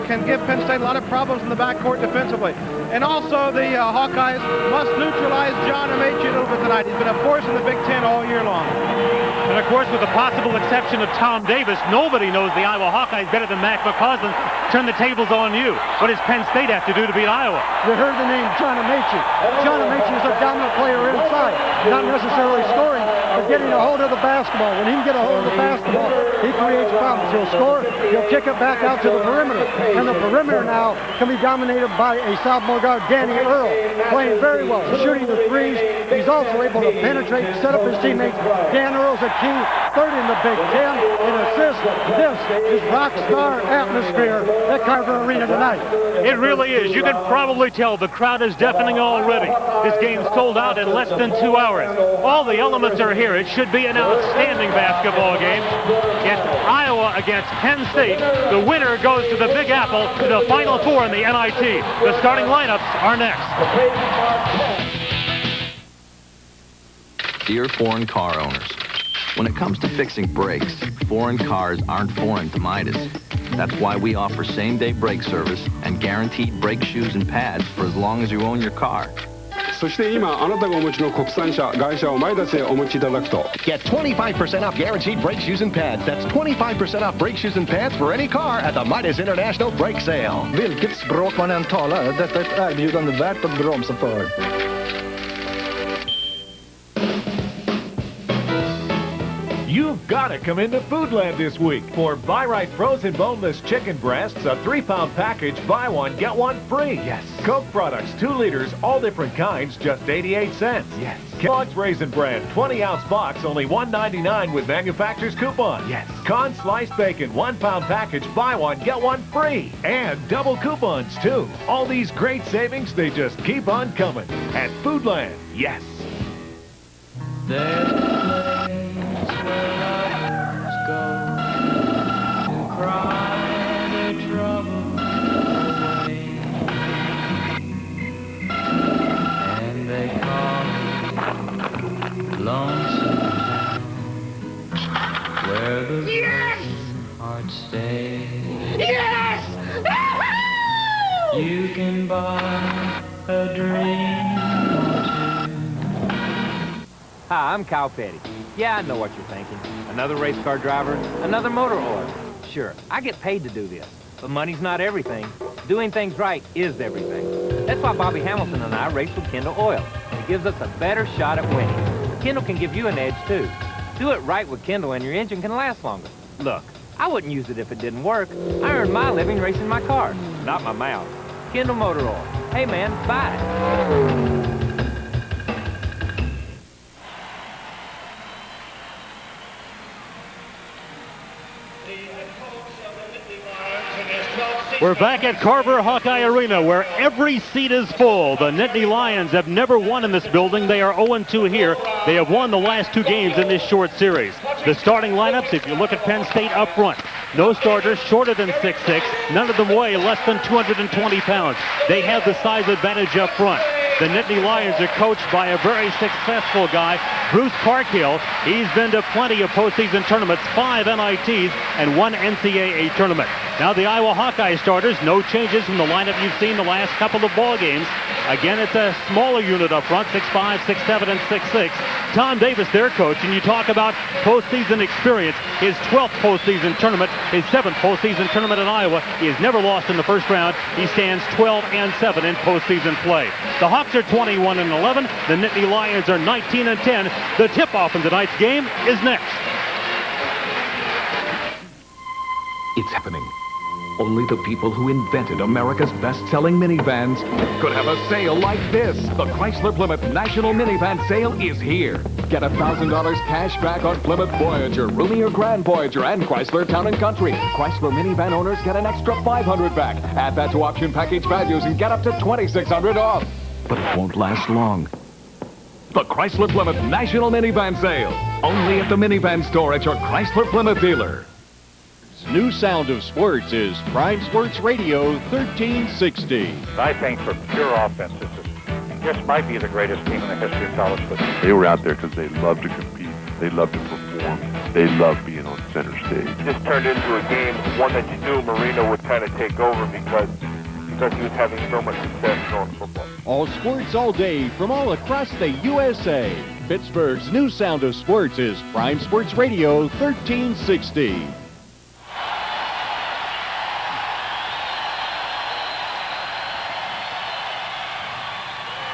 can give Penn State a lot of problems in the backcourt defensively. And also the Hawkeyes must neutralize John Amaechi a little bit tonight. He's been a force in the Big Ten all year long. And of course, with the possible exception of Tom Davis, nobody knows the Iowa Hawkeyes better than Mac McCausland. Turn the tables on you. What does Penn State have to do to beat Iowa? You heard the name John Amaechi. John Amaechi is a dominant player inside. Not necessarily scoring, but getting a hold of the basketball. When he can get a hold of the basketball, he creates problems. He'll score, he'll kick it back out to the perimeter. And the perimeter now can be dominated by a sophomore guard, Danny Earl, playing very well, shooting the threes. He's also able to penetrate, set up his teammates. Dan Earl's a key, third in the Big Ten in assists. This is rock star atmosphere at Carver Arena tonight. It really is. You can probably tell the crowd is deafening already. This game's sold out in less than 2 hours. All the elements are here. It should be an outstanding basketball game. It's Iowa against Penn State. The winner goes to the Big Apple to the Final Four in the NIT. The starting lineups are next. Dear foreign car owners, when it comes to fixing brakes, foreign cars aren't foreign to Midas. That's why we offer same-day brake service and guaranteed brake shoes and pads for as long as you own your car. そして今あなたがお持ちの国産車外車をマイダスへお持ちいただくと Get 25% off guaranteed brake shoes and pads. That's 25% off brake shoes and pads for any car at the Midas International Brake Sale. Vilket språk man än talar, detta är ett erbjudande värt att bromsa för. You've got to come into Foodland this week for Buy Right frozen boneless chicken breasts, a 3-pound package, buy one, get one free. Yes. Coke products, 2 liters, all different kinds, just 88 cents. Yes. Kellogg's Raisin Bran, 20-ounce box, only $1.99 with manufacturer's coupon. Yes. Con sliced bacon, 1-pound package, buy one, get one free. And double coupons, too. All these great savings, they just keep on coming. At Foodland, yes. Where the yes! heart stays. Yes! You can buy a dream or two. Hi, I'm Kyle Petty. Yeah, I know what you're thinking. Another race car driver, another motor oil. Sure, I get paid to do this, but money's not everything. Doing things right is everything. That's why Bobby Hamilton and I race with Kendall Oil. It gives us a better shot at winning. Kendall can give you an edge, too. Do it right with Kendall and your engine can last longer. Look, I wouldn't use it if it didn't work. I earn my living racing my cars, not my mouth. Kendall Motor Oil. Hey, man, buy it. We're back at Carver-Hawkeye Arena, where every seat is full. The Nittany Lions have never won in this building. They are 0-2 here. They have won the last 2 games in this short series. The starting lineups, if you look at Penn State up front, no starters shorter than 6'6". None of them weigh less than 220 pounds. They have the size advantage up front. The Nittany Lions are coached by a very successful guy, Bruce Parkhill. He's been to plenty of postseason tournaments, 5 NITs and 1 NCAA tournament. Now the Iowa Hawkeye starters, no changes from the lineup you've seen the last couple of ball games. Again, it's a smaller unit up front, 6'5", 6'7", and 6'6". Tom Davis, their coach, and you talk about postseason experience. His 12th postseason tournament, his 7th postseason tournament in Iowa. He has never lost in the first round. He stands 12-7 in postseason play. The Hawks are 21-11. The Nittany Lions are 19-10. The tip-off in tonight's game is next. It's happening. Only the people who invented America's best-selling minivans could have a sale like this. The Chrysler Plymouth National Minivan Sale is here. Get $1,000 cash back on Plymouth Voyager, Roomy or Grand Voyager, and Chrysler Town & Country. Chrysler minivan owners get an extra $500 back. Add that to option package values and get up to $2,600 off. But it won't last long. The Chrysler Plymouth National Minivan Sale. Only at the minivan store at your Chrysler Plymouth dealer. New sound of sports is Prime Sports Radio 1360. I think for pure offense, it just might be the greatest team in the history of college football. They were out there because they love to compete, they love to perform, they love being on center stage. This turned into a game, one that you knew Marino would kind of take over because he was having so much success throwing football. All sports all day from all across the USA. Pittsburgh's new sound of sports is Prime Sports Radio 1360.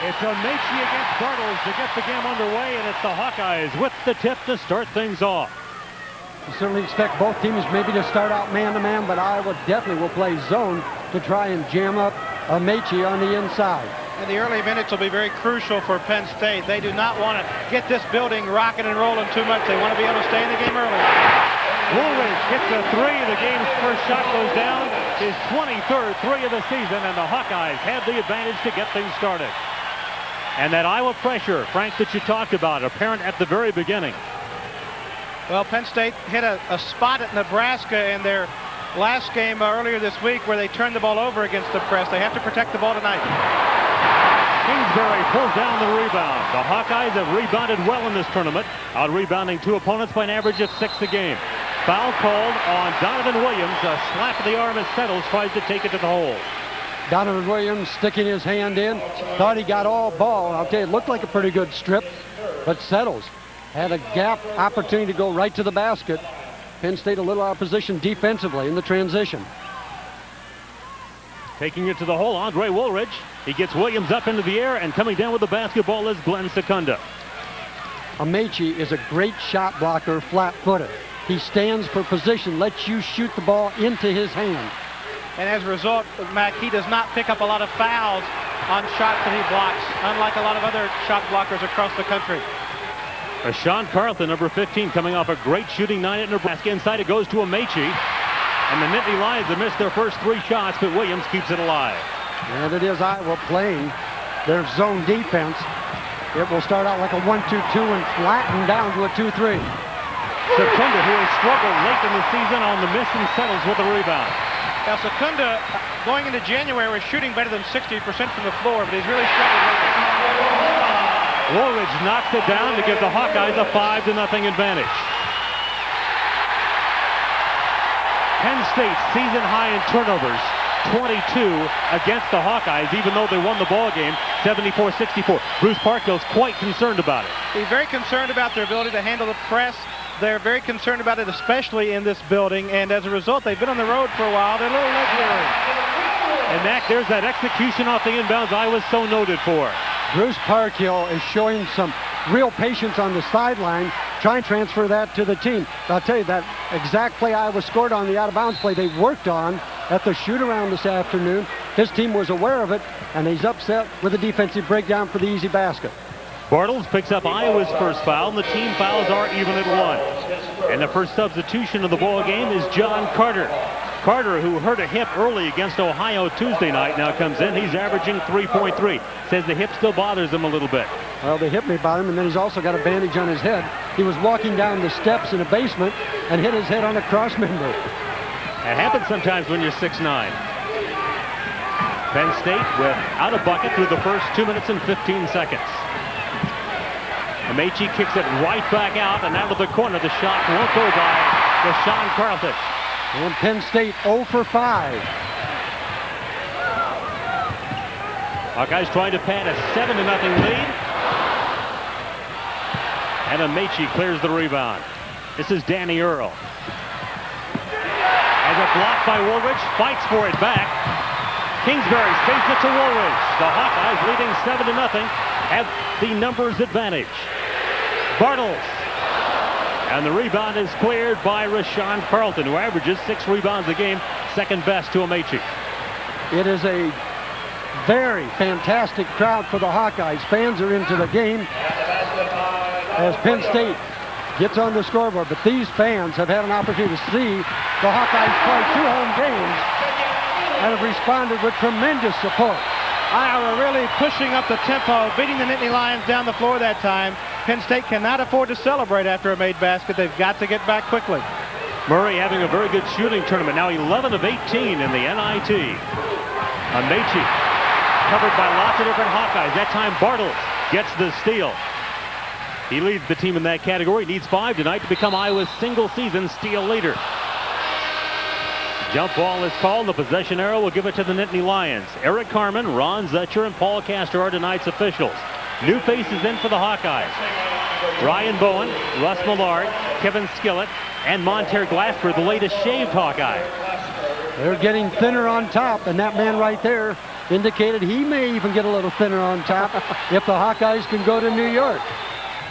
It's Amaechi against Bartels to get the game underway, and it's the Hawkeyes with the tip to start things off. You certainly expect both teams maybe to start out man-to-man, but Iowa definitely will play zone to try and jam up Amaechi on the inside. And the early minutes will be very crucial for Penn State. They do not want to get this building rocking and rolling too much. They want to be able to stay in the game early. Woolridge gets a three. The game's first shot goes down. His 23rd three of the season, and the Hawkeyes have the advantage to get things started. And that Iowa pressure, Frank, that you talked about, apparent at the very beginning. Well, Penn State hit a spot at Nebraska in their last game earlier this week where they turned the ball over against the press. They have to protect the ball tonight. Kingsbury pulls down the rebound. The Hawkeyes have rebounded well in this tournament, out-rebounding two opponents by an average of 6 a game. Foul called on Donovan Williams. A slap of the arm as Settles tries to take it to the hole. Donovan Williams sticking his hand in. Thought he got all ball. I'll tell you, it looked like a pretty good strip, but Settles had a gap opportunity to go right to the basket. Penn State a little out of position defensively in the transition. Taking it to the hole, Andre Woolridge. He gets Williams up into the air, and coming down with the basketball is Glenn Sekunda. Amaechi is a great shot blocker, flat-footed. He stands for position, lets you shoot the ball into his hand. And as a result, Mac, he does not pick up a lot of fouls on shots that he blocks, unlike a lot of other shot blockers across the country. Rahsaan Carlton, number 15, coming off a great shooting night at Nebraska. Inside it goes to Amaechi. And the Nittany Lions have missed their first 3 shots, but Williams keeps it alive. And it is Iowa playing their zone defense. It will start out like a 1-2-2 and flatten down to a 2-3. Sekunda, who has struggled late in the season on the miss, and Settles with a rebound. Now, Sekunda, going into January, was shooting better than 60% from the floor, but he's really struggled lately. Woolridge knocks it down to give the Hawkeyes a 5-0 advantage. Penn State season high in turnovers, 22 against the Hawkeyes, even though they won the ball game 74-64. Bruce Parkhill's quite concerned about it. He's very concerned about their ability to handle the press. They're very concerned about it, especially in this building, and as a result, they've been on the road for a while. They're a little leg weary. And Mac, there's that execution off the inbounds I was so noted for. Bruce Parkhill is showing some real patience on the sideline. Try and transfer that to the team. I'll tell you, that exact play Iowa scored on, the out-of-bounds play they worked on at the shoot-around this afternoon. His team was aware of it, and he's upset with a defensive breakdown for the easy basket. Bartels picks up Iowa's first foul, and the team fouls are even at 1. And the first substitution of the ball game is John Carter. Carter, who hurt a hip early against Ohio Tuesday night, now comes in. He's averaging 3.3. Says the hip still bothers him a little bit. Well, the hip may bother him, and then he's also got a bandage on his head. He was walking down the steps in a basement and hit his head on a cross member. It happens sometimes when you're 6'9". Penn State without a bucket through the first 2 minutes and 15 seconds. Amaechi kicks it right back out, and out of the corner, the shot won't go by Rahsaan Carlton. And Penn State 0 for 5. Hawkeyes trying to pad a 7-0 lead. And Amaechi clears the rebound. This is Danny Earl. As a block by Woolridge, fights for it back. Kingsbury spins it to Woolridge. The Hawkeyes leading 7-0, have the numbers advantage. Bartels. And the rebound is cleared by Rahsaan Carlton, who averages 6 rebounds a game, second best to Amaechi. It is a very fantastic crowd for the Hawkeyes. Fans are into the game as Penn State gets on the scoreboard. But these fans have had an opportunity to see the Hawkeyes play 2 home games and have responded with tremendous support. Iowa really pushing up the tempo, beating the Nittany Lions down the floor that time. Penn State cannot afford to celebrate after a made basket. They've got to get back quickly. Murray having a very good shooting tournament. Now 11 of 18 in the NIT. Amaechi covered by lots of different Hawkeyes. That time Bartels gets the steal. He leads the team in that category. Needs 5 tonight to become Iowa's single-season steal leader. Jump ball is called. The possession arrow will give it to the Nittany Lions. Eric Carmen, Ron Zetcher, and Paul Castor are tonight's officials. New faces in for the Hawkeyes. Ryan Bowen, Russ Millard, Kevin Skillett, and Mon'ter Glasper, the latest shaved Hawkeye. They're getting thinner on top, and that man right there indicated he may even get a little thinner on top if the Hawkeyes can go to New York.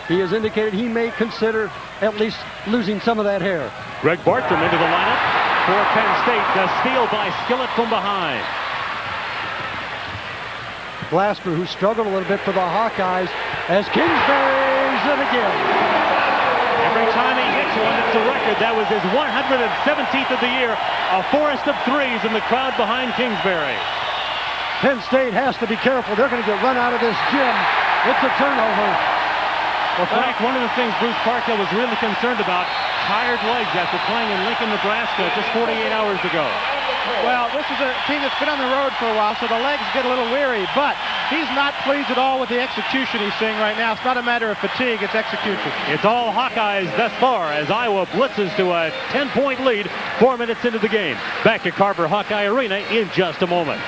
He has indicated he may consider at least losing some of that hair. Greg Bartram into the lineup for Penn State. The steal by Skillett from behind. Glasper, who struggled a little bit for the Hawkeyes, as Kingsbury's it again. Every time he hits one, it's a record. That was his 117th of the year. A forest of threes in the crowd behind Kingsbury. Penn State has to be careful. They're going to get run out of this gym. It's a turnover. Well, Frank, one of the things Bruce Parkhill was really concerned about, tired legs after playing in Lincoln, Nebraska just 48 hours ago. Well, this is a team that's been on the road for a while, so the legs get a little weary, but he's not pleased at all with the execution he's seeing right now. It's not a matter of fatigue, it's execution. It's all Hawkeyes thus far as Iowa blitzes to a 10-point lead 4 minutes into the game. Back to Carver-Hawkeye Arena in just a moment.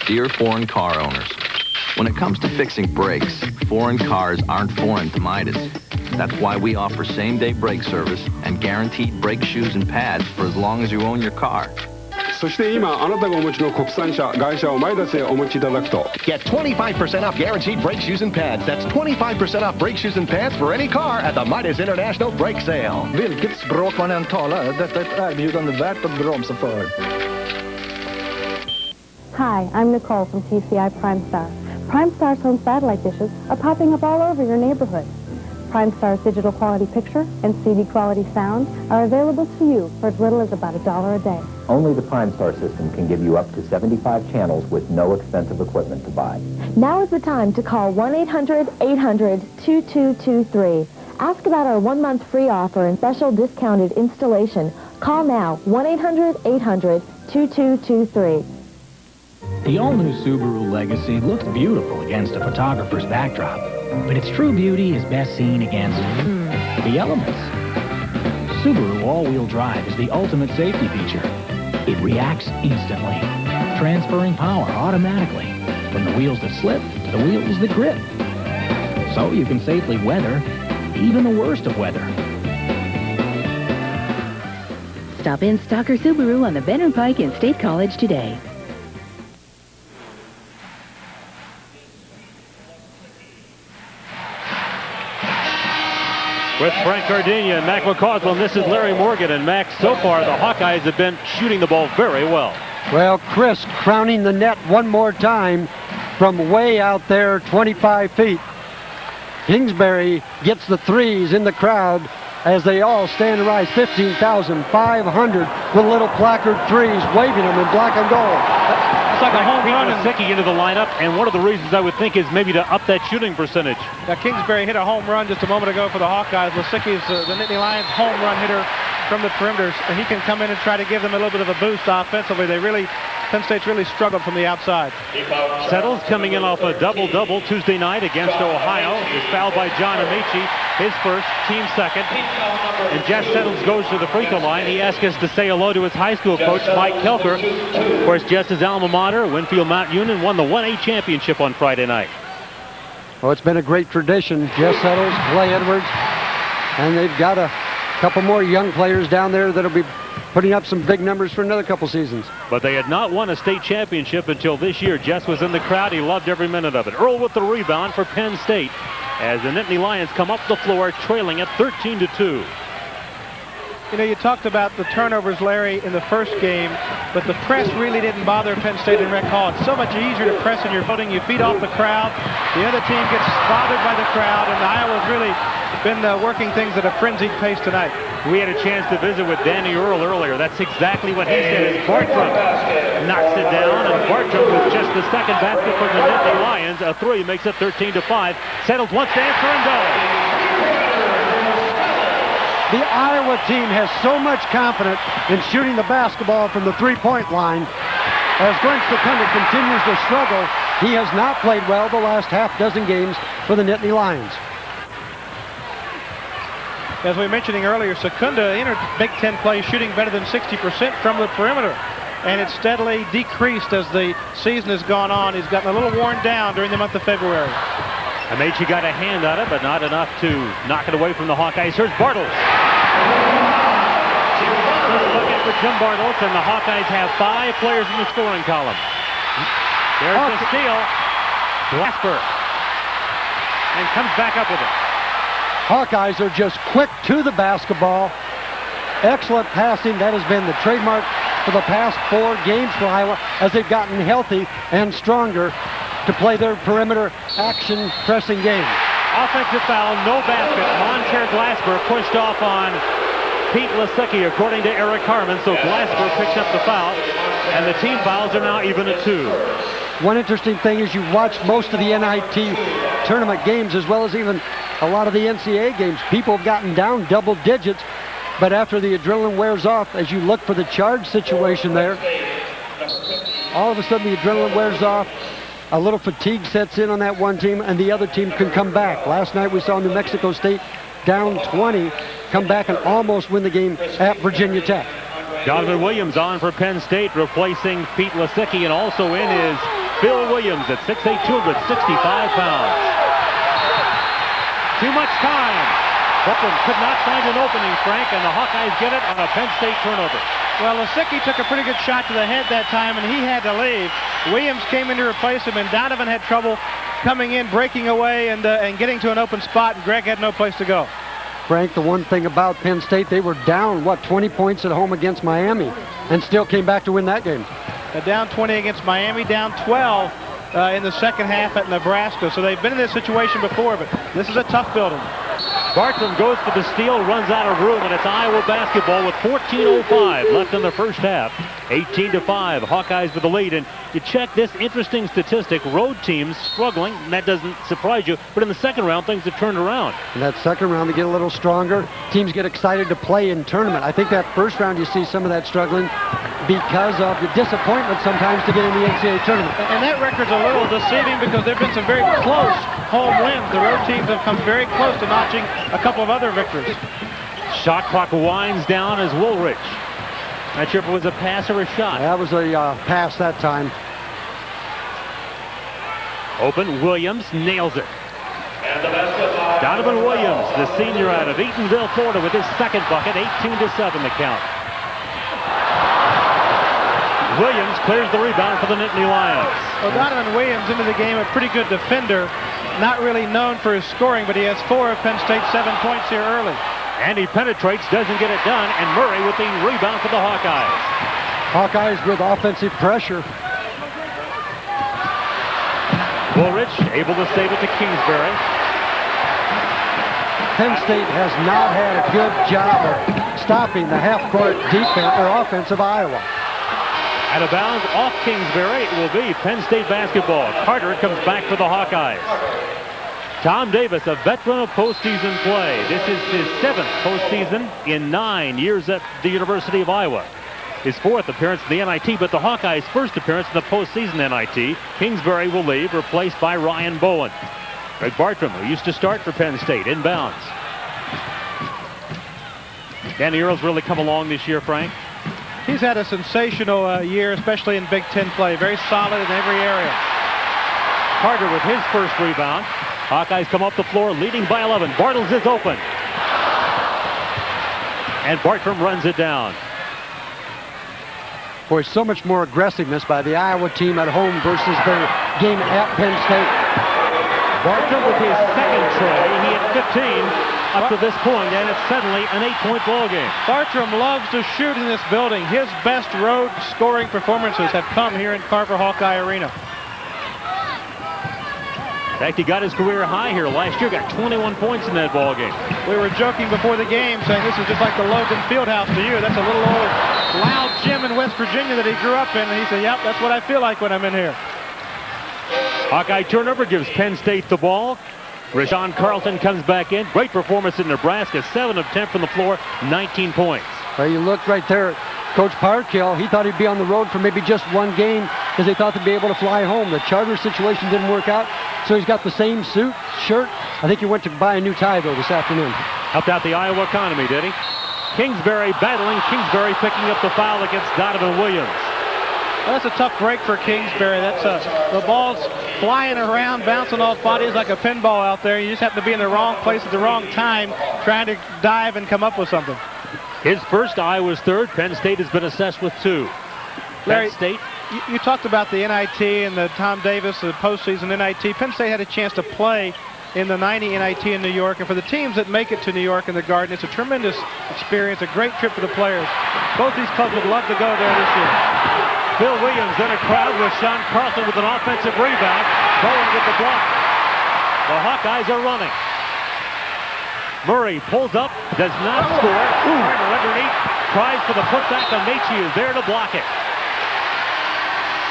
Dear foreign car owners, when it comes to fixing brakes, foreign cars aren't foreign to Midas. That's why we offer same-day brake service and guaranteed brake shoes and pads for as long as you own your car. そして今あなたがお持ちの国産車外車をマイダスへお持ちいただくと Get 25% off guaranteed brake shoes and pads. That's 25% off brake shoes and pads for any car at the Midas International Brake Sale. Vilket språk man än talar, detta är ett erbjudande värt att bromsa för. Hi, I'm Nicole from TCI PrimeStar. PrimeStar's home satellite dishes are popping up all over your neighborhood. PrimeStar's digital quality picture and CD quality sound are available to you for as little as about $1 a day. Only the PrimeStar system can give you up to 75 channels with no expensive equipment to buy. Now is the time to call 1-800-800-2223. Ask about our 1-month free offer and special discounted installation. Call now, 1-800-800-2223. The all-new Subaru Legacy looks beautiful against a photographer's backdrop, but its true beauty is best seen against the elements. Subaru all-wheel drive is the ultimate safety feature. It reacts instantly, transferring power automatically from the wheels that slip to the wheels that grip. So you can safely weather even the worst of weather. Stop in Stalker Subaru on the Benner Pike in State College today. With Frank Gardenia and Mac McCausland, this is Larry Morgan. And Mac, so far the Hawkeyes have been shooting the ball very well. Well, Chris crowning the net one more time from way out there, 25 feet. Kingsbury gets the threes in the crowd as they all stand and rise. 15,500 with little placard threes, waving them in black and gold. It's like a home run. Lisicky into the lineup, and one of the reasons I would think is maybe to up that shooting percentage. Now, Kingsbury hit a home run just a moment ago for the Hawkeyes. Lisicky is the Nittany Lions home run hitter from the perimeters. He can come in and try to give them a little bit of a boost offensively. Penn State's really struggled from the outside. Settles coming in off a double-double Tuesday night against Ohio. Is fouled by John Amaechi, his first, team second. And Jess Settles goes to the free throw line. He asked us to say hello to his high school coach, Mike Kelker. Of course, Jess's alma mater, Winfield Mount Union, won the 1A championship on Friday night. Well, it's been a great tradition. Jess Settles, Clay Edwards, and they've got a couple more young players down there that'll be putting up some big numbers for another couple seasons. But they had not won a state championship until this year. Jess was in the crowd. He loved every minute of it. Earl with the rebound for Penn State as the Nittany Lions come up the floor trailing at 13-2. You know, you talked about the turnovers, Larry, in the first game, but the press really didn't bother Penn State in Rec Hall. It's so much easier to press in your footing. You feed off the crowd. The other team gets bothered by the crowd, and Iowa's really been working things at a frenzied pace tonight. We had a chance to visit with Danny Earl earlier. That's exactly what he said as Bartram knocks it down, and Bartram with just the second basket for the Nittany Lions. A three makes it 13-5. Settles wants to answer and go. The Iowa team has so much confidence in shooting the basketball from the three-point line. As Glenn Sekunda continues to struggle, he has not played well the last half dozen games for the Nittany Lions. As we were mentioning earlier, Sekunda entered Big Ten play shooting better than 60% from the perimeter. And it's steadily decreased as the season has gone on. He's gotten a little worn down during the month of February. Amaechi got a hand on it, but not enough to knock it away from the Hawkeyes. Here's Bartels. First bucket for Jim Bartels, and the Hawkeyes have 5 players in the scoring column. There's the steal. Glasper. And comes back up with it. Hawkeyes are just quick to the basketball. Excellent passing. That has been the trademark for the past 4 games for Iowa as they've gotten healthy and stronger to play their perimeter action pressing game. Offensive foul, no basket. Mon'ter Glasper pushed off on Pete Lisicky, according to Eric Harmon. So Glasper picks up the foul, and the team fouls are now even at 2. One interesting thing is you watch most of the NIT tournament games as well as even a lot of the NCAA games. People have gotten down double digits, but after the adrenaline wears off, as you look for the charge situation there, all of a sudden the adrenaline wears off, a little fatigue sets in on that one team, and the other team can come back. Last night we saw New Mexico State down 20, come back and almost win the game at Virginia Tech. Donovan Williams on for Penn State, replacing Pete Lisicky, and also in is Phil Williams at 6'8", 265 pounds. Too much time. Brooklyn could not find an opening, Frank, and the Hawkeyes get it on a Penn State turnover. Well, Lisicky took a pretty good shot to the head that time, and he had to leave. Williams came in to replace him, and Donovan had trouble coming in, breaking away, and getting to an open spot, and Greg had no place to go. Frank, the one thing about Penn State, they were down, 20 points at home against Miami, and still came back to win that game. Down 20 against Miami, down 12 in the second half at Nebraska. So they've been in this situation before, but this is a tough building. Bartram goes for the steal, runs out of room, and it's Iowa basketball with 14:05 left in the first half. 18-5, Hawkeyes with the lead. And you check this interesting statistic, road teams struggling, and that doesn't surprise you, but in the second round, things have turned around. In that second round, they get a little stronger. Teams get excited to play in tournament. I think that first round, you see some of that struggling because of the disappointment sometimes to get in the NCAA tournament. And that record's a little deceiving because there have been some very close home wins. The road teams have come very close to notching a couple of other victories. Shot clock winds down as Woolridge. Not sure if it was a pass or a shot. That was a pass that time. Open, Williams nails it. Donovan Williams, the senior out of Eatonville, Florida, with his second bucket, 18-7 the count. Williams clears the rebound for the Nittany Lions. Well, Donovan Williams into the game, a pretty good defender. Not really known for his scoring, but he has 4 of Penn State's 7 points here early. And he penetrates, doesn't get it done, and Murray with the rebound for the Hawkeyes. Hawkeyes with offensive pressure. Woolridge able to save it to Kingsbury. Penn State has not had a good job of stopping the half-court defense or offense of Iowa. Out of bounds off Kingsbury, it will be Penn State basketball. Carter comes back for the Hawkeyes. Tom Davis, a veteran of postseason play. This is his 7th postseason in 9 years at the University of Iowa. His 4th appearance in the NIT, but the Hawkeyes' first appearance in the postseason NIT. Kingsbury will leave, replaced by Ryan Bowen. Greg Bartram, who used to start for Penn State, inbounds. Danny Earl's really come along this year, Frank. He's had a sensational year, especially in Big Ten play. Very solid in every area. Carter with his first rebound. Hawkeyes come up the floor, leading by 11. Bartels is open. And Bartram runs it down. Boy, so much more aggressiveness by the Iowa team at home versus their game at Penn State. Bartram with his second try. He had 15 up to this point, and it's suddenly an 8-point ball game. Bartram loves to shoot in this building. His best road scoring performances have come here in Carver-Hawkeye Arena. In fact, he got his career high here last year, got 21 points in that ball game. We were joking before the game, saying this is just like the Logan Fieldhouse to you. That's a little old loud gym in West Virginia that he grew up in, and he said, yep, that's what I feel like when I'm in here. Hawkeye turnover gives Penn State the ball. Rahsaan Carlton comes back in. Great performance in Nebraska, 7 of 10 from the floor, 19 points. Well, you look right there, Coach Parkhill, he thought he'd be on the road for maybe just one game because they thought they'd be able to fly home. The charter situation didn't work out, so he's got the same suit, shirt. I think he went to buy a new tie, though, this afternoon. Helped out the Iowa economy, did he? Kingsbury battling. Kingsbury picking up the foul against Donovan Williams. Well, that's a tough break for Kingsbury. That's the ball's flying around, bouncing off bodies like a pinball out there. You just happen to be in the wrong place at the wrong time, trying to dive and come up with something. His first, Iowa's third. Penn State has been assessed with 2. Larry, Penn State. You talked about the NIT and the Tom Davis, the postseason NIT. Penn State had a chance to play in the 90 NIT in New York, and for the teams that make it to New York in the Garden, it's a tremendous experience, a great trip for the players. Both these clubs would love to go there this year. Phil Williams in a crowd with Rahsaan Carlton with an offensive rebound. Bowen with the block. The Hawkeyes are running. Murray pulls up, does not score. Carter underneath, tries for the putback. Amaechi is there to block it.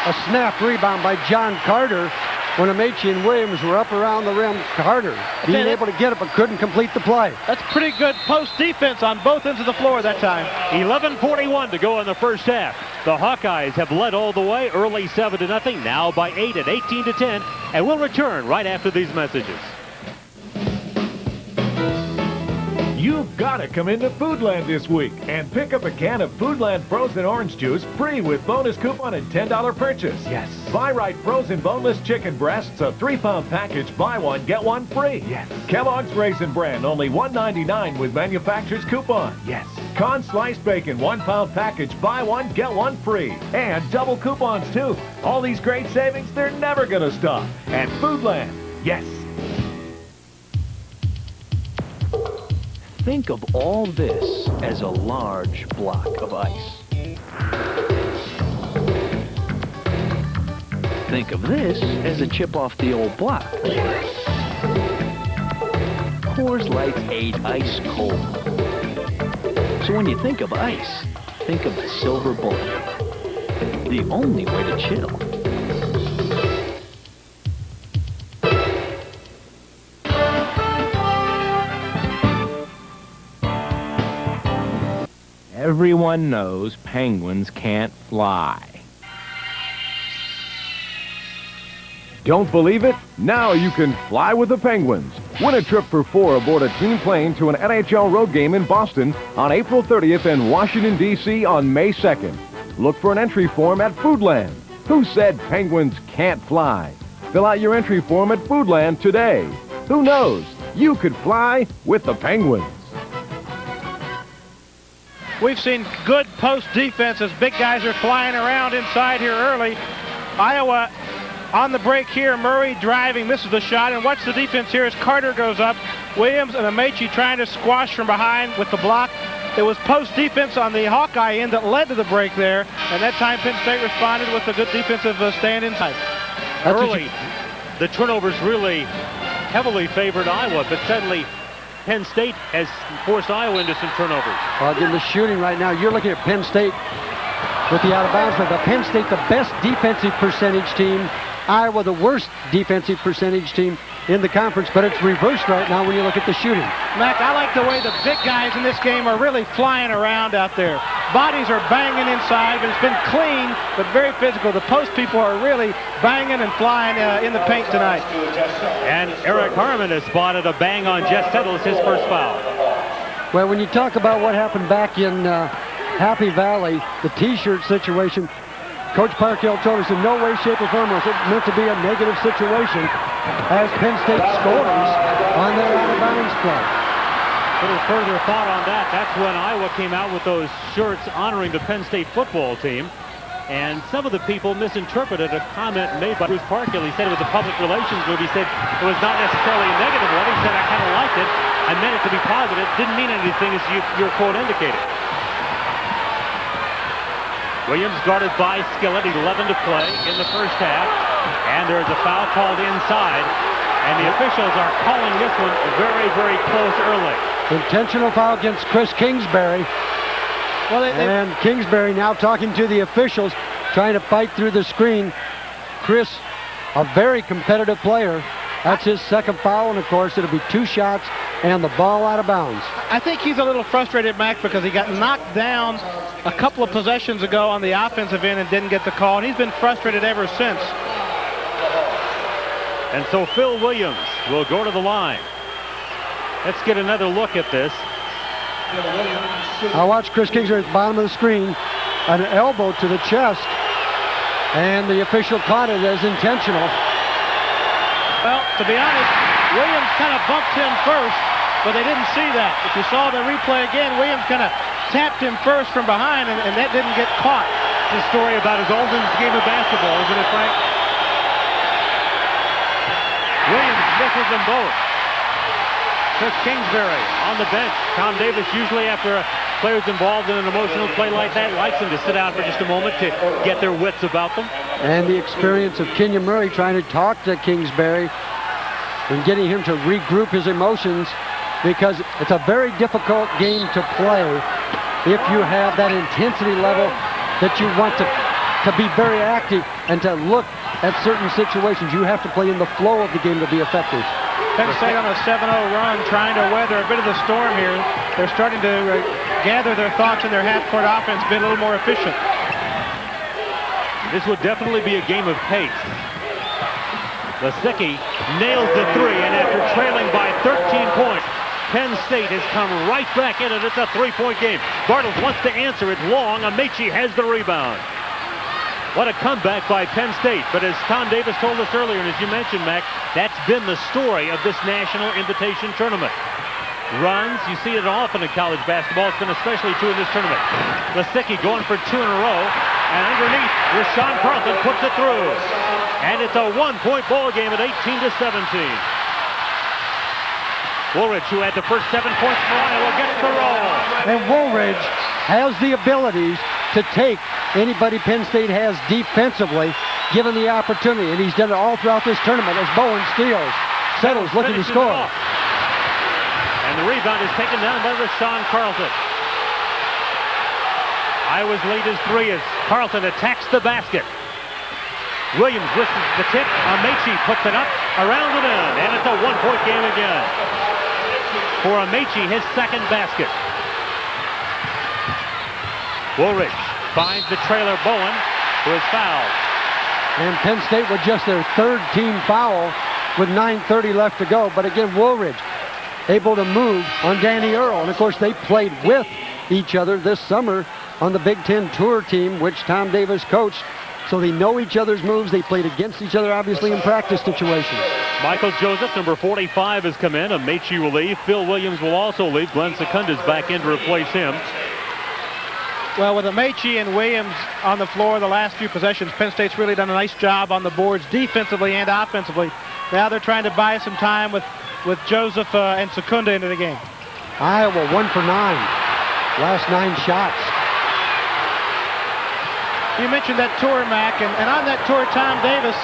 A snap rebound by John Carter when Amaechi and Williams were up around the rim. Carter being able to get it but couldn't complete the play. That's pretty good post defense on both ends of the floor that time. 11:41 to go in the first half. The Hawkeyes have led all the way, early 7-0, now by 8 at 18-10, and we'll return right after these messages. You've got to come into Foodland this week and pick up a can of Foodland frozen orange juice free with bonus coupon and $10 purchase. Yes. Buy right frozen boneless chicken breasts, a 3-pound package, buy one, get one free. Yes. Kellogg's Raisin Bran, only $1.99 with manufacturer's coupon. Yes. Con sliced bacon, 1-pound package, buy one, get one free. And double coupons too. All these great savings, they're never gonna stop. At Foodland, yes. Think of all this as a large block of ice. Think of this as a chip off the old block. Coors Light age ice cold. So when you think of ice, think of the silver bullet. The only way to chill. Everyone knows penguins can't fly. Don't believe it? Now you can fly with the Penguins. Win a trip for 4 aboard a team plane to an NHL road game in Boston on April 30th and Washington, D.C. on May 2nd. Look for an entry form at Foodland. Who said penguins can't fly? Fill out your entry form at Foodland today. Who knows? You could fly with the Penguins. We've seen good post defense as big guys are flying around inside here early. Iowa on the break here. Murray driving, misses the shot, and watch the defense here as Carter goes up. Williams and Amaechi trying to squash from behind with the block. It was post defense on the Hawkeye end that led to the break there, and that time Penn State responded with a good defensive stand inside. Early, the turnovers really heavily favored Iowa, but suddenly Penn State has forced Iowa into some turnovers. Well, in the shooting right now, you're looking at Penn State with the out-of-bounds play. But Penn State, the best defensive percentage team. Iowa, the worst defensive percentage team in the conference. But it's reversed right now when you look at the shooting. Mac, I like the way the big guys in this game are really flying around out there. Bodies are banging inside, but it's been clean, but very physical. The post people are really banging and flying in the paint tonight. And Eric Harmon has spotted a bang on Jess Settles, his first foul. Well, when you talk about what happened back in Happy Valley, the T-shirt situation, Coach Parkhill told us in no way, shape, or form was it meant to be a negative situation as Penn State scores on their out-of-bounds play. A little further thought on that. That's when Iowa came out with those shirts honoring the Penn State football team. And some of the people misinterpreted a comment made by Bruce Parkhill. He said it was a public relations move. He said it was not necessarily a negative one. He said, I kind of liked it. I meant it to be positive. Didn't mean anything, as your quote indicated. Williams guarded by Skillett. 11 to play in the first half. And there's a foul called inside. And the officials are calling this one very, very close early. Intentional foul against Chris Kingsbury. Well, and Kingsbury now talking to the officials, trying to fight through the screen. Chris, a very competitive player. That's his second foul, and of course it'll be 2 shots and the ball out of bounds. I think he's a little frustrated, Mac, because he got knocked down a couple of possessions ago on the offensive end and didn't get the call, and he's been frustrated ever since. And so Phil Williams will go to the line. Let's get another look at this. I watched Chris Kingsbury at the bottom of the screen, an elbow to the chest, and the official caught it as intentional. Well, to be honest, Williams kind of bumped him first, but they didn't see that. If you saw the replay again, Williams kind of tapped him first from behind, and that didn't get caught. It's a story about his oldest game of basketball, isn't it, Frank? Williams misses them both. Chris Kingsbury on the bench. Tom Davis, usually after a player's involved in an emotional play like that, likes them to sit down for just a moment to get their wits about them. And the experience of Kenyon Murray trying to talk to Kingsbury and getting him to regroup his emotions, because it's a very difficult game to play if you have that intensity level that you want to be very active and to look at certain situations. You have to play in the flow of the game to be effective. Penn State on a 7-0 run, trying to weather a bit of the storm here. They're starting to gather their thoughts in their half-court offense, be a little more efficient. This would definitely be a game of pace. Lisicky nails the three, and after trailing by 13 points, Penn State has come right back in it. It's a three-point game. Bartels wants to answer it long. Amaechi has the rebound. What a comeback by Penn State. But as Tom Davis told us earlier, and as you mentioned, Mac, that's been the story of this National Invitation Tournament. Runs, you see it often in college basketball. It's been especially true in this tournament. Lisicky going for two in a row. And underneath, Rahsaan Carlton puts it through. And it's a one-point ball game at 18-17. Woolridge, who had the first 7 points for Iowa, gets the roll. And Woolridge has the abilities to take anybody Penn State has defensively, given the opportunity. And he's done it all throughout this tournament as Bowen steals. Settles looking to score. And the rebound is taken down by Rahsaan Carlton. Iowa's lead is 3 as Carlton attacks the basket. Williams risks the tip. Amaechi puts it up, around and in. And it's a one-point game again. For Amaechi, his second basket. Woolridge finds the trailer Bowen, who is fouled. And Penn State with just their third team foul with 9:30 left to go. But again, Woolridge able to move on Danny Earl. And of course, they played with each other this summer on the Big Ten Tour team, which Tom Davis coached. So they know each other's moves. They played against each other, obviously, in practice situations. Michael Joseph, number 45, has come in. Amaechi will leave. Phil Williams will also leave. Glenn Sekunda's back in to replace him. Well, with Amaechi and Williams on the floor the last few possessions, Penn State's really done a nice job on the boards defensively and offensively. Now they're trying to buy some time with Joseph and Sekunda into the game. Iowa 1 for 9. Last 9 shots. You mentioned that tour, Mac, and on that tour, Tom Davis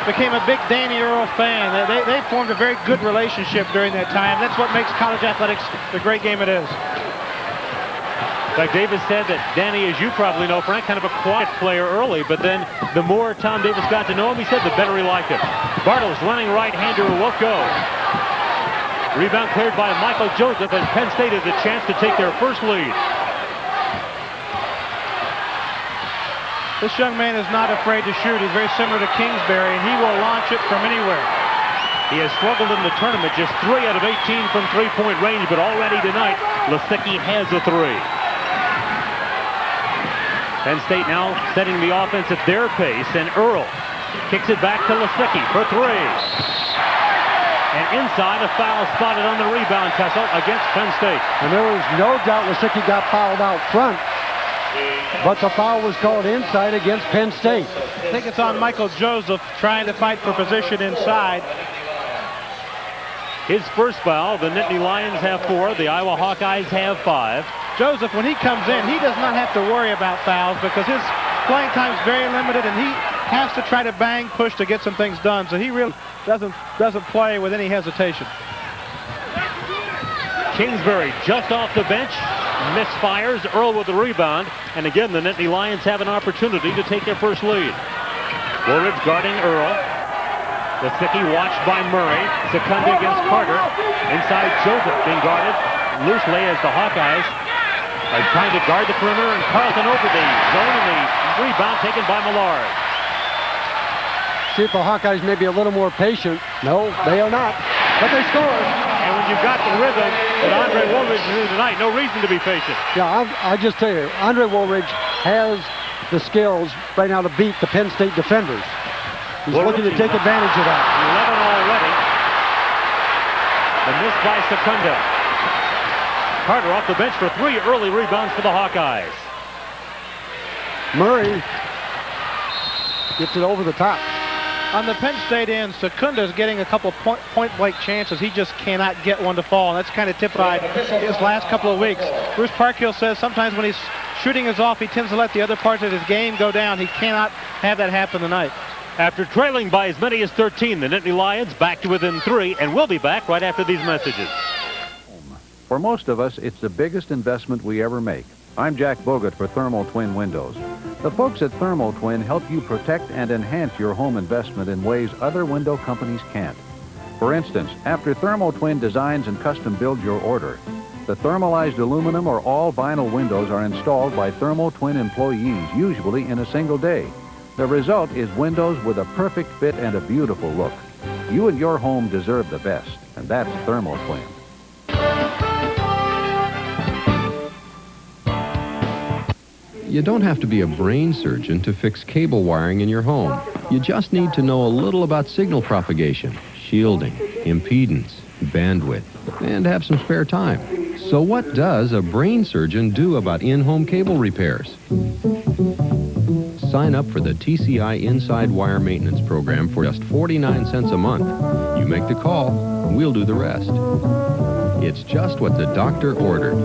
became a big Danny Earl fan. They formed a very good relationship during that time. That's what makes college athletics the great game it is. In fact, Davis said that Danny, as you probably know, Frank, kind of a quiet player early, but then the more Tom Davis got to know him, he said the better he liked him. Bartels, running right-hander, won't go. Rebound cleared by Michael Joseph, and Penn State has a chance to take their first lead. This young man is not afraid to shoot. He's very similar to Kingsbury, and he will launch it from anywhere. He has struggled in the tournament, just 3 out of 18 from three-point range, but already tonight, Lisicky has a 3. Penn State now setting the offense at their pace, and Earl kicks it back to Lisicky for 3. And inside, a foul spotted on the rebound tussle against Penn State. And there was no doubt Lisicky got fouled out front, but the foul was called inside against Penn State. I think it's on Michael Joseph trying to fight for position inside. His first foul, the Nittany Lions have 4, the Iowa Hawkeyes have 5. Joseph, when he comes in, he does not have to worry about fouls because his playing time is very limited, and he has to try to bang, push to get some things done. So he really doesn't play with any hesitation. Kingsbury just off the bench, misfires. Earl with the rebound, and again the Nittany Lions have an opportunity to take their first lead. Woolridge guarding Earl. Lisicky watched by Murray. Sekunda against Carter. Inside, Joseph being guarded loosely as the Hawkeyes are trying to guard the perimeter, and Carlton over the zone, and the rebound taken by Millard. See if the Hawkeyes may be a little more patient. No, they are not, but they scored. And when you've got the rhythm that Andre Woolridge is tonight, no reason to be patient. Yeah, I just tell you, Andre Woolridge has the skills right now to beat the Penn State defenders. He's looking to take advantage of that. 11 already. The miss by Sekunda. Carter off the bench for 3 early rebounds for the Hawkeyes. Murray gets it over the top. On the Penn State end, Sekunda is getting a couple point-blank chances. He just cannot get one to fall, and that's kind of typified his last couple of weeks. Bruce Parkhill says sometimes when he's shooting is off, he tends to let the other parts of his game go down. He cannot have that happen tonight. After trailing by as many as 13, the Nittany Lions back to within 3, and we'll be back right after these messages. For most of us, it's the biggest investment we ever make. I'm Jack Bogut for Thermal Twin Windows. The folks at Thermal Twin help you protect and enhance your home investment in ways other window companies can't. For instance, after Thermal Twin designs and custom builds your order, the thermalized aluminum or all vinyl windows are installed by Thermal Twin employees, usually in a single day. The result is windows with a perfect fit and a beautiful look. You and your home deserve the best, and that's Thermal Twin. You don't have to be a brain surgeon to fix cable wiring in your home. You just need to know a little about signal propagation, shielding, impedance, bandwidth, and have some spare time. So what does a brain surgeon do about in-home cable repairs? Sign up for the TCI Inside Wire Maintenance Program for just 49 cents a month. You make the call, we'll do the rest. It's just what the doctor ordered.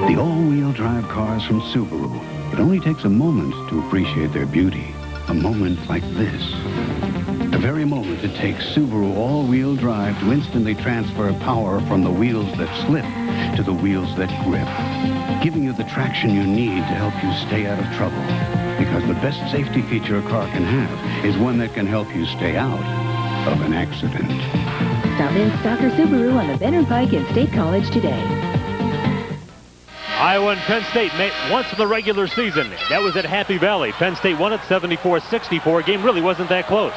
The all-wheel drive cars from Subaru. It only takes a moment to appreciate their beauty. A moment like this. The very moment it takes Subaru all-wheel drive to instantly transfer power from the wheels that slip to the wheels that grip, giving you the traction you need to help you stay out of trouble. Because the best safety feature a car can have is one that can help you stay out of an accident. Stop in Stocker Subaru on the Benner Pike in State College today. Iowa and Penn State met once in the regular season. That was at Happy Valley. Penn State won it 74-64. Game really wasn't that close.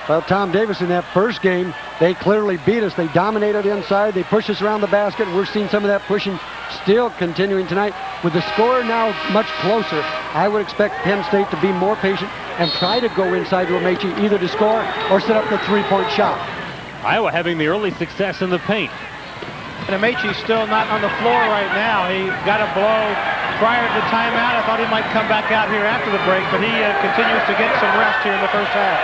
Well, Tom Davis, in that first game, they clearly beat us. They dominated inside. They pushed us around the basket. We're seeing some of that pushing still continuing tonight. With the score now much closer, I would expect Penn State to be more patient and try to go inside to Amaechi, either to score or set up the three-point shot. Iowa having the early success in the paint. And Amaechi's still not on the floor right now. He got a blow prior to the timeout. I thought he might come back out here after the break, but he continues to get some rest here in the first half.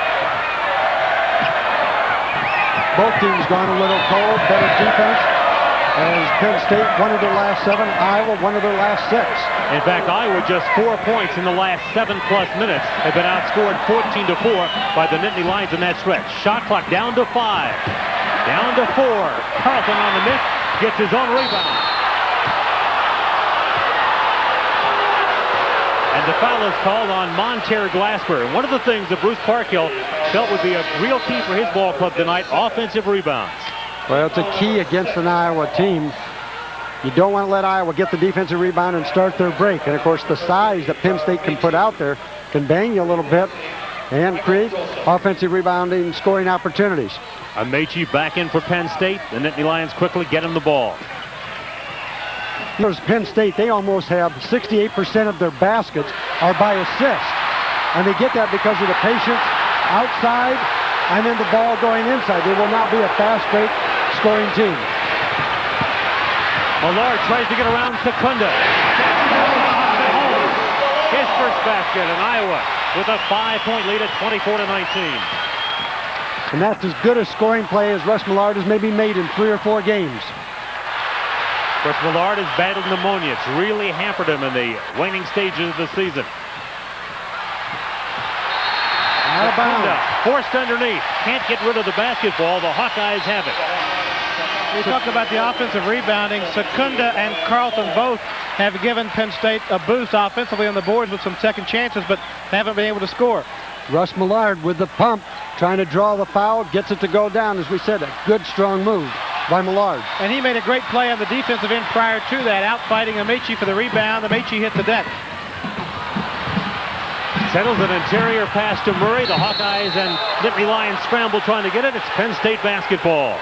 Both teams gone a little cold, better defense. As Penn State won of their last 7, Iowa won of their last 6. In fact, Iowa just 4 points in the last 7+ minutes. They've been outscored 14-4 by the Nittany Lions in that stretch. Shot clock down to 5. Down to 4. Carlton on the miss. Gets his own rebound. And the foul is called on Mon'ter Glasper. And one of the things that Bruce Parkhill felt would be a real key for his ball club tonight, offensive rebounds. Well, it's a key against an Iowa team. You don't want to let Iowa get the defensive rebound and start their break. And, of course, the size that Penn State can put out there can bang you a little bit and create offensive rebounding scoring opportunities. Amaechi back in for Penn State. The Nittany Lions quickly get him the ball. Here's Penn State. They almost have 68% of their baskets are by assist. And they get that because of the patience outside and then the ball going inside. They will not be a fast break scoring team. Millard tries to get around Sekunda. His first basket, and Iowa with a 5-point lead at 24-19. And that's as good a scoring play as Russ Millard has maybe made in 3 or 4 games. Russ Millard has battled pneumonia. It's really hampered him in the waning stages of the season. Out of bounds. Forced underneath. Can't get rid of the basketball. The Hawkeyes have it. We talk about the offensive rebounding. Sekunda and Carlton both have given Penn State a boost offensively on the boards with some second chances, but haven't been able to score. Russ Millard with the pump, trying to draw the foul, gets it to go down. As we said, a good, strong move by Millard. And he made a great play on the defensive end prior to that, out fighting Amaechi for the rebound. Amaechi hit the deck. Settles an interior pass to Murray. The Hawkeyes and Nittany Lions scramble trying to get it. It's Penn State basketball.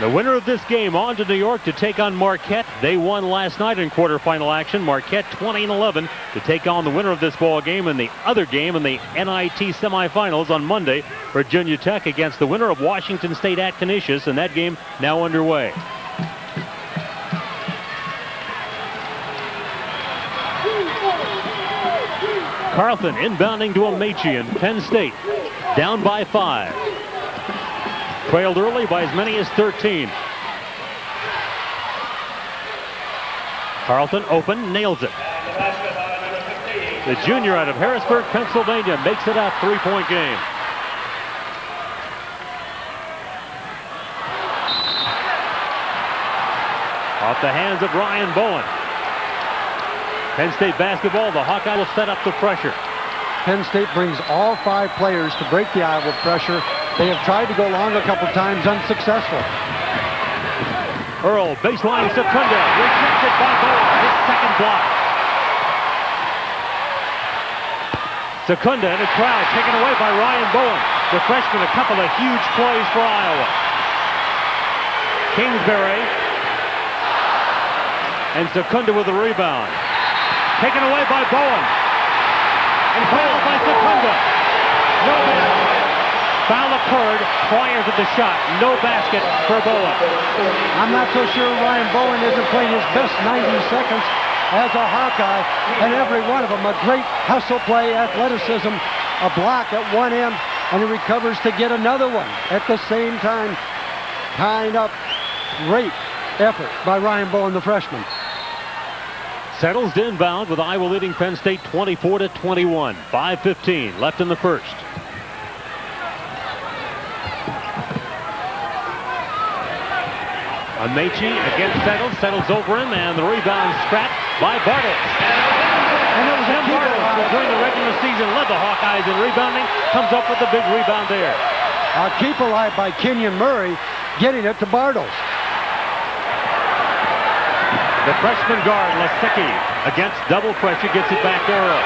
The winner of this game on to New York to take on Marquette. They won last night in quarterfinal action. Marquette 20-11 to take on the winner of this ball game and the other game in the NIT semifinals on Monday. Virginia Tech against the winner of Washington State at Canisius, and that game now underway. Carlton inbounding to Amaechi, and Penn State down by 5. Trailed early by as many as 13. Carlton open, nails it. The junior out of Harrisburg, Pennsylvania, makes it a 3-point game. Off the hands of Ryan Bowen. Penn State basketball, the Hawkeye will set up the pressure. Penn State brings all 5 players to break the Iowa pressure. They have tried to go long a couple times, unsuccessful. Earl, baseline Sekunda, rejected by Bowen, his second block. Sekunda in the crowd, taken away by Ryan Bowen. The freshman, a couple of huge plays for Iowa. Kingsbury. And Sekunda with the rebound. Taken away by Bowen. And fouled by Sekunda. No basket. Foul occurred prior to the shot. No basket for Bowen. I'm not so sure Ryan Bowen isn't playing his best 90 seconds as a Hawkeye. And every one of them, a great hustle play, athleticism, a block at one end, and he recovers to get another one at the same time. Tying up. Great effort by Ryan Bowen, the freshman. Settles to inbound with Iowa leading Penn State 24-21. 5:15 left in the first. Amaechi against Settles. Settles over him, and the rebound scrapped by Bartels. And it was Tim Bartels, during the regular season, led the Hawkeyes in rebounding. Comes up with a big rebound there. A keep alive by Kenyon Murray, getting it to Bartels. The freshman guard, Lisicky, against double pressure, gets it back to Earl.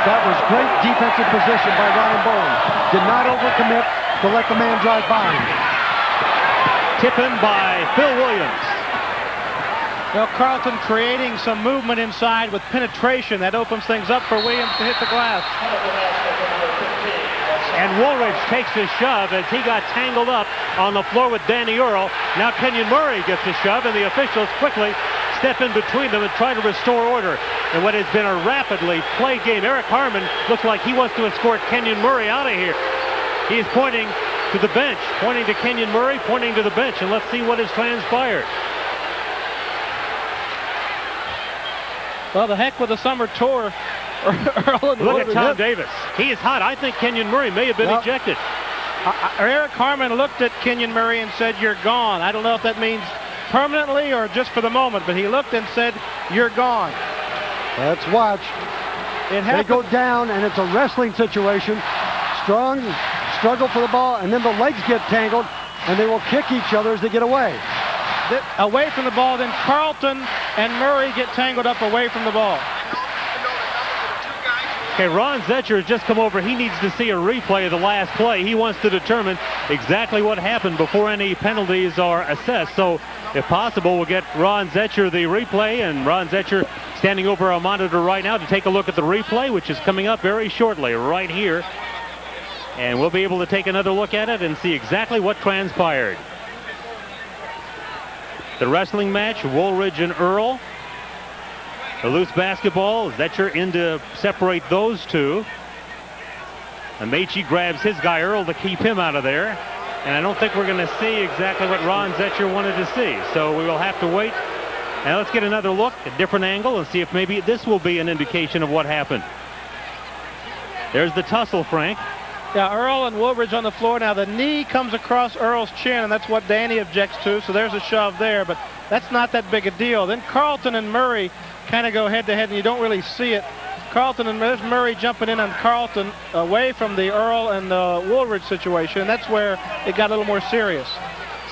That was great defensive position by Ryan Bowen. Did not overcommit to let the man drive by him. Tip in by Phil Williams. Well, Carlton creating some movement inside with penetration. That opens things up for Williams to hit the glass. And Woolridge takes a shove as he got tangled up on the floor with Danny Earl. Now Kenyon Murray gets a shove, and the officials quickly step in between them and try to restore order. And what has been a rapidly played game, Eric Harmon looks like he wants to escort Kenyon Murray out of here. He is pointing to the bench, pointing to Kenyon Murray, pointing to the bench, and let's see what has transpired. Well, the heck with the summer tour. Earl and look at Tom Davis. He is hot. I think Kenyon Murray may have been ejected. Eric Harmon looked at Kenyon Murray and said, "You're gone." I don't know if that means permanently or just for the moment, but he looked and said, "You're gone." Let's watch. They go down, and it's a wrestling situation. Strong struggle for the ball, and then the legs get tangled, and they will kick each other as they get away. Away from the ball, then Carlton and Murray get tangled up away from the ball. Okay, Ron Zetcher has just come over. He needs to see a replay of the last play. He wants to determine exactly what happened before any penalties are assessed. So, if possible, we'll get Ron Zetcher the replay, and Ron Zetcher standing over our monitor right now to take a look at the replay, which is coming up very shortly right here. And we'll be able to take another look at it and see exactly what transpired. The wrestling match, Woolridge and Earl. The loose basketball, Zetcher in to separate those two. Amaechi grabs his guy Earl to keep him out of there. And I don't think we're going to see exactly what Ron Zetcher wanted to see. So we will have to wait. And let's get another look, a different angle, and see if maybe this will be an indication of what happened. There's the tussle, Frank. Yeah, Earl and Woolridge on the floor. Now the knee comes across Earl's chin, and that's what Danny objects to. So there's a shove there, but that's not that big a deal. Then Carlton and Murray kind of go head-to-head, and you don't really see it. Carlton and there's Murray jumping in on Carlton away from the Earl and Woolridge situation, and that's where it got a little more serious.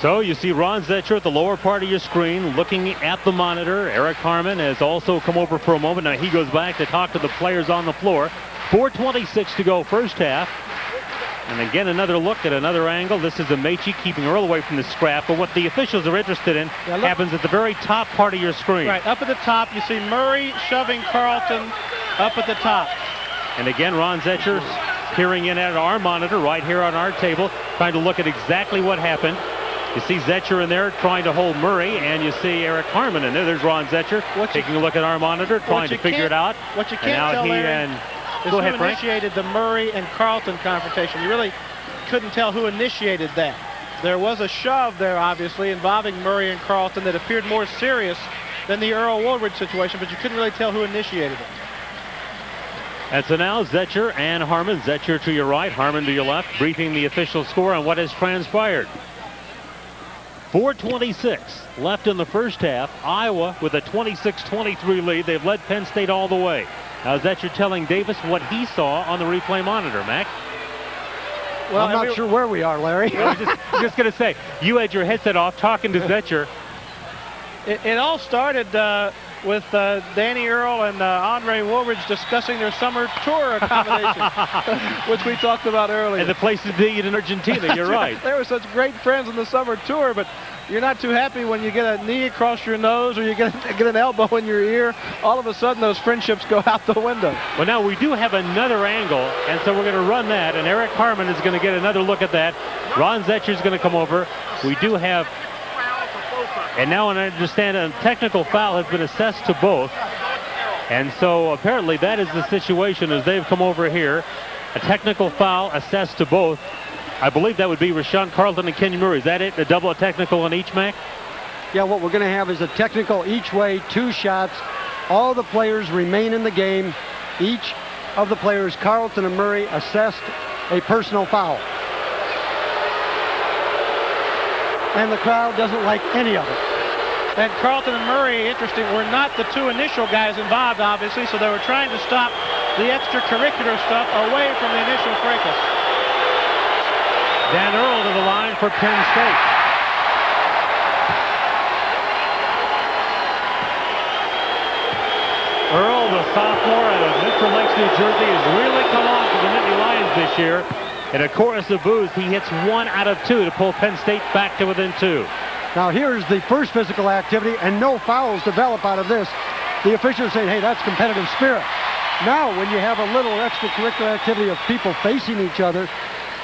So you see Ron Zetcher at the lower part of your screen looking at the monitor. Eric Harmon has also come over for a moment. Now he goes back to talk to the players on the floor. 4:26 to go first half. And again, another look at another angle. This is Amaechi keeping Earl away from the scrap. But what the officials are interested in happens at the very top part of your screen. Right, up at the top, you see Murray shoving Carlton up at the top. And again, Ron Zetcher peering in at our monitor right here on our table, trying to look at exactly what happened. You see Zetcher in there trying to hold Murray, and you see Eric Harmon in there. There's Ron Zetcher taking a look at our monitor, trying to figure it out. What you can't tell, Larry, is who initiated the Murray and Carlton confrontation. You really couldn't tell who initiated that. There was a shove there, obviously, involving Murray and Carlton that appeared more serious than the Earl Woolridge situation, but you couldn't really tell who initiated it. And so now Zetcher and Harmon. Zetcher to your right, Harmon to your left, briefing the official score on what has transpired. 4:26 left in the first half. Iowa with a 26-23 lead. They've led Penn State all the way. Now Zetcher telling Davis what he saw on the replay monitor, Mac. Well, I'm not sure where we are, Larry. I was just going to say, you had your headset off talking to Zetcher. It all started with Danny Earl and Andre Woolridge discussing their summer tour accommodation, which we talked about earlier. And the places to eat in Argentina, you're right. They were such great friends on the summer tour, but you're not too happy when you get a knee across your nose or you get an elbow in your ear. All of a sudden, those friendships go out the window. Well, now we do have another angle, and so we're going to run that, and Eric Harmon is going to get another look at that. Ron Zetcher is going to come over. We do have... And now I understand a technical foul has been assessed to both. And so apparently that is the situation as they've come over here. A technical foul assessed to both. I believe that would be Rahsaan Carlton and Kenyon Murray. Is that it? A double technical on each, Mac? Yeah, what we're going to have is a technical each way, 2 shots. All the players remain in the game. Each of the players, Carlton and Murray, assessed a personal foul. And the crowd doesn't like any of it. And Carlton and Murray, interesting, were not the 2 initial guys involved, obviously, so they were trying to stop the extracurricular stuff away from the initial fracas. Dan Earl to the line for Penn State. Earl, the sophomore out of Neutral Lakes, New Jersey, has really come on for the Nittany Lions this year. In a chorus of boos, he hits 1 out of 2 to pull Penn State back to within 2. Now here's the first physical activity, and no fouls develop out of this. The officials say, hey, that's competitive spirit. Now when you have a little extracurricular activity of people facing each other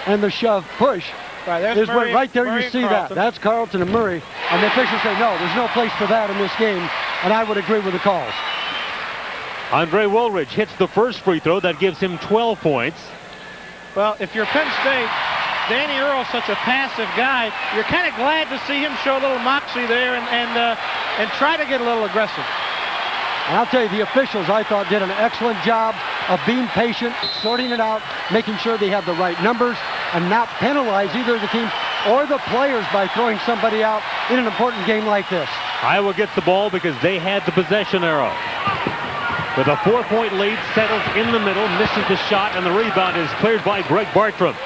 and the shove push, right there you see that. That's Carlton and Murray. And the officials say, no, there's no place for that in this game. And I would agree with the calls. Andre Woolridge hits the first free throw. That gives him 12 points. Well, if you're Penn State, Danny Earl's such a passive guy, you're kind of glad to see him show a little moxie there and try to get a little aggressive. And I'll tell you, the officials, I thought, did an excellent job of being patient, sorting it out, making sure they had the right numbers, and not penalize either the team or the players by throwing somebody out in an important game like this. Iowa gets the ball because they had the possession arrow. With a 4-point lead, Settles in the middle, misses the shot, and the rebound is cleared by Greg Bartram.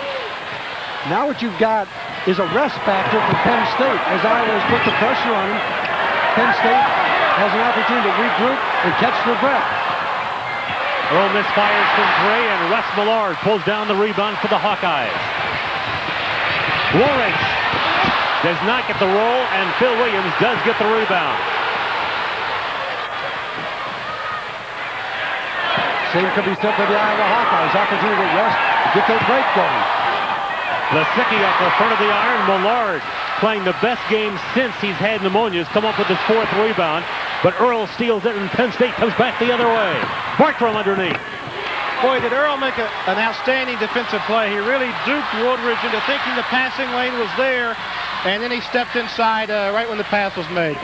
Now what you've got is a rest factor for Penn State. As Iowa's put the pressure on them, Penn State has an opportunity to regroup and catch their breath. Earl misfires from 3, and Russ Millard pulls down the rebound for the Hawkeyes. Woolridge does not get the roll, and Phil Williams does get the rebound. Same could be said for the Iowa Hawkeyes. Opportunity to rest, get their break going. Lisicky up in front of the iron. Millard playing the best game since he's had pneumonia. Has come up with his 4th rebound. But Earl steals it, and Penn State comes back the other way. Bartram underneath. Boy, did Earl make an outstanding defensive play. He really duped Woolridge into thinking the passing lane was there, and then he stepped inside right when the pass was made.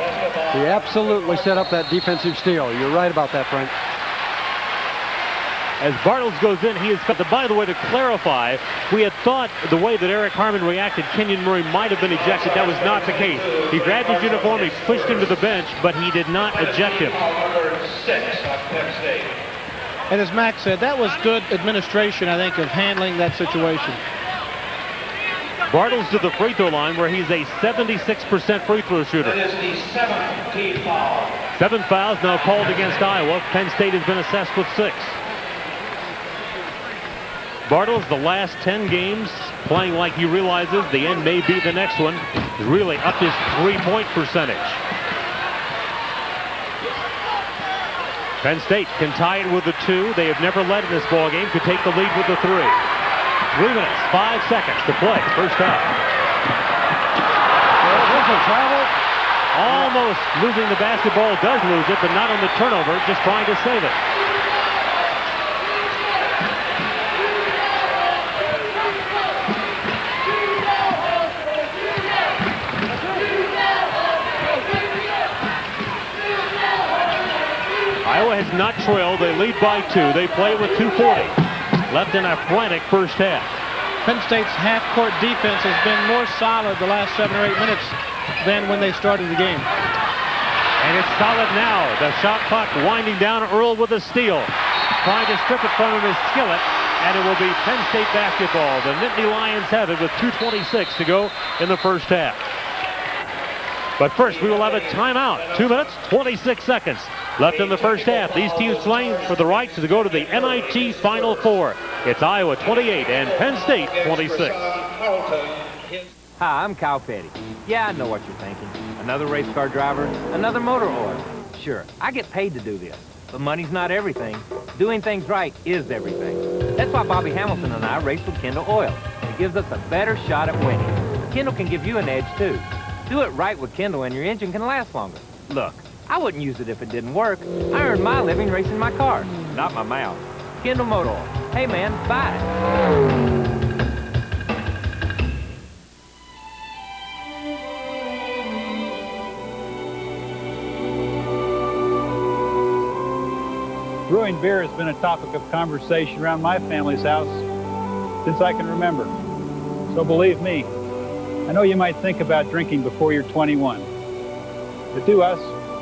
He absolutely set up that defensive steal. You're right about that, Frank. As Bartels goes in, he is cut. By the way, to clarify, we had thought the way that Eric Harmon reacted, Kenyon Murray might have been ejected. That was not the case. He grabbed his uniform, he pushed him to the bench, but he did not eject him. And as Max said, that was good administration, I think, of handling that situation. Bartels to the free throw line, where he's a 76% free throw shooter. That is the 7th team foul. 7 fouls now called against Iowa. Penn State has been assessed with 6. Bartels, the last 10 games, playing like he realizes the end may be the next one, has really upped his three-point percentage. Penn State can tie it with the 2. They have never led in this ball game. Could take the lead with the 3. 3 minutes, 5 seconds to play. First half. Almost losing the basketball. Does lose it, but not on the turnover. Just trying to save it. Iowa has not trailed. They lead by 2. They play with 2:40 left in a frantic first half. Penn State's half-court defense has been more solid the last 7 or 8 minutes than when they started the game. And it's solid now. The shot clock winding down. Earl with a steal. Trying to strip it from him is Skillett. And it will be Penn State basketball. The Nittany Lions have it with 2:26 to go in the first half. But first, we will have a timeout. 2 minutes, 26 seconds left in the first half. These teams playing for the right to go to the NIT Final Four. It's Iowa 28 and Penn State 26. Hi, I'm Cal Petty. Yeah, I know what you're thinking. Another race car driver, another motor oil. Sure, I get paid to do this, but money's not everything. Doing things right is everything. That's why Bobby Hamilton and I race with Kendall Oil. It gives us a better shot at winning. Kendall can give you an edge, too. Do it right with Kendall and your engine can last longer. Look, I wouldn't use it if it didn't work. I earned my living racing my cars, not my mouth. Kendall Motor Oil. Hey, man, bye. Brewing beer has been a topic of conversation around my family's house since I can remember. So believe me, I know you might think about drinking before you're 21. But do us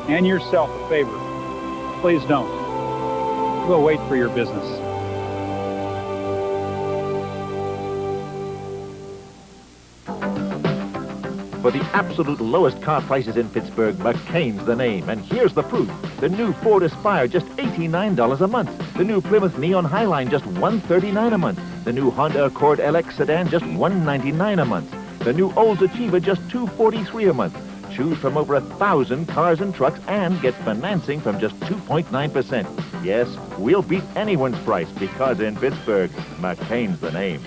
and yourself a favor. Please don't. We'll wait for your business. For the absolute lowest car prices in Pittsburgh, McCain's the name. And here's the proof. The new Ford Aspire, just $89 a month. The new Plymouth Neon Highline, just $139 a month. The new Honda Accord LX sedan, just $199 a month. The new Oldsachiever, just $243 a month. Choose from over 1,000 cars and trucks and get financing from just 2.9%. Yes, we'll beat anyone's price because in Pittsburgh, McCain's the name.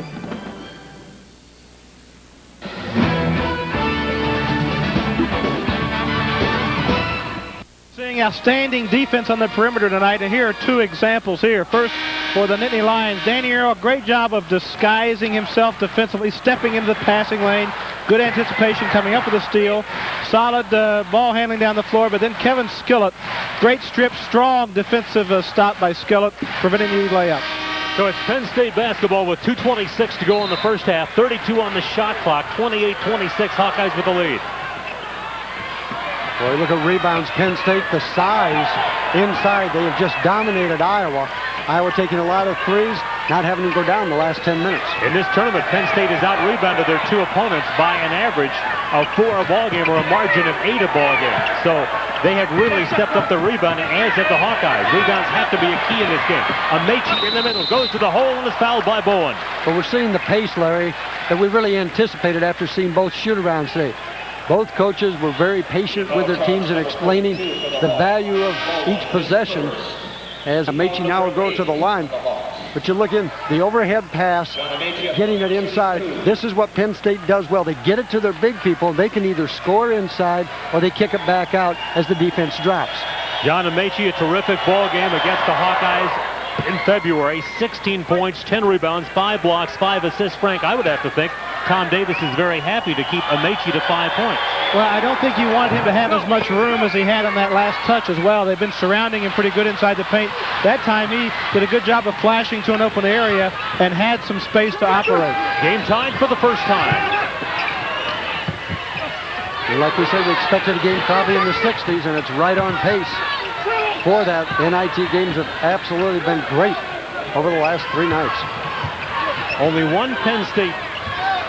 Seeing outstanding defense on the perimeter tonight, and here are 2 examples here. First, for the Nittany Lions, Danny Earl, great job of disguising himself defensively, stepping into the passing lane. Good anticipation coming up with a steal. Solid ball handling down the floor, but then Kevin Skillett, great strip, strong defensive stop by Skillett, preventing the layup. So it's Penn State basketball with 2:26 to go in the first half. 32 on the shot clock, 28-26, Hawkeyes with the lead. Boy, look at rebounds. Penn State, the size inside. They have just dominated Iowa. Iowa taking a lot of threes, not having to go down the last 10 minutes. In this tournament, Penn State has out-rebounded their 2 opponents by an average of 4 a ball game or a margin of 8 a ball game. So they have really stepped up the rebounding, as have the Hawkeyes. Rebounds have to be a key in this game. Amaechi in the middle, goes to the hole and is fouled by Bowen. But we're seeing the pace, Larry, that we really anticipated after seeing both shoot-arounds today. Both coaches were very patient with their teams in explaining the value of each possession as Amaechi now will go to the line. But you look in, the overhead pass, getting it inside. This is what Penn State does well. They get it to their big people. They can either score inside or they kick it back out as the defense drops. John Amaechi, a terrific ball game against the Hawkeyes in February. 16 points, 10 rebounds, 5 blocks, 5 assists. Frank, I would have to think Tom Davis is very happy to keep Amaechi to 5 points. Well, I don't think you want him to have as much room as he had on that last touch as well. They've been surrounding him pretty good inside the paint. That time he did a good job of flashing to an open area and had some space to operate. Game tied for the first time. And like we said, we expected a game probably in the 60s, and it's right on pace for that. NIT games have absolutely been great over the last 3 nights. Only one Penn State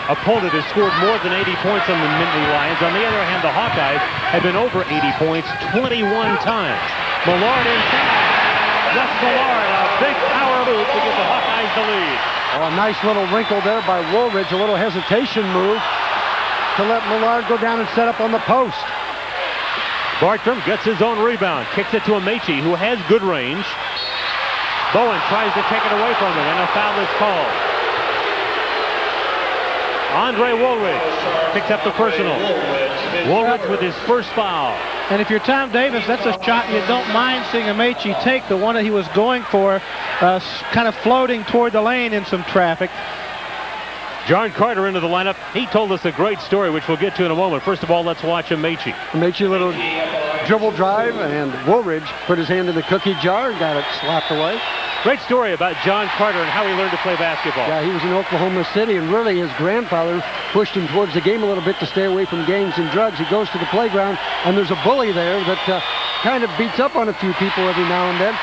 opponent has scored more than 80 points on the Nittany Lions. On the other hand, the Hawkeyes have been over 80 points 21 times. Millard inside. Russ Millard, a big power move to give the Hawkeyes the lead. Oh, a nice little wrinkle there by Woolridge, a little hesitation move to let Millard go down and set up on the post. Bartram gets his own rebound, kicks it to Amaechi, who has good range. Bowen tries to take it away from him, and a foul is called. Andre Woolridge picks up the personal. Woolridge with his first foul. And if you're Tom Davis, that's a shot you don't mind seeing Amaechi take, the one that he was going for, kind of floating toward the lane in some traffic. John Carter into the lineup. He told us a great story, which we'll get to in a moment. First of all, let's watch Amaechi. Amaechi, a little dribble drive, and Woolridge put his hand in the cookie jar and got it slapped away. Great story about John Carter and how he learned to play basketball. Yeah, he was in Oklahoma City, and really his grandfather pushed him towards the game a little bit to stay away from gangs and drugs. He goes to the playground, and there's a bully there that kind of beats up on a few people every now and then.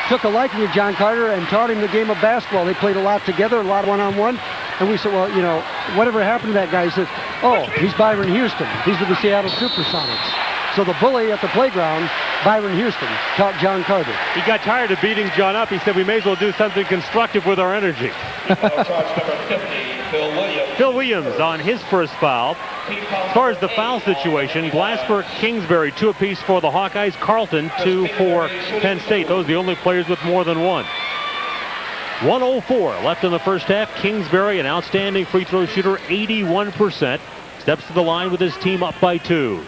Took a liking to John Carter and taught him the game of basketball. They played a lot together, a lot one-on-one. And we said, well, you know, whatever happened to that guy? He said, oh, he's Byron Houston. He's with the Seattle Supersonics. So the bully at the playground, Byron Houston, taught John Carter. He got tired of beating John up. He said, we may as well do something constructive with our energy. Phil Williams on his first foul. As far as the foul situation, Glasper, Kingsbury, 2 apiece for the Hawkeyes. Carlton, 2 for Penn State. Those are the only players with more than 1. 1:04 left in the first half. Kingsbury, an outstanding free throw shooter, 81%. Steps to the line with his team up by 2.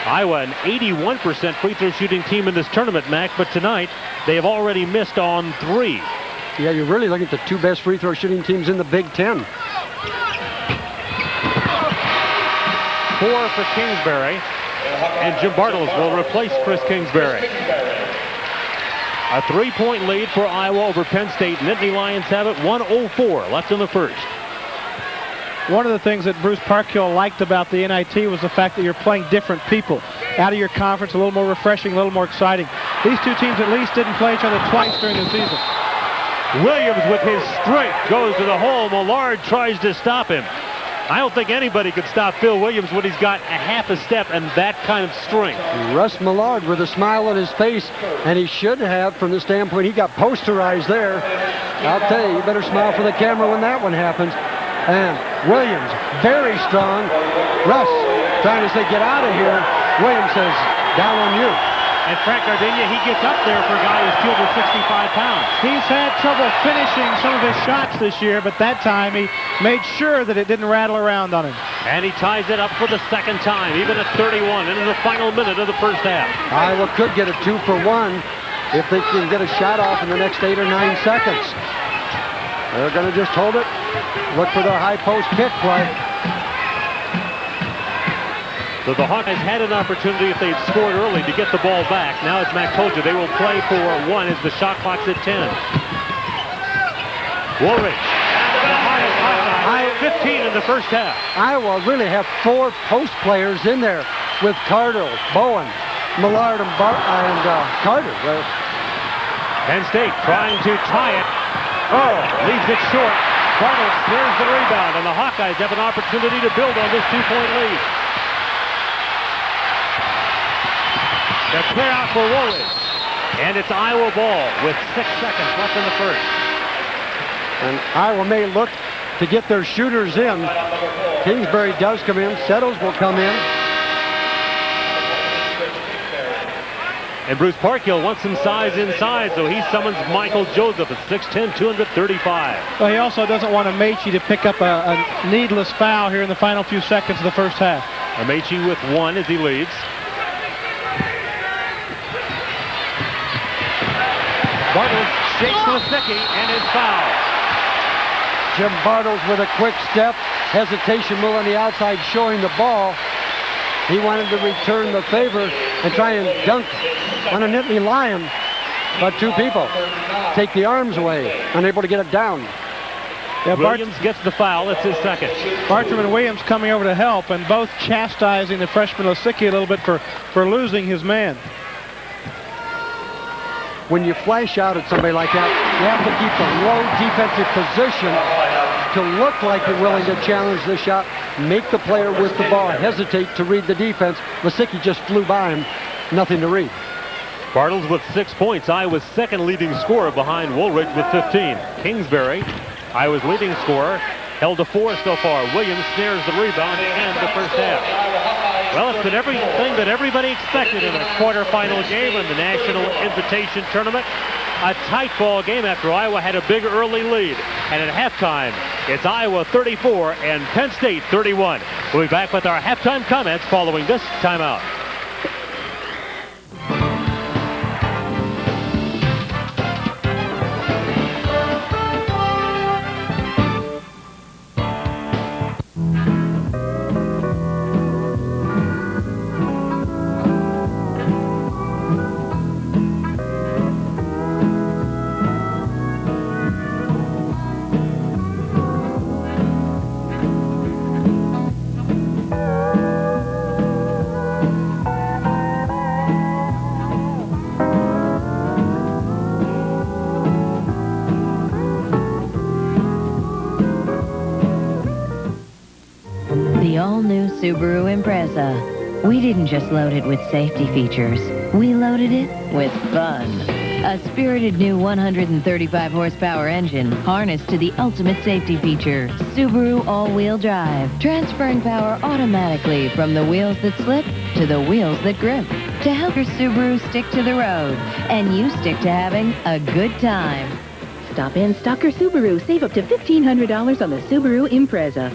Iowa, an 81% free throw shooting team in this tournament, Mac, but tonight they have already missed on 3. Yeah, you're really looking at the 2 best free throw shooting teams in the Big Ten. 4 for Kingsbury, and Jim Bartels will replace Chris Kingsbury. A 3-point lead for Iowa over Penn State. Nittany Lions have it. 1:04 left in the first. One of the things that Bruce Parkhill liked about the NIT was the fact that you're playing different people out of your conference, a little more refreshing, a little more exciting. These two teams at least didn't play each other twice during the season. Williams with his strength goes to the hole. Millard tries to stop him. I don't think anybody could stop Phil Williams when he's got a half a step and that kind of strength. Russ Millard with a smile on his face, and he should have from the standpoint he got posterized there. I'll tell you better smile for the camera when that one happens. And Williams, very strong. Russ trying to say, get out of here. Williams says, down on you. And Frank Gardenia, he gets up there for a guy who's 265 pounds. He's had trouble finishing some of his shots this year, but that time he made sure that it didn't rattle around on him. And he ties it up for the second time, even at 31, into the final minute of the first half. Iowa could get a 2-for-1 if they can get a shot off in the next 8 or 9 seconds. They're going to just hold it, look for their high post kick play. So the Hawkeyes had an opportunity if they'd scored early to get the ball back. Now, as Mac told you, they will play for 1 as the shot clock's at 10. Woolridge. 15 in the first half. Iowa really have 4 post players in there with Carter, Bowen, Millard, and Carter. Penn State trying to tie it. Earl leaves it short. Bartels clears the rebound, and the Hawkeyes have an opportunity to build on this 2-point lead. They're clear out for Woolridge. And it's Iowa ball with 6 seconds left in the first. And Iowa may look to get their shooters in. Kingsbury does come in. Settles will come in. And Bruce Parkhill wants some size inside, so he summons Michael Joseph at 6'10", 235. Well, he also doesn't want Amaechi to pick up a needless foul here in the final few seconds of the first half. Amaechi with 1 as he leads. Bartels shakes Lisicky and is fouled. Jim Bartels with a quick step. Hesitation move on the outside showing the ball. He wanted to return the favor and try and dunk on a Nittany Lion. But 2 people take the arms away, unable to get it down. Yeah, Williams gets the foul. It's his second. Bartram and Williams coming over to help and both chastising the freshman Lisicky a little bit for losing his man. When you flash out at somebody like that, you have to keep a low defensive position to look like you're willing to challenge the shot, make the player with the ball hesitate to read the defense. Lisicky just flew by him, nothing to read. Bartels with 6 points, Iowa's second leading scorer behind Woolridge with 15. Kingsbury, Iowa's leading scorer, held to 4 so far. Williams snares the rebound to end the first half. Well, it's been everything that everybody expected in a quarterfinal game in the National Invitation Tournament. A tight ball game after Iowa had a big early lead. And at halftime, it's Iowa 34 and Penn State 31. We'll be back with our halftime comments following this timeout. Subaru Impreza. We didn't just load it with safety features. We loaded it with fun. A spirited new 135 horsepower engine harnessed to the ultimate safety feature, Subaru all-wheel drive, transferring power automatically from the wheels that slip to the wheels that grip to help your Subaru stick to the road and you stick to having a good time. Stop in Stalker Subaru. Save up to $1,500 on the Subaru Impreza.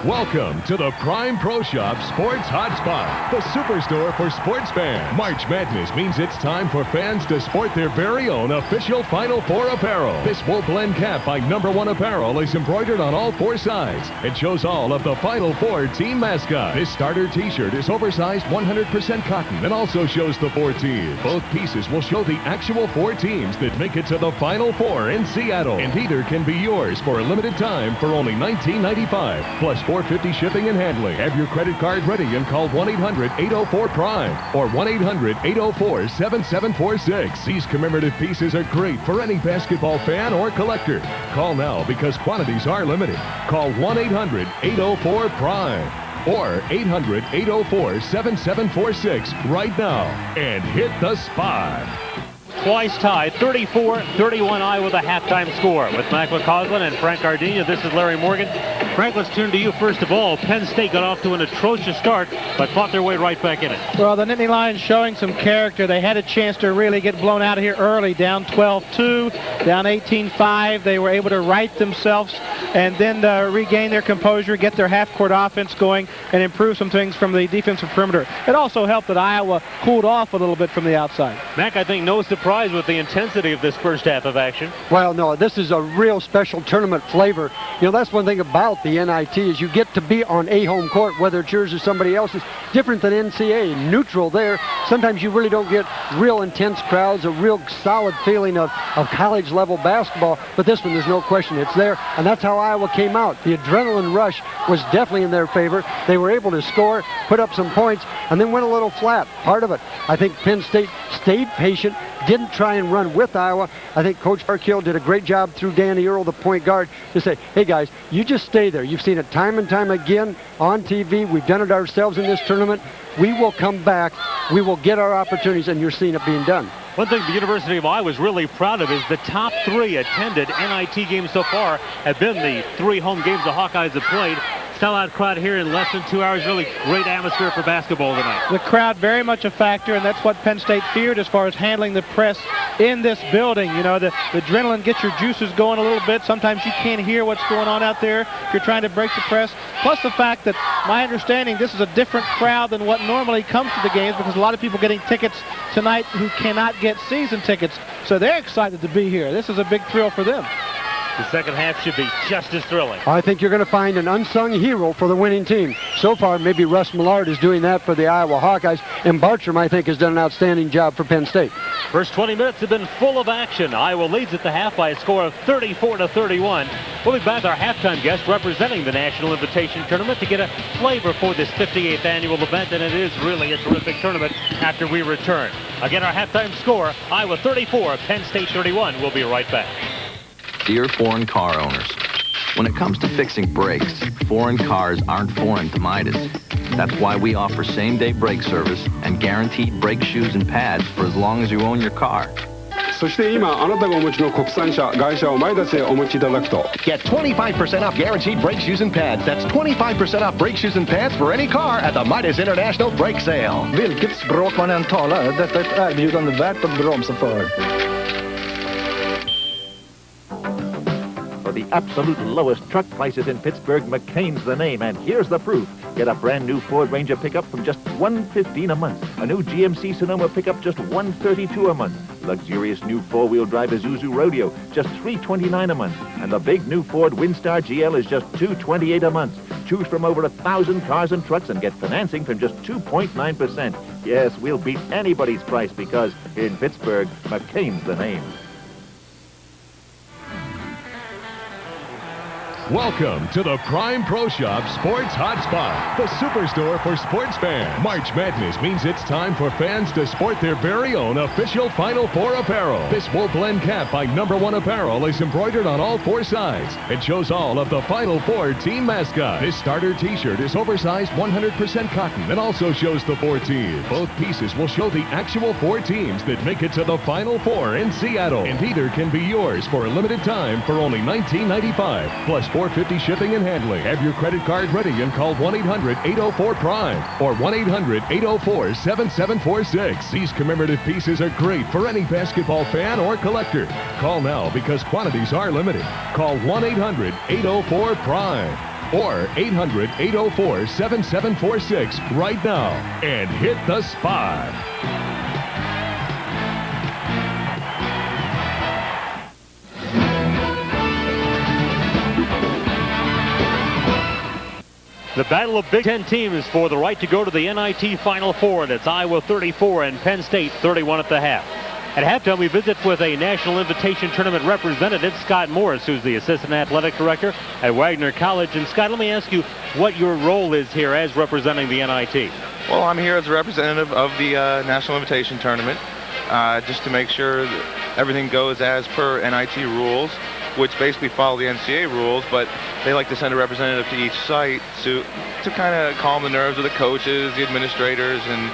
Welcome to the Prime Pro Shop Sports Hotspot, the superstore for sports fans. March Madness means it's time for fans to sport their very own official Final Four apparel. This wool blend cap by No. 1 Apparel is embroidered on all 4 sides. It shows all of the Final Four team mascots. This starter t-shirt is oversized 100% cotton and also shows the 4 teams. Both pieces will show the actual 4 teams that make it to the Final Four in Seattle. And either can be yours for a limited time for only $19.95 plus $4.50 shipping and handling. Have your credit card ready and call 1-800-804-PRIME or 1-800-804-7746. These commemorative pieces are great for any basketball fan or collector. Call now because quantities are limited. Call 1-800-804-PRIME or 800-804-7746 right now and hit the spot. Twice tied, 34-31 Iowa, the halftime score. With Mac McCausland and Frank Gardenia, this is Larry Morgan. Frank, let's turn to you first of all. Penn State got off to an atrocious start, but fought their way right back in it. Well, the Nittany Lions showing some character. They had a chance to really get blown out of here early, down 12-2, down 18-5. They were able to right themselves and then regain their composure, get their half-court offense going, and improve some things from the defensive perimeter. It also helped that Iowa cooled off a little bit from the outside. Mac, I think no surprise with the intensity of this first half of action. Well, no, this is a real special tournament flavor. You know, that's one thing about the NIT is you get to be on a home court, whether it's yours or somebody else's. Different than NCAA, neutral there. Sometimes you really don't get real intense crowds, a real solid feeling of college level basketball, but this one, there's no question, it's there, and that's how Iowa came out. The adrenaline rush was definitely in their favor. They were able to score, put up some points, and then went a little flat. Part of it, I think Penn State stayed patient, didn't try and run with Iowa. I think Coach Parkhill did a great job through Danny Earl, the point guard, to say, hey guys, you just stay there. You've seen it time and time again on TV. We've done it ourselves in this tournament. We will come back. We will get our opportunities, and you're seeing it being done. One thing the University of Iowa is really proud of is the top 3 attended NIT games so far have been the 3 home games the Hawkeyes have played. Sellout crowd here in less than 2 hours. Really great atmosphere for basketball tonight. The crowd very much a factor, and that's what Penn State feared as far as handling the press in this building. You know, the adrenaline gets your juices going a little bit. Sometimes you can't hear what's going on out there if you're trying to break the press. Plus the fact that, my understanding, this is a different crowd than what normally comes to the games because a lot of people getting tickets tonight who cannot get season tickets. So they're excited to be here. This is a big thrill for them. The second half should be just as thrilling. I think you're going to find an unsung hero for the winning team. So far, maybe Russ Millard is doing that for the Iowa Hawkeyes, and Bartram, I think, has done an outstanding job for Penn State. First 20 minutes have been full of action. Iowa leads at the half by a score of 34-31. We'll be back with our halftime guest representing the National Invitation Tournament to get a flavor for this 58th annual event, and it is really a terrific tournament after we return. Again, our halftime score, Iowa 34, Penn State 31. We'll be right back. Dear foreign car owners, when it comes to fixing brakes, foreign cars aren't foreign to Midas. That's why we offer same-day brake service and guaranteed brake shoes and pads for as long as you own your car. そして今あなたがお持ちの国産車外車をマイダスへお持ちいただくと Get 25% off guaranteed brake shoes and pads. That's 25% off brake shoes and pads for any car at the Midas International Brake Sale. Vilket språk man än talar, detta är ett erbjudande värt att bromsa för. For the absolute lowest truck prices in Pittsburgh, McCain's the name, and here's the proof. Get a brand new Ford Ranger pickup from just $115 a month. A new GMC Sonoma pickup just $132 a month. Luxurious new four-wheel drive Isuzu Rodeo, just $329 a month. And the big new Ford Windstar GL is just $228 a month. Choose from over 1,000 cars and trucks and get financing from just 2.9%. Yes, we'll beat anybody's price because in Pittsburgh, McCain's the name. Welcome to the Prime Pro Shop Sports Hotspot, the superstore for sports fans. March Madness means it's time for fans to sport their very own official Final Four apparel. This wool blend cap by No. 1 Apparel is embroidered on all four sides. It shows all of the Final Four team mascots. This starter t-shirt is oversized 100% cotton and also shows the four teams. Both pieces will show the actual four teams that make it to the Final Four in Seattle. And either can be yours for a limited time for only $19.95 plus $4.50 shipping and handling. Have your credit card ready and call 1-800-804-PRIME or 1-800-804-7746. These commemorative pieces are great for any basketball fan or collector. Call now because quantities are limited. Call 1-800-804-PRIME or 800-804-7746 right now and hit the spot. The battle of Big Ten teams for the right to go to the NIT Final Four, and it's Iowa 34 and Penn State 31 at the half. At halftime, we visit with a National Invitation Tournament representative, Scott Morris, who's the Assistant Athletic Director at Wagner College. And Scott, let me ask you what your role is here as representing the NIT. Well, I'm here as a representative of the National Invitation Tournament, just to make sure that everything goes as per NIT rules, which basically follow the NCAA rules, but they like to send a representative to each site to kind of calm the nerves of the coaches, the administrators, and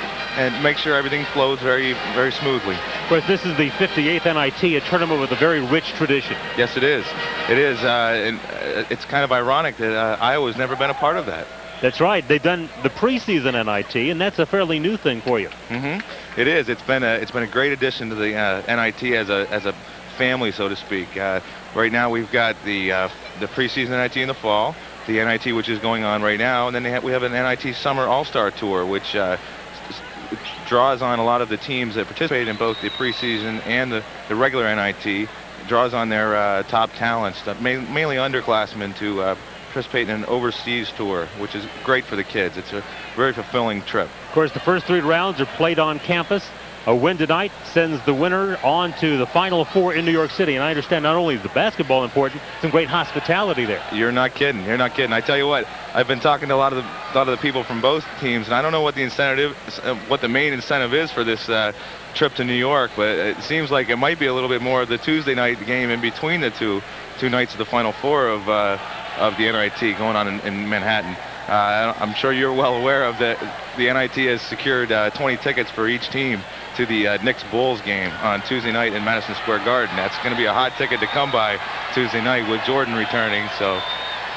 make sure everything flows very, very smoothly. Of course, this is the 58th NIT, a tournament with a very rich tradition. Yes, it is. It is, and it's kind of ironic that Iowa's never been a part of that. That's right. They've done the preseason NIT, and that's a fairly new thing for you. It is. It's been a great addition to the NIT as a family, so to speak. Right now we've got the preseason NIT in the fall, the NIT which is going on right now, and then we have an NIT Summer All-Star Tour, which draws on a lot of the teams that participate in both the preseason and the regular NIT, draws on their top talents, mainly underclassmen, to participate in an overseas tour, which is great for the kids. It's a very fulfilling trip. Of course, the first three rounds are played on campus. A win tonight sends the winner on to the Final Four in New York City. And I understand not only is the basketball important, some great hospitality there. You're not kidding. You're not kidding. I tell you what, I've been talking to a lot of the people from both teams, and I don't know what the incentive, what the main incentive is for this trip to New York, but it seems like it might be a little bit more of the Tuesday night game in between the two nights of the Final Four of the NIT going on in Manhattan. I'm sure you're well aware of that. The NIT has secured 20 tickets for each team to the Knicks Bulls game on Tuesday night in Madison Square Garden. That's going to be a hot ticket to come by Tuesday night with Jordan returning. So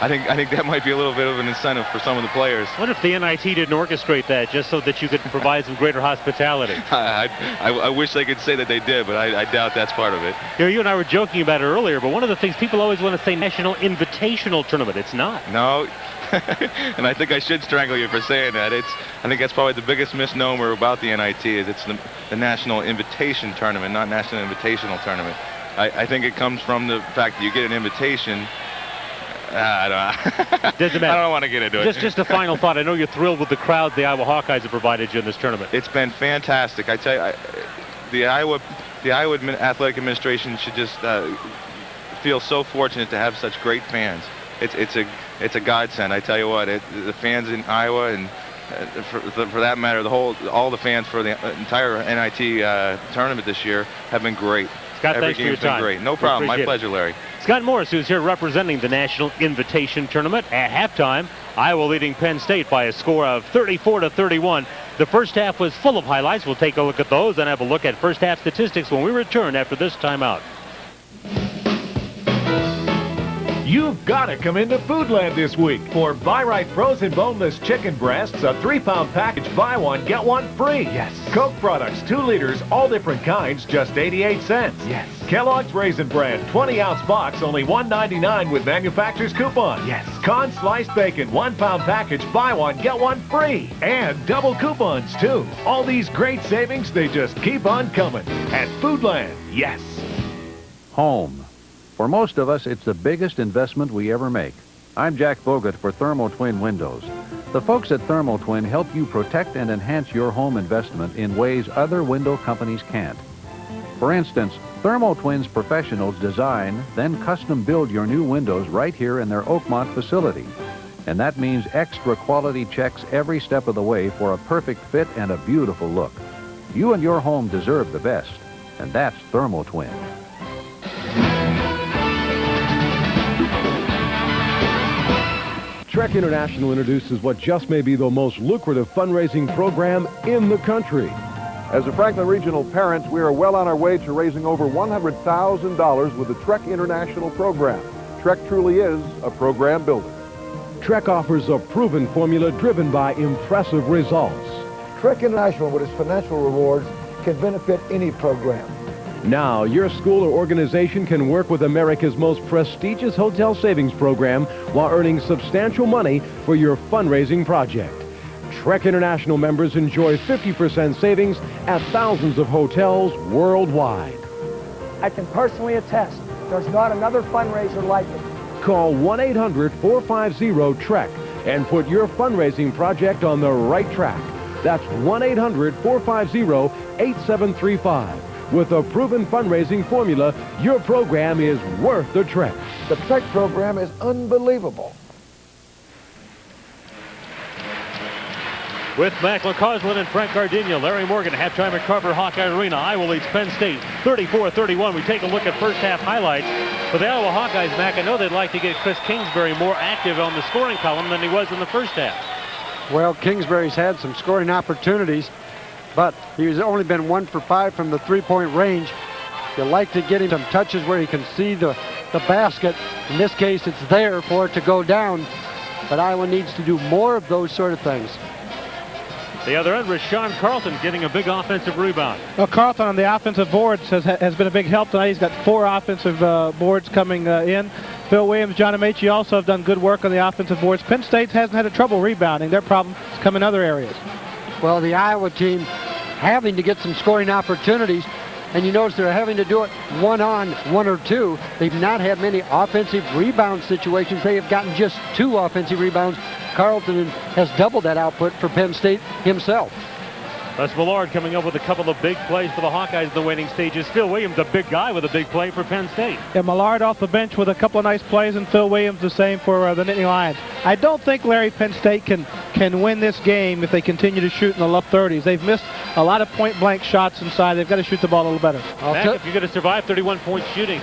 I think that might be a little bit of an incentive for some of the players. What if the NIT didn't orchestrate that just so that you could provide some greater hospitality? I wish they could say that they did, but I doubt that's part of it. You know, you and I were joking about it earlier, but one of the things people always want to say National Invitational Tournament. It's not. No. And I think I should strangle you for saying that. I think that's probably the biggest misnomer about the NIT is it's the National Invitation Tournament, not National Invitational Tournament. I think it comes from the fact that you get an invitation. I don't want to get into it. Just a final thought. I know you're thrilled with the crowd the Iowa Hawkeyes have provided you in this tournament. It's been fantastic. I tell you, the Iowa Athletic Administration should just feel so fortunate to have such great fans. It's a godsend. I tell you what, the fans in Iowa and for that matter, all the fans for the entire NIT tournament this year have been great. Scott, thanks for your time. Great. No problem. My pleasure, Larry. Scott Morris, who's here representing the National Invitation Tournament. At halftime, Iowa leading Penn State by a score of 34-31. The first half was full of highlights. We'll take a look at those and have a look at first half statistics when we return after this timeout. You've got to come into Foodland this week for Buy Right frozen boneless chicken breasts, a 3-pound package, buy one, get one free. Yes. Coke products, 2 liters, all different kinds, just 88 cents. Yes. Kellogg's Raisin Bran, 20-ounce box, only $1.99 with manufacturer's coupon. Yes. Con sliced bacon, 1-pound package, buy one, get one free. And double coupons, too. All these great savings, they just keep on coming. At Foodland, yes. Home. For most of us, it's the biggest investment we ever make. I'm Jack Bogut for Thermo Twin Windows. The folks at Thermo Twin help you protect and enhance your home investment in ways other window companies can't. For instance, Thermo Twin's professionals design, then custom build your new windows right here in their Oakmont facility. And that means extra quality checks every step of the way for a perfect fit and a beautiful look. You and your home deserve the best, and that's Thermo Twin. Trek International introduces what just may be the most lucrative fundraising program in the country. As a Franklin Regional parent, we are well on our way to raising over $100,000 with the Trek International program. Trek truly is a program builder. Trek offers a proven formula driven by impressive results. Trek International, with its financial rewards, can benefit any program. Now, your school or organization can work with America's most prestigious hotel savings program while earning substantial money for your fundraising project. Trek International members enjoy 50% savings at thousands of hotels worldwide. I can personally attest, there's not another fundraiser like it. Call 1-800-450-TREK and put your fundraising project on the right track. That's 1-800-450-8735. With a proven fundraising formula, your program is worth the trek. The Trek program is unbelievable. With Mac LaCausland and Frank Gardenia, Larry Morgan, halftime at Carver-Hawkeye Arena. Iowa leads Penn State 34-31. We take a look at first half highlights. For the Iowa Hawkeyes, Mac, I know they'd like to get Chris Kingsbury more active on the scoring column than he was in the first half. Well, Kingsbury's had some scoring opportunities, but he's only been 1 for 5 from the three-point range. You like to get him some touches where he can see the basket. In this case, it's there for it to go down, but Iowa needs to do more of those sort of things. The other end, Rahsaan Carlton getting a big offensive rebound. Well, Carlton on the offensive boards has been a big help tonight. He's got 4 offensive boards coming in. Phil Williams, John Amaechi also have done good work on the offensive boards. Penn State hasn't had a trouble rebounding. Their problem has come in other areas. Well, the Iowa team having to get some scoring opportunities, and you notice they're having to do it 1-on-1 or 2. They've not had many offensive rebound situations. They have gotten just 2 offensive rebounds. Carlton has doubled that output for Penn State himself. Russ Millard coming up with a couple of big plays for the Hawkeyes in the waiting stages. Phil Williams, a big guy with a big play for Penn State. Yeah, Millard off the bench with a couple of nice plays, and Phil Williams the same for the Nittany Lions. I don't think, Larry, Penn State can win this game if they continue to shoot in the low 30s. They've missed a lot of point-blank shots inside. They've got to shoot the ball a little better. Mac, if you're going to survive 31% shooting,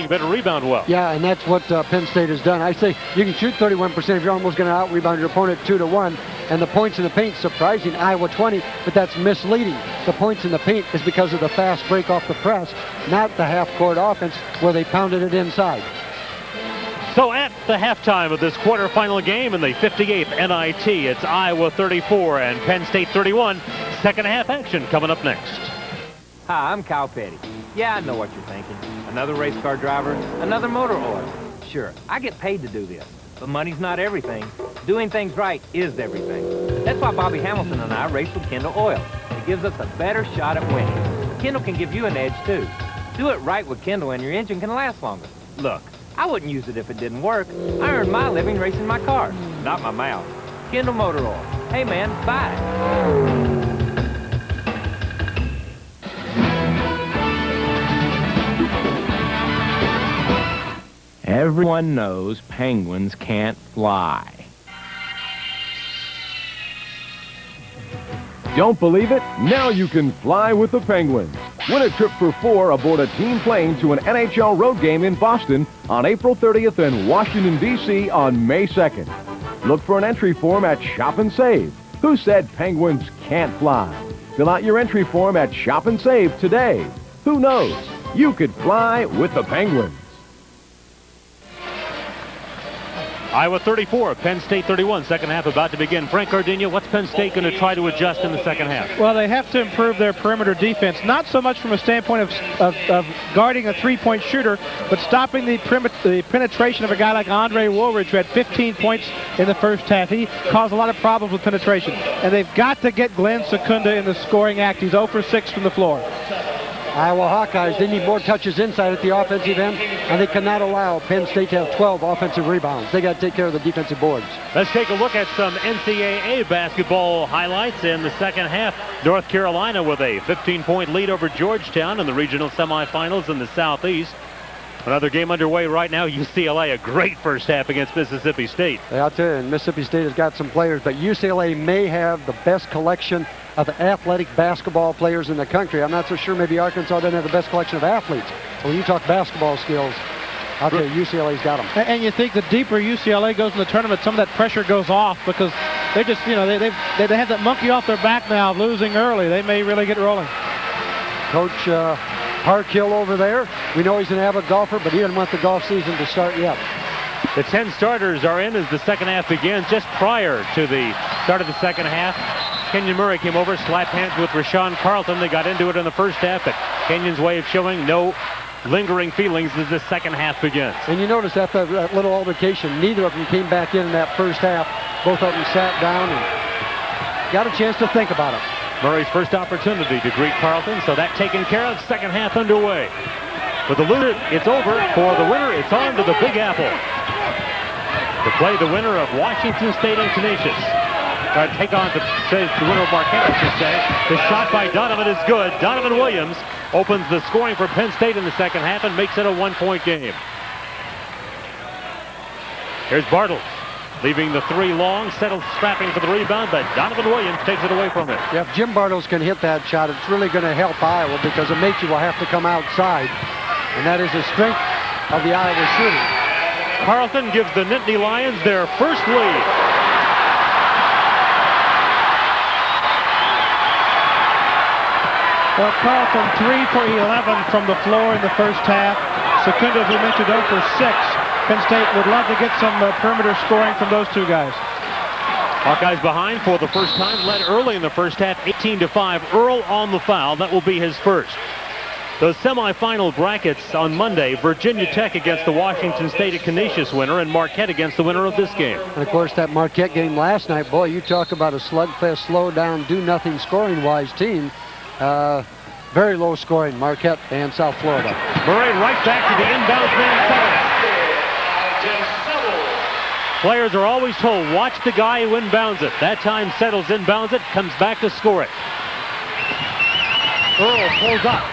you better rebound well. Yeah, and that's what Penn State has done. I say you can shoot 31% if you're almost going to out-rebound your opponent 2-1. And the points in the paint, surprising, Iowa 20, but that's misleading. The points in the paint is because of the fast break off the press, not the half-court offense where they pounded it inside. So at the halftime of this quarterfinal game in the 58th NIT, it's Iowa 34 and Penn State 31. Second half action coming up next. Hi, I'm Cal Petty. Yeah, I know what you're thinking. Another race car driver, another motor oil. Sure, I get paid to do this, but money's not everything. Doing things right is everything. That's why Bobby Hamilton and I race with Kendall Oil. It gives us a better shot at winning. Kendall can give you an edge, too. Do it right with Kindle and your engine can last longer. Look, I wouldn't use it if it didn't work. I earned my living racing my cars, not my mouth. Kindle Motor Oil. Hey man, buy it. Everyone knows penguins can't fly. Don't believe it? Now you can fly with the Penguins. Win a trip for 4 aboard a team plane to an NHL road game in Boston on April 30th and Washington, D.C. on May 2nd. Look for an entry form at Shop and Save. Who said penguins can't fly? Fill out your entry form at Shop and Save today. Who knows? You could fly with the Penguins. Iowa 34, Penn State 31, second half about to begin. Frank Gardenia, what's Penn State going to try to adjust in the second half? Well, they have to improve their perimeter defense, not so much from a standpoint of guarding a three-point shooter, but stopping the penetration of a guy like Andre Woolridge, who had 15 points in the first half. He caused a lot of problems with penetration. And they've got to get Glenn Sekunda in the scoring act. He's 0 for 6 from the floor. Iowa Hawkeyes, they need more touches inside at the offensive end, and they cannot allow Penn State to have 12 offensive rebounds. They got to take care of the defensive boards. Let's take a look at some NCAA basketball highlights in the second half. North Carolina with a 15-point lead over Georgetown in the regional semifinals in the Southeast. Another game underway right now. UCLA, a great first half against Mississippi State. Yeah, I'll tell you, and Mississippi State has got some players, but UCLA may have the best collection of athletic basketball players in the country. I'm not so sure maybe Arkansas doesn't have the best collection of athletes. But when you talk basketball skills, I'll tell you, UCLA's got them. And you think the deeper UCLA goes in the tournament, some of that pressure goes off because they just, you know, they have that monkey off their back now of losing early. They may really get rolling. Coach Parkhill over there, we know he's an avid golfer, but he doesn't want the golf season to start yet. The 10 starters are in as the second half begins. Just prior to the start of the second half, Kenyon Murray came over, slapped hands with Rahsaan Carlton. They got into it in the first half, but Kenyon's way of showing no lingering feelings as the second half begins. And you notice after that little altercation, neither of them came back in that first half. Both of them sat down and got a chance to think about it. Murray's first opportunity to greet Carlton, so that taken care of. Second half underway. For the loser, it's over. For the winner, it's on to the Big Apple to play the winner of Washington State and Canisius. Take on the winner of Marquette, I should say. The shot by Donovan is good. Donovan Williams opens the scoring for Penn State in the second half and makes it a one-point game. Here's Bartels, leaving the three long. Settles scrapping for the rebound, but Donovan Williams takes it away from him. Yeah, if Jim Bartels can hit that shot, it's really going to help Iowa because Amaechi will have to come outside, and that is the strength of the Iowa shooting. Carlton gives the Nittany Lions their first lead. Well, Carlton 3 for 11 from the floor in the first half. Sekunda, as we mentioned, 0 for 6. Penn State would love to get some perimeter scoring from those two guys. Hawkeyes behind for the first time, led early in the first half, 18-5. Earl on the foul. That will be his first. Those semifinal brackets on Monday, Virginia Tech against the Washington State Canisius winner and Marquette against the winner of this game. And of course, that Marquette game last night, boy, you talk about a slugfest, slow down, do nothing scoring-wise team. Very low scoring, Marquette and South Florida. Murray right back to the inbounds man, Settles. Players are always told, watch the guy who inbounds it. That time Settles inbounds it, comes back to score it. Earl pulls up.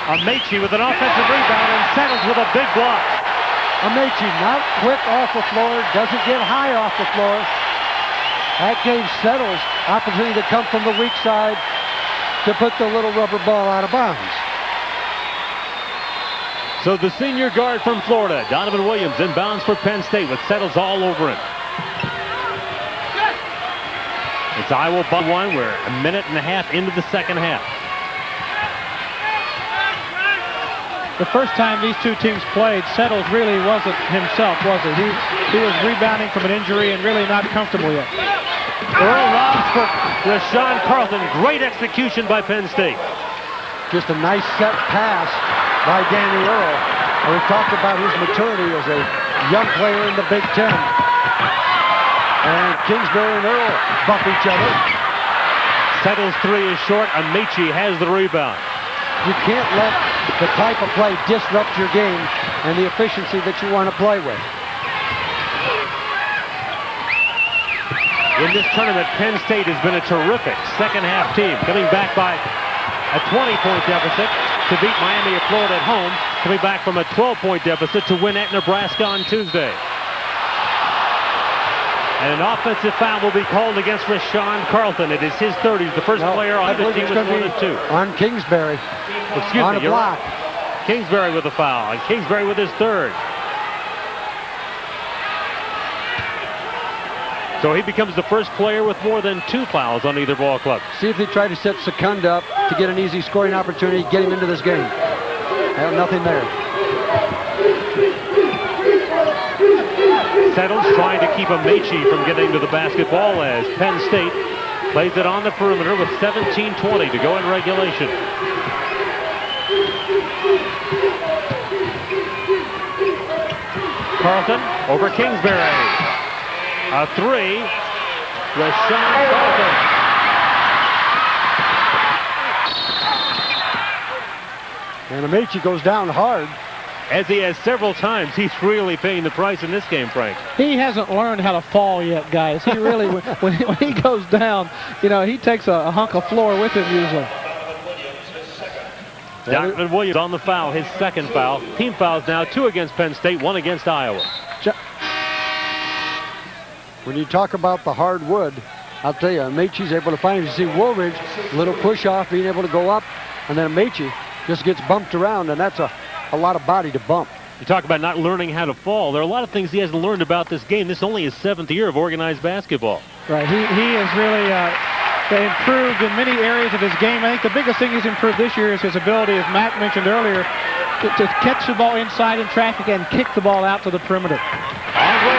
Amaechi with an offensive rebound and Settles with a big block. Amaechi not quick off the floor, doesn't get high off the floor. That gave Settles opportunity to come from the weak side to put the little rubber ball out of bounds. So the senior guard from Florida, Donovan Williams, inbounds for Penn State with Settles all over him. It's Iowa by 1. We're a minute and a half into the second half. The first time these two teams played, Settles really wasn't himself, was he? He was rebounding from an injury and really not comfortable yet. Earl lobs for Rahsaan Carlton. Great execution by Penn State. Just a nice set pass by Danny Earl. And we talked about his maturity as a young player in the Big Ten. And Kingsbury and Earl bump each other. Settles 3 is short. Amaechi has the rebound. You can't let the type of play disrupt your game and the efficiency that you want to play with. In this tournament, Penn State has been a terrific second-half team, coming back by a 20-point deficit to beat Miami of Florida at home, coming back from a 12-point deficit to win at Nebraska on Tuesday. And an offensive foul will be called against Rahsaan Carlton. It is his third. He's the first player on the team with more than 2. On Kingsbury. Excuse on me, a you're block. right. Kingsbury with a foul, and Kingsbury with his third. So he becomes the first player with more than 2 fouls on either ball club. See if they try to set Sekunda up to get an easy scoring opportunity, get him into this game. Have nothing there. Settles trying to keep Amaechi from getting to the basketball as Penn State plays it on the perimeter with 17:20 to go in regulation. Carlton over Kingsbury. A 3. Rahsaan Carlton. And Amaechi goes down hard. As he has several times, he's really paying the price in this game, Frank. He hasn't learned how to fall yet, guys. He really, when he goes down, you know, he takes a hunk of floor with him usually. Donovan Williams on the foul, his second foul. Team fouls now, 2 against Penn State, 1 against Iowa. When you talk about the hard wood, I'll tell you, Amaechi's able to find it. You see Woolridge, little push off, being able to go up, and then Amaechi just gets bumped around, and that's a lot of body to bump. You talk about not learning how to fall. There are a lot of things he hasn't learned about this game. This is only his 7th year of organized basketball. Right, he has really improved in many areas of his game. I think the biggest thing he's improved this year is his ability, as Matt mentioned earlier, to catch the ball inside in traffic and kick the ball out to the perimeter.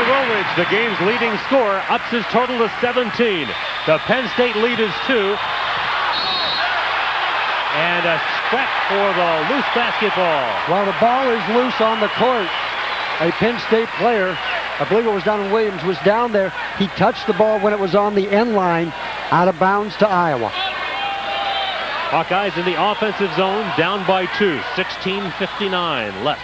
Woolridge, the game's leading scorer, ups his total to 17. The Penn State lead is 2. And a scrap for the loose basketball. While the ball is loose on the court, a Penn State player, I believe it was Donovan Williams, was down there. He touched the ball when it was on the end line, out of bounds to Iowa. Hawkeyes in the offensive zone, down by 2. 16:59 left.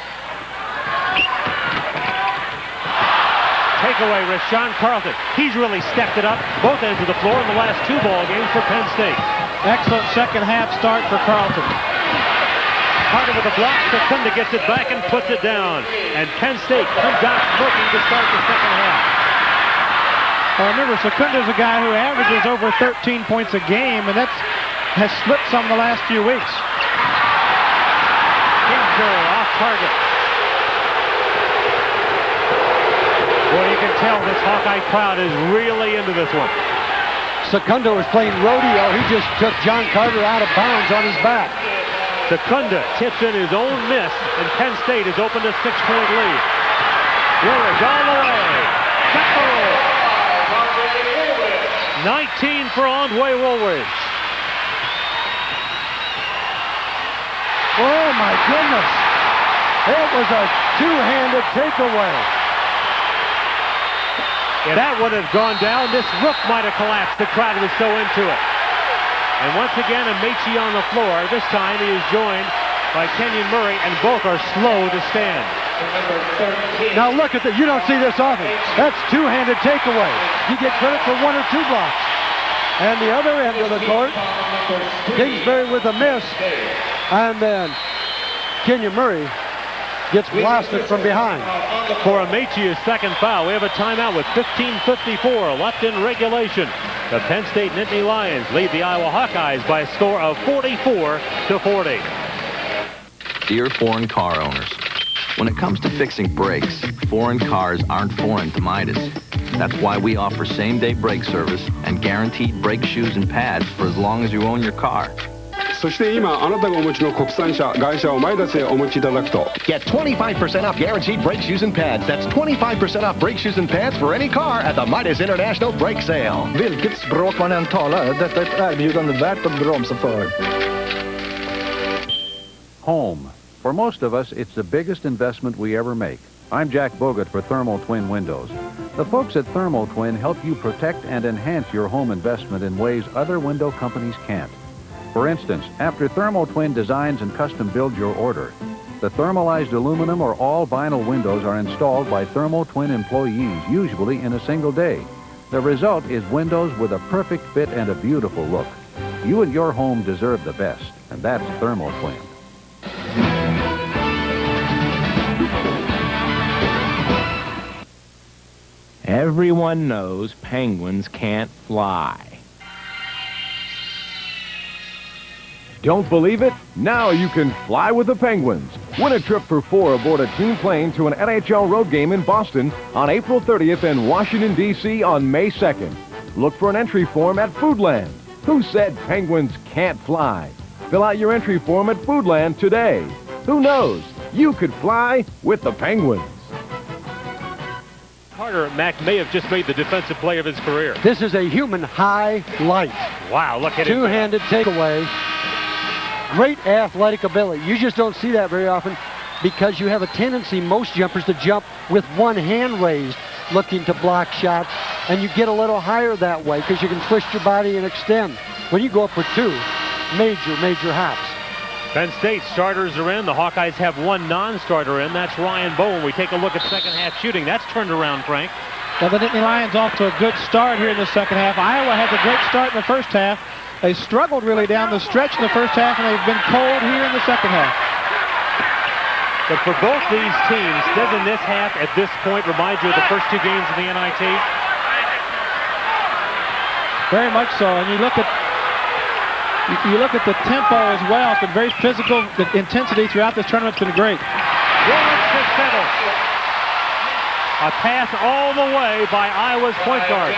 Takeaway, Rahsaan Carlton. He's really stepped it up both ends of the floor in the last 2 ball games for Penn State. Excellent second half start for Carlton. Carter with a block. Sekunda gets it back and puts it down. And Penn State comes out smoking to start the second half. Well, remember, Sekunda's a guy who averages over 13 points a game, and that has slipped some the last few weeks. Kingsbury off target. Boy, you can tell this Hawkeye crowd is really into this one. Sekunda was playing rodeo. He just took John Carter out of bounds on his back. Sekunda tips in his own miss, and Penn State has opened a 6-point lead. Woolridge all the way. Settles. 19 for Andre Woolridge. Oh, my goodness. It was a two-handed takeaway. If that would have gone down, this roof might have collapsed. The crowd was so into it. And once again, Amaechi on the floor. This time he is joined by Kenyon Murray, and both are slow to stand. Now look at that. You don't see this often. That's two-handed takeaway. You get credit for 1 or 2 blocks. And the other end of the court, Kingsbury with a miss. And then Kenyon Murray gets blasted from behind. For Amaechi, his second foul. We have a timeout with 15:54 left in regulation. The Penn State Nittany Lions lead the Iowa Hawkeyes by a score of 44-40. Dear foreign car owners, when it comes to fixing brakes, foreign cars aren't foreign to Midas. That's why we offer same-day brake service and guaranteed brake shoes and pads for as long as you own your car. そして今あなたがお持ちの国産車外車をマイダスへお持ちいただくと Get 25% off guaranteed brake shoes and pads. That's 25% off brake shoes and pads for any car at the Midas International Brake Sale. Vilket språk man än talar, detta är ett erbjudande värt att bromsa för. Home. For most of us, it's the biggest investment we ever make. I'm Jack Bogut for Thermal Twin Windows. The folks at Thermal Twin help you protect and enhance your home investment in ways other window companies can't. For instance, after Thermo Twin designs and custom builds your order, the thermalized aluminum or all vinyl windows are installed by Thermo Twin employees, usually in a single day. The result is windows with a perfect fit and a beautiful look. You and your home deserve the best, and that's Thermo Twin. Everyone knows penguins can't fly. Don't believe it? Now you can fly with the Penguins. Win a trip for 4 aboard a team plane to an NHL road game in Boston on April 30th and Washington, D.C. on May 2nd. Look for an entry form at Foodland. Who said penguins can't fly? Fill out your entry form at Foodland today. Who knows? You could fly with the Penguins. Carter Mack may have just made the defensive play of his career. This is a human highlight. Wow, look at it. Two-handed takeaway. Great athletic ability. You just don't see that very often because you have a tendency, most jumpers, to jump with one hand raised looking to block shots, and you get a little higher that way because you can twist your body and extend. When you go up with 2, major hops. Penn State starters are in. The Hawkeyes have 1 non-starter in. That's Ryan Bowen. We take a look at second half shooting. That's turned around, Frank. Well, the Nittany Lions off to a good start here in the second half. Iowa had a great start in the first half. They struggled really down the stretch in the first half, and they've been cold here in the second half. But for both these teams, doesn't this half at this point remind you of the first 2 games of the NIT? Very much so. And you look at the tempo as well. It's been very physical. The intensity throughout this tournament's been great. Woolridge to Settles. A pass all the way by Iowa's point guard.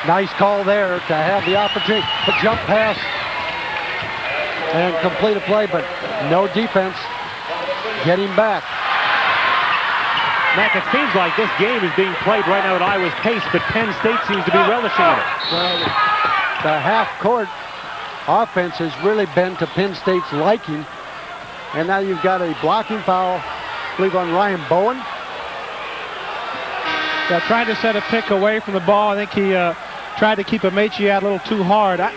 Nice call there to have the opportunity to jump pass and complete a play, but no defense. Getting back. Mac, it seems like this game is being played right now at Iowa's pace, but Penn State seems to be relishing in it. Well, the half-court offense has really been to Penn State's liking, and now you've got a blocking foul, I believe, on Ryan Bowen. Yeah, trying to set a pick away from the ball. I think he tried to keep Amaechi out a little too hard. I've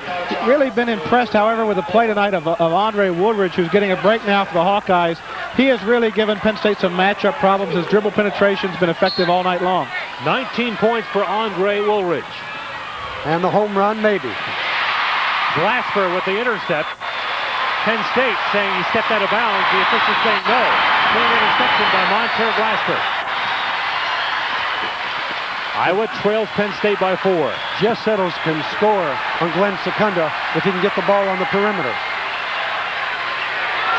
really been impressed, however, with the play tonight of Andre Woolridge, who's getting a break now for the Hawkeyes. He has really given Penn State some matchup problems. His dribble penetration's been effective all night long. 19 points for Andre Woolridge. And the home run, maybe. Glasper with the intercept. Penn State saying he stepped out of bounds. The officials saying no. Clean interception by Mon'ter Glasper. Iowa trails Penn State by 4. Jess Settles can score on Glenn Sekunda if he can get the ball on the perimeter.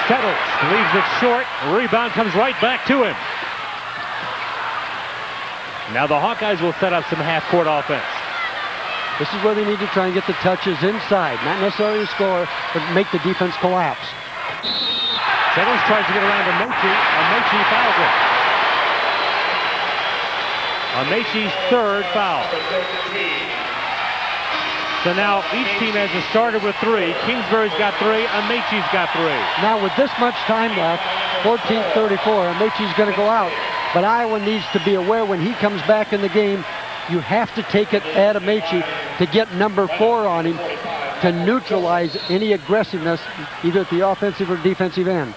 Settles leaves it short. Rebound comes right back to him. Now the Hawkeyes will set up some half-court offense. This is where they need to try and get the touches inside. Not necessarily score, but make the defense collapse. Settles tries to get around Amaechi. Amaechi fouls it. Amaechi's 3rd foul. So now each team has a starter with 3. Kingsbury's got 3. Amaechi's got 3. Now with this much time left, 14:34, Amaechi's going to go out. But Iowa needs to be aware when he comes back in the game, you have to take it at Amaechi to get number 4 on him to neutralize any aggressiveness either at the offensive or defensive end.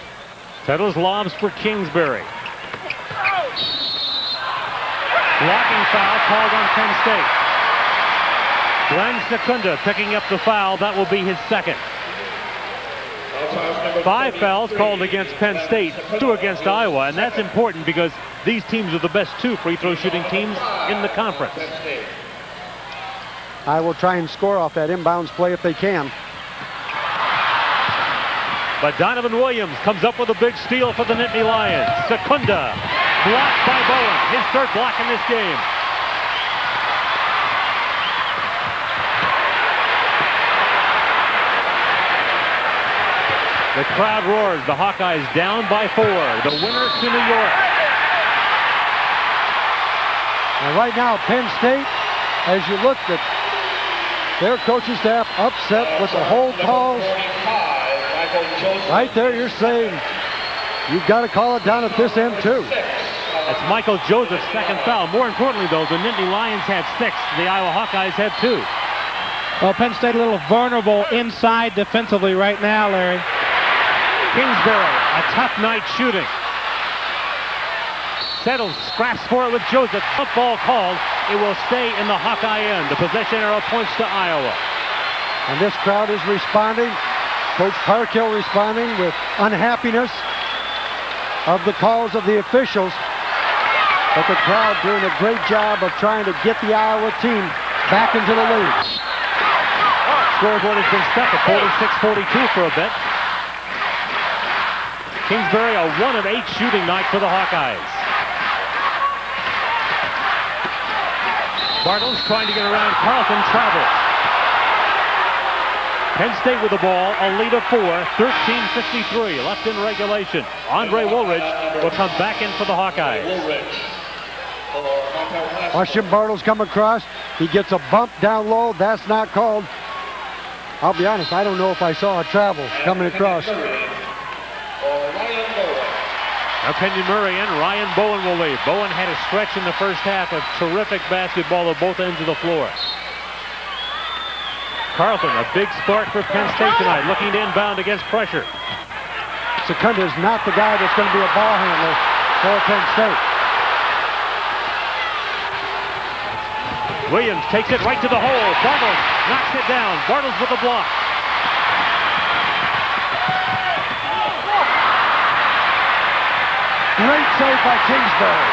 Settles lobs for Kingsbury. Blocking foul called on Penn State. Glenn Sekunda picking up the foul. That will be his 2nd. 5 fouls called against Penn State, 2 against Iowa, and that's important because these teams are the best 2 free throw shooting teams in the conference. I will try and score off that inbounds play if they can. But Donovan Williams comes up with a big steal for the Nittany Lions. Sekunda blocked by Bowen, his 3rd block in this game. The crowd roars. The Hawkeyes down by 4. The winner to New York. And right now, Penn State, as you looked at their coaching staff upset with the hold calls. Right there, you're saying you've got to call it down at this end, too. That's Michael Joseph's 2nd foul. More importantly, though, the Nittany Lions had 6. The Iowa Hawkeyes had 2. Well, Penn State a little vulnerable inside defensively right now, Larry. Kingsbury, a tough night shooting. Settles, scraps for it with Joseph. Football called. It will stay in the Hawkeye end. The possession arrow points to Iowa. And this crowd is responding. Coach Parkhill responding with unhappiness of the calls of the officials. But the crowd doing a great job of trying to get the Iowa team back into the lead. Scoreboard has been stuck at 46-42 for a bit. Kingsbury, a 1 of 8 shooting night for the Hawkeyes. Bartels trying to get around Carlton, travels. Penn State with the ball, a lead of 4, 13:53 left in regulation. Andre Woolridge will come back in for the Hawkeyes. Watch Jim Bartels come across. He gets a bump down low. That's not called. I'll be honest, I don't know if I saw a travel coming across. Now Kenyon Murray and Ryan Bowen will leave. Bowen had a stretch in the first half of terrific basketball at both ends of the floor. Carlton, a big spark for Penn State tonight, looking to inbound against pressure. Sekunda is not the guy that's going to be a ball handler for Penn State. Williams takes it right to the hole. Bartels knocks it down. Bartels with the block. Great save by Kingsbury.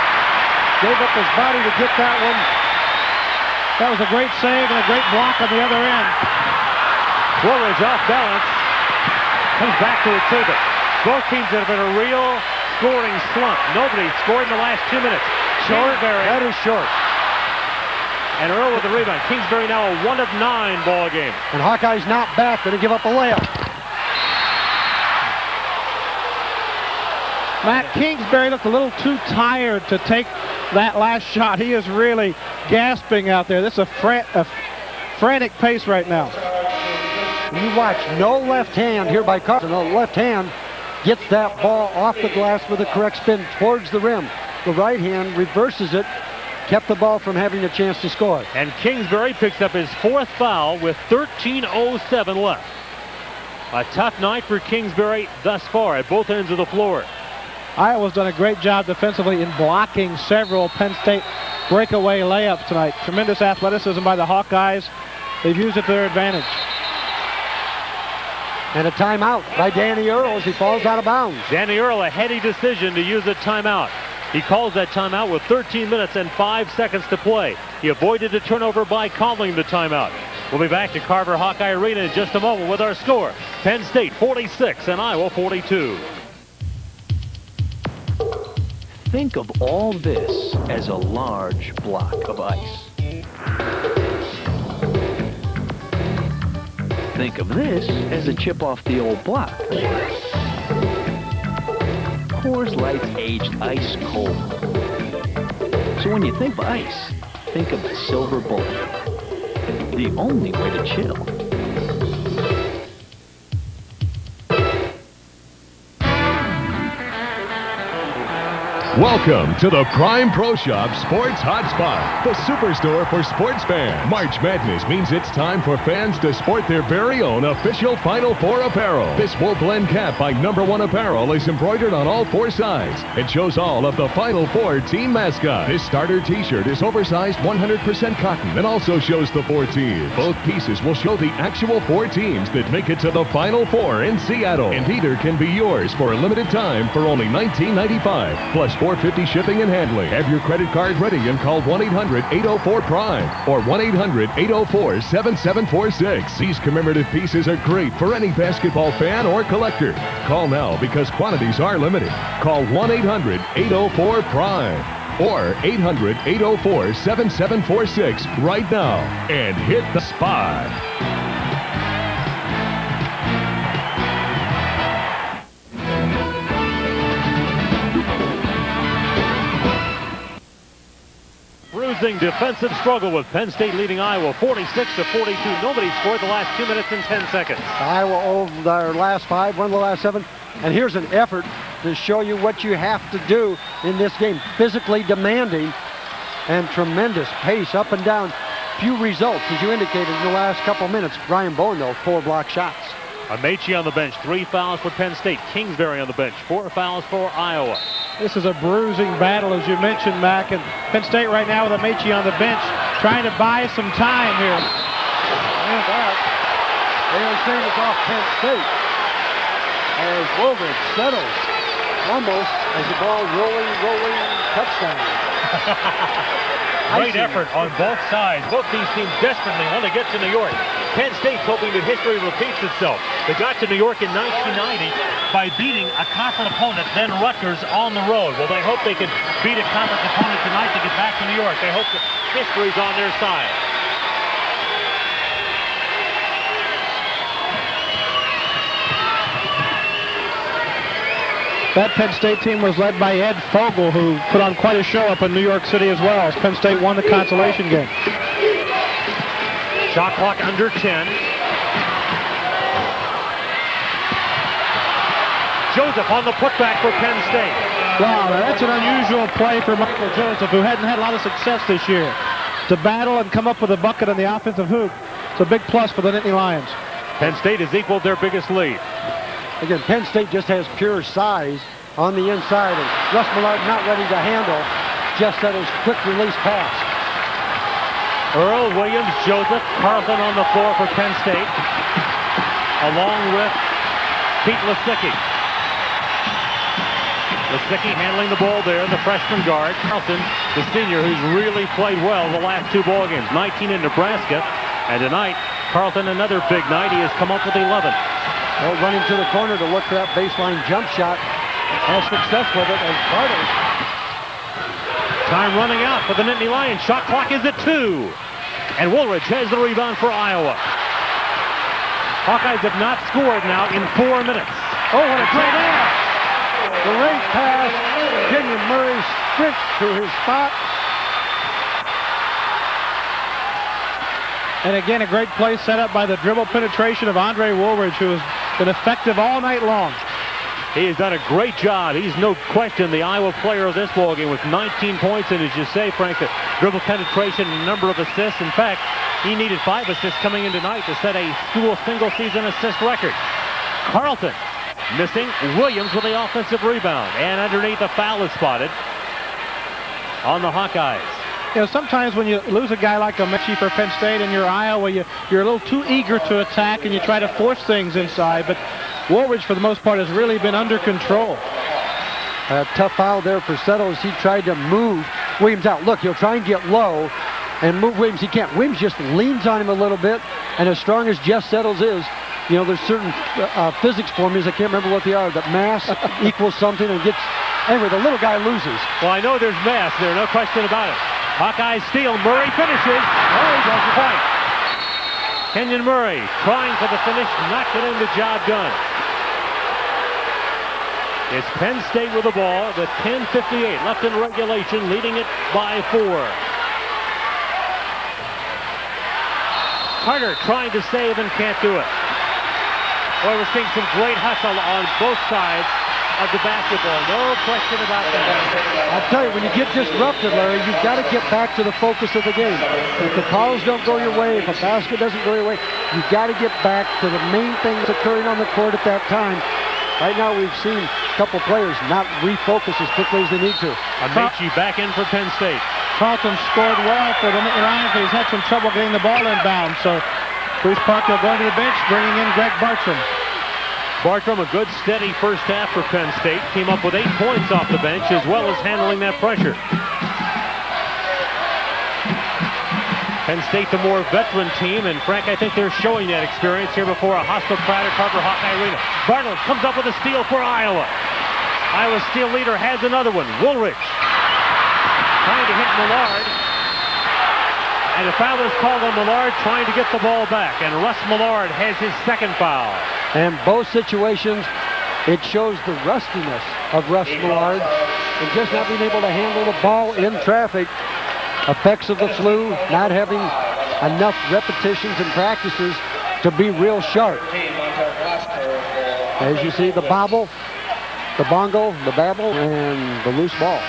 Gave up his body to get that one. That was a great save and a great block on the other end. Woolridge off balance. Comes back to retrieve it. Both teams have been a real scoring slump. Nobody scored in the last 2 minutes. Short, that is short. And Earl with the rebound. Kingsbury now a 1 of 9 ball game. And Hawkeye's not back, going to give up a layup. Matt, Kingsbury looked a little too tired to take that last shot. He is really gasping out there. This is a frantic pace right now. You watch, no left hand here by Carlton. The left hand gets that ball off the glass with a correct spin towards the rim. The right hand reverses it, kept the ball from having a chance to score. And Kingsbury picks up his 4th foul with 13:07 left. A tough night for Kingsbury thus far at both ends of the floor. Iowa's done a great job defensively in blocking several Penn State breakaway layups tonight. Tremendous athleticism by the Hawkeyes. They've used it to their advantage. And a timeout by Danny Earl as he falls out of bounds. Danny Earl, a heady decision to use a timeout. He calls that timeout with 13 minutes and 5 seconds to play. He avoided a turnover by calling the timeout. We'll be back to Carver-Hawkeye Arena in just a moment with our score. Penn State 46 and Iowa 42. Think of all this as a large block of ice. Think of this as a chip off the old block. Coors Light's aged ice cold. So when you think of ice, think of the silver bullet. The only way to chill. Welcome to the Prime Pro Shop Sports Hotspot, the superstore for sports fans. March Madness means it's time for fans to sport their very own official Final Four apparel. This wool blend cap by No. 1 Apparel is embroidered on all 4 sides. It shows all of the Final Four team mascots. This starter t-shirt is oversized 100% cotton and also shows the 4 teams. Both pieces will show the actual 4 teams that make it to the Final Four in Seattle. And either can be yours for a limited time for only $19.95. Plus $4.50 shipping and handling. Have your credit card ready and call 1-800-804-PRIME or 1-800-804-7746. These commemorative pieces are great for any basketball fan or collector. Call now because quantities are limited. Call 1-800-804-PRIME or 800-804-7746 right now and hit the spot. Defensive struggle with Penn State leading Iowa 46-42. Nobody scored the last 2 minutes and 10 seconds. Iowa over their last 5, won the last 7. And here's an effort to show you what you have to do in this game. Physically demanding and tremendous pace up and down. few results, as you indicated in the last couple minutes. Brian Bowen, though, 4 block shots. Amaechi on the bench, 3 fouls for Penn State. Kingsbury on the bench, 4 fouls for Iowa. This is a bruising battle, as you mentioned, Mac. And Penn State right now with Amaechi on the bench, trying to buy some time here. And that, they are saying it's off Penn State. As Woolridge settles almost as the ball rolling, touchdown. Great effort on both sides. Both these teams desperately want to get to New York. Penn State's hoping that history repeats itself. They got to New York in 1990 by beating a conference opponent, then Rutgers, on the road. Well, they hope they can beat a conference opponent tonight to get back to New York. They hope that history's on their side. That Penn State team was led by Ed Fogel, who put on quite a show up in New York City as well, as Penn State won the consolation game. Shot clock under 10. Joseph on the putback for Penn State. Wow, that's an unusual play for Michael Joseph, who hadn't had a lot of success this year. To battle and come up with a bucket on the offensive hoop, it's a big plus for the Nittany Lions. Penn State has equaled their biggest lead. Again, Penn State just has pure size on the inside, and Russ Millard not ready to handle Jess Settles' quick release pass. Earl, Williams, Joseph, Carlton on the floor for Penn State, along with Pete Lisicky. Lisicky handling the ball there, the freshman guard. Carlton, the senior, who's really played well the last 2 ball games, 19 in Nebraska, and tonight, Carlton, another big night. He has come up with 11. Well, running to the corner to look for that baseline jump shot. Has success with it as Bartels. Time running out for the Nittany Lions. Shot clock is at 2. And Woolridge has the rebound for Iowa. Hawkeyes have not scored now in 4 minutes. Oh, what a play there! Great pass. Kenyon Murray sprints to his spot. And again, a great play set up by the dribble penetration of Andre Woolridge, who has been effective all night long. He has done a great job. He's no question the Iowa player of this ballgame with 19 points. And as you say, Frank, the dribble penetration and number of assists. In fact, he needed 5 assists coming in tonight to set a school single-season assist record. Carlton missing. Williams with the offensive rebound. And underneath, the foul is spotted on the Hawkeyes. You know, sometimes when you lose a guy like Amaechi for Penn State and you're Iowa, you're a little too eager to attack and you try to force things inside. But Woolridge, for the most part, has really been under control. A tough foul there for Settles. He tried to move Williams out. Look, he'll try and get low and move Williams. He can't. Williams just leans on him a little bit. And as strong as Jess Settles is, you know, there's certain physics formulas, I can't remember what they are, that mass equals something and gets... Anyway, the little guy loses. Well, I know there's mass there, no question about it. Hawkeyes steal. Murray finishes. Oh, he does the point. Kenyon Murray trying for the finish, not getting the job done. It's Penn State with the ball, the 10:58 left in regulation, leading it by 4. Carter trying to save and can't do it. Boy, we're seeing some great hustle on both sides of the basketball. No question about that. I'll tell you, when you get disrupted, Larry, you've got to get back to the focus of the game. If the calls don't go your way, if a basket doesn't go your way, you've got to get back to the main things occurring on the court at that time. Right now, we've seen a couple players not refocus as quickly as they need to. Amaechi back in for Penn State. Carlton scored well for the Nittany Lions, but he's had some trouble getting the ball inbound. So Bruce Parkhill going to the bench, bringing in Greg Bartram. Bartram, a good steady first half for Penn State. Came up with 8 points off the bench, as well as handling that pressure. Penn State, the more veteran team, and Frank, I think they're showing that experience here before a hostile crowd at Carver-Hawkeye Arena. Bartels comes up with a steal for Iowa. Iowa's steal leader has another one. Woolridge trying to hit Millard. And a foul is called on Millard, trying to get the ball back. And Russ Millard has his second foul. And both situations, it shows the rustiness of Russ Millard and just not being able to handle the ball in traffic. Effects of the flu, not having enough repetitions and practices to be real sharp. As you see, the bobble, the bongo, the babble, and the loose ball.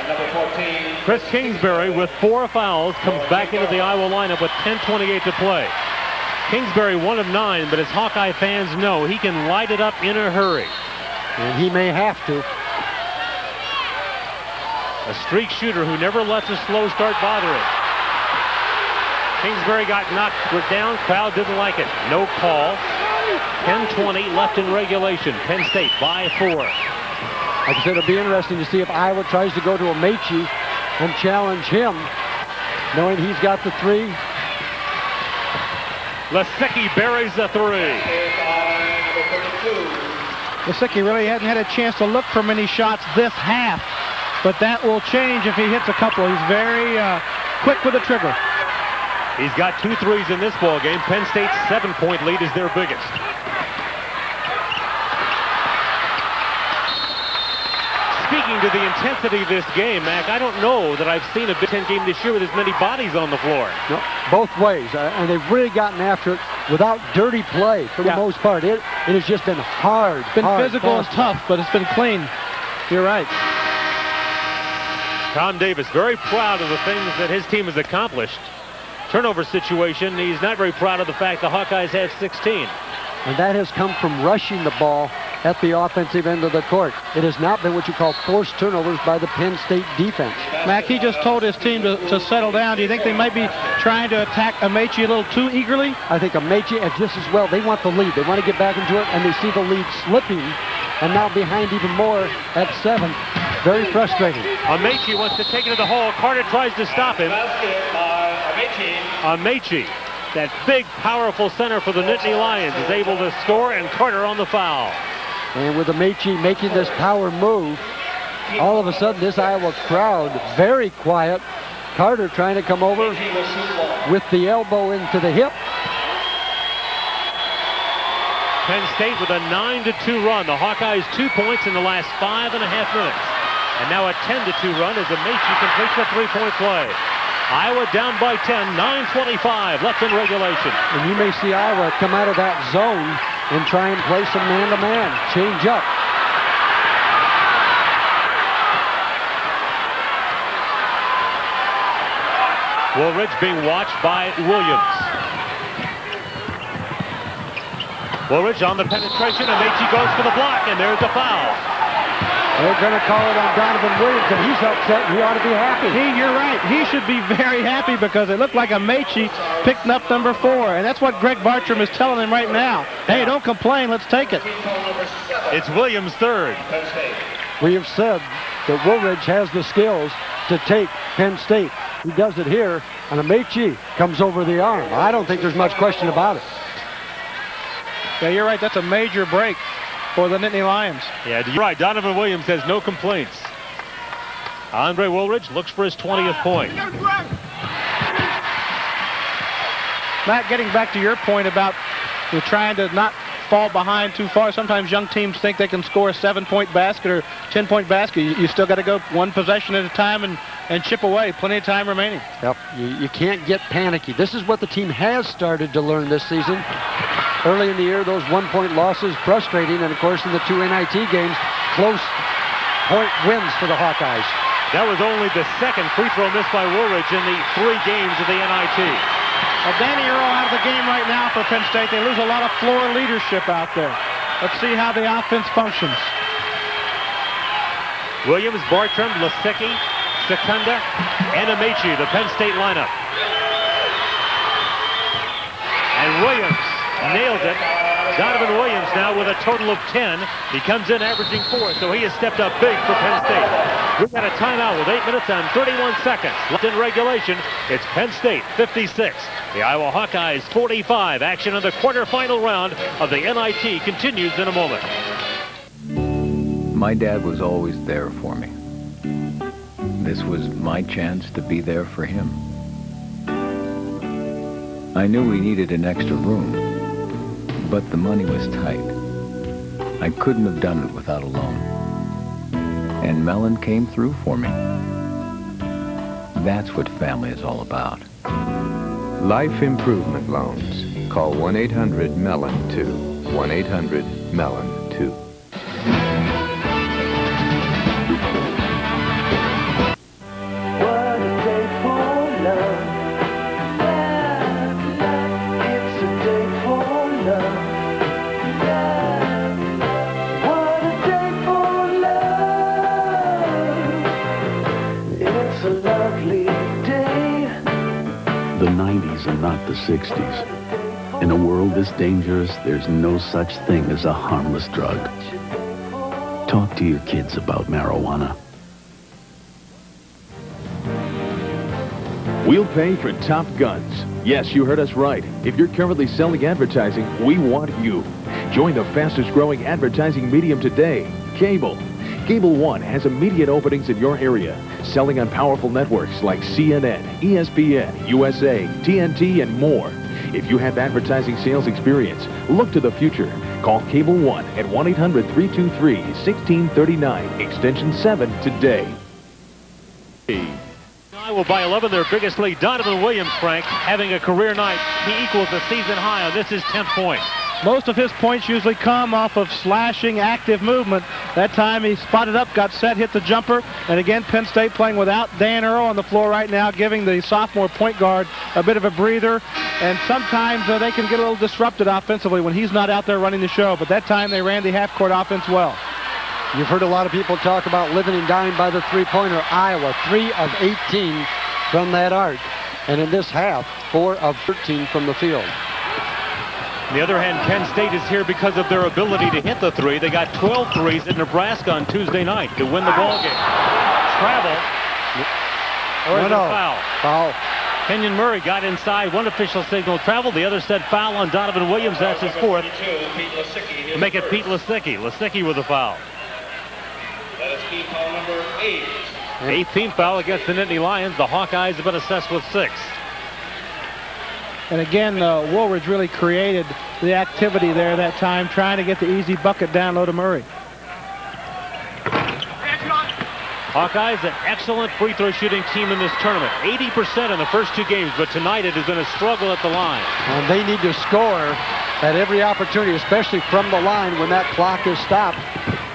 Number 14. Chris Kingsbury, with 4 fouls, comes back into the Iowa lineup with 10:28 to play. Kingsbury 1 of 9, but as Hawkeye fans know, he can light it up in a hurry. And he may have to. A streak shooter who never lets a slow start bother him. Kingsbury got knocked down. Crowd didn't like it. No call. 10:20 left in regulation. Penn State by 4. Like I said, it'll be interesting to see if Iowa tries to go to Amaechi and challenge him, knowing he's got the 3. Lisicky buries the 3. Lisicky really hadn't had a chance to look for many shots this half, but that will change if he hits a couple. He's very quick with the trigger. He's got 2 threes in this ball game. Penn State's 7-point lead is their biggest. Speaking to the intensity of this game, Mac, I don't know that I've seen a Big Ten game this year with as many bodies on the floor. No, both ways, and they've really gotten after it without dirty play for the most part. It has just been hard. It's been physical and tough, but it's been clean. You're right. Tom Davis very proud of the things that his team has accomplished. Turnover situation, he's not very proud of the fact the Hawkeyes have 16. And that has come from rushing the ball at the offensive end of the court. It has not been what you call forced turnovers by the Penn State defense. Mac, he just told his team to settle down. Do you think they might be trying to attack Amaechi a little too eagerly? I think Amaechi, just as well, they want the lead. They want to get back into it, and they see the lead slipping, and now behind even more at 7. Very frustrating. Amaechi wants to take it to the hole. Carter tries to stop him. Amaechi, that big, powerful center for the Nittany Lions, is able to score, and Carter on the foul. And with Amaechi making this power move, all of a sudden this Iowa crowd very quiet. Carter trying to come over with the elbow into the hip. Penn State with a 9-2 run. The Hawkeyes 2 points in the last 5.5 minutes. And now a 10-2 run as Amaechi completes the 3-point play. Iowa down by 10, 9:25 left in regulation. And you may see Iowa come out of that zone and try and play some man-to-man, change up. Woolridge being watched by Williams. Woolridge on the penetration, and Amaechi goes for the block, and there's the foul. They're going to call it on Donovan Williams, and he's upset. He ought to be happy. You're right. He should be very happy because it looked like Amaechi picked up number 4, and that's what Greg Bartram is telling him right now. Hey, don't complain. Let's take it. It's Williams' 3rd. We have said that Woolridge has the skills to take Penn State. He does it here, and Amaechi comes over the arm. I don't think there's much question about it. Yeah, you're right. That's a major break for the Nittany Lions. Yeah, you're right. Donovan Williams has no complaints. Andre Woolridge looks for his 20th point. Matt, getting back to your point about trying to not fall behind too far. Sometimes young teams think they can score a 7-point basket or 10-point basket. You still got to go one possession at a time and chip away. Plenty of time remaining. Yep, you can't get panicky. This is what the team has started to learn this season. Early in the year, those 1-point losses frustrating, and of course in the 2 NIT games, close point wins for the Hawkeyes. That was only the 2nd free throw missed by Woolridge in the 3 games of the NIT. Well, Danny Earl out of the game right now for Penn State. They lose a lot of floor leadership out there. Let's see how the offense functions. Williams, Bartram, Lisicky, Sekunda, and Amaechi, the Penn State lineup. And Williams nailed it. Donovan Williams now with a total of 10. He comes in averaging 4, so he has stepped up big for Penn State. We've got a timeout with 8 minutes and 31 seconds left in regulation. It's Penn State 56. The Iowa Hawkeyes 45. Action in the quarterfinal round of the NIT continues in a moment. My dad was always there for me. This was my chance to be there for him. I knew we needed an extra room, but the money was tight. I couldn't have done it without a loan. And Mellon came through for me. That's what family is all about. Life Improvement Loans. Call 1-800-MELLON-2. 1-800-MELLON-2. the 90s and not the 60s. In a world this dangerous, there's no such thing as a harmless drug. Talk to your kids about marijuana. We'll pay for Top Guns. Yes, you heard us right. If you're currently selling advertising, we want you. Join the fastest growing advertising medium today, cable. Cable One has immediate openings in your area, selling on powerful networks like CNN, ESPN, USA, TNT, and more. If you have advertising sales experience, look to the future. Call Cable One at 1-800-323-1639, extension 7 today. Iowa by 11, their biggest lead. Donovan Williams, Frank, having a career night. He equals the season high on this is 10th point. Most of his points usually come off of slashing, active movement. That time he spotted up, got set, hit the jumper. And again, Penn State playing without Dan Earl on the floor right now, giving the sophomore point guard a bit of a breather. And sometimes they can get a little disrupted offensively when he's not out there running the show. But that time they ran the half-court offense well. You've heard a lot of people talk about living and dying by the three-pointer. Iowa, 3 of 18 from that arc. And in this half, 4 of 13 from the field. On the other hand, Penn State is here because of their ability to hit the three. They got 12 threes at Nebraska on Tuesday night to win the ball game. Travel. Or is it foul? Foul. Kenyon Murray got inside. One official signaled travel. The other said foul on Donovan Williams. That's his fourth. To make it Pete Lisicky. Lisicky with a foul. That is team foul number 8. 18th foul against the Nittany Lions. The Hawkeyes have been assessed with 6. And again, Woolridge really created the activity there that time, trying to get the easy bucket down low to Murray. Hawkeyes, an excellent free throw shooting team in this tournament. 80% in the first 2 games, but tonight it has been a struggle at the line. And they need to score at every opportunity, especially from the line when that clock is stopped.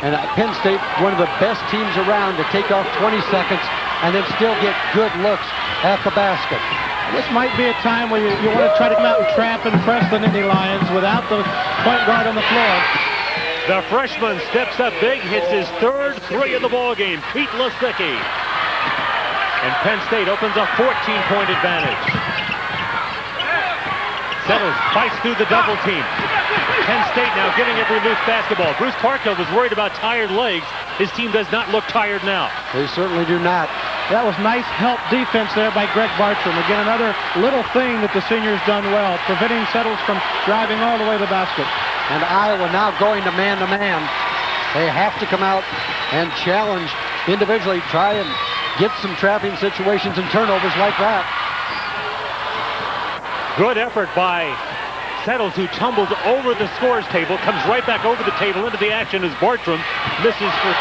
And Penn State, one of the best teams around to take off 20 seconds and then still get good looks at the basket. This might be a time where you want to try to come out and trap and press the Nittany Lions without the point guard on the floor. The freshman steps up big, hits his 3rd three of the ball game. Pete Lisicky. And Penn State opens a 14-point advantage. Settles fights through the double team. Penn State now getting every loose basketball. Bruce Parkhill was worried about tired legs. His team does not look tired now. They certainly do not. That was nice help defense there by Greg Bartram. Again, another little thing that the senior's done well, preventing Settles from driving all the way to the basket. And Iowa now going to man-to-man. They have to come out and challenge individually, try and get some trapping situations and turnovers like that. Good effort by Settles, who tumbles over the scores table, comes right back over the table into the action as Bartram misses for 3.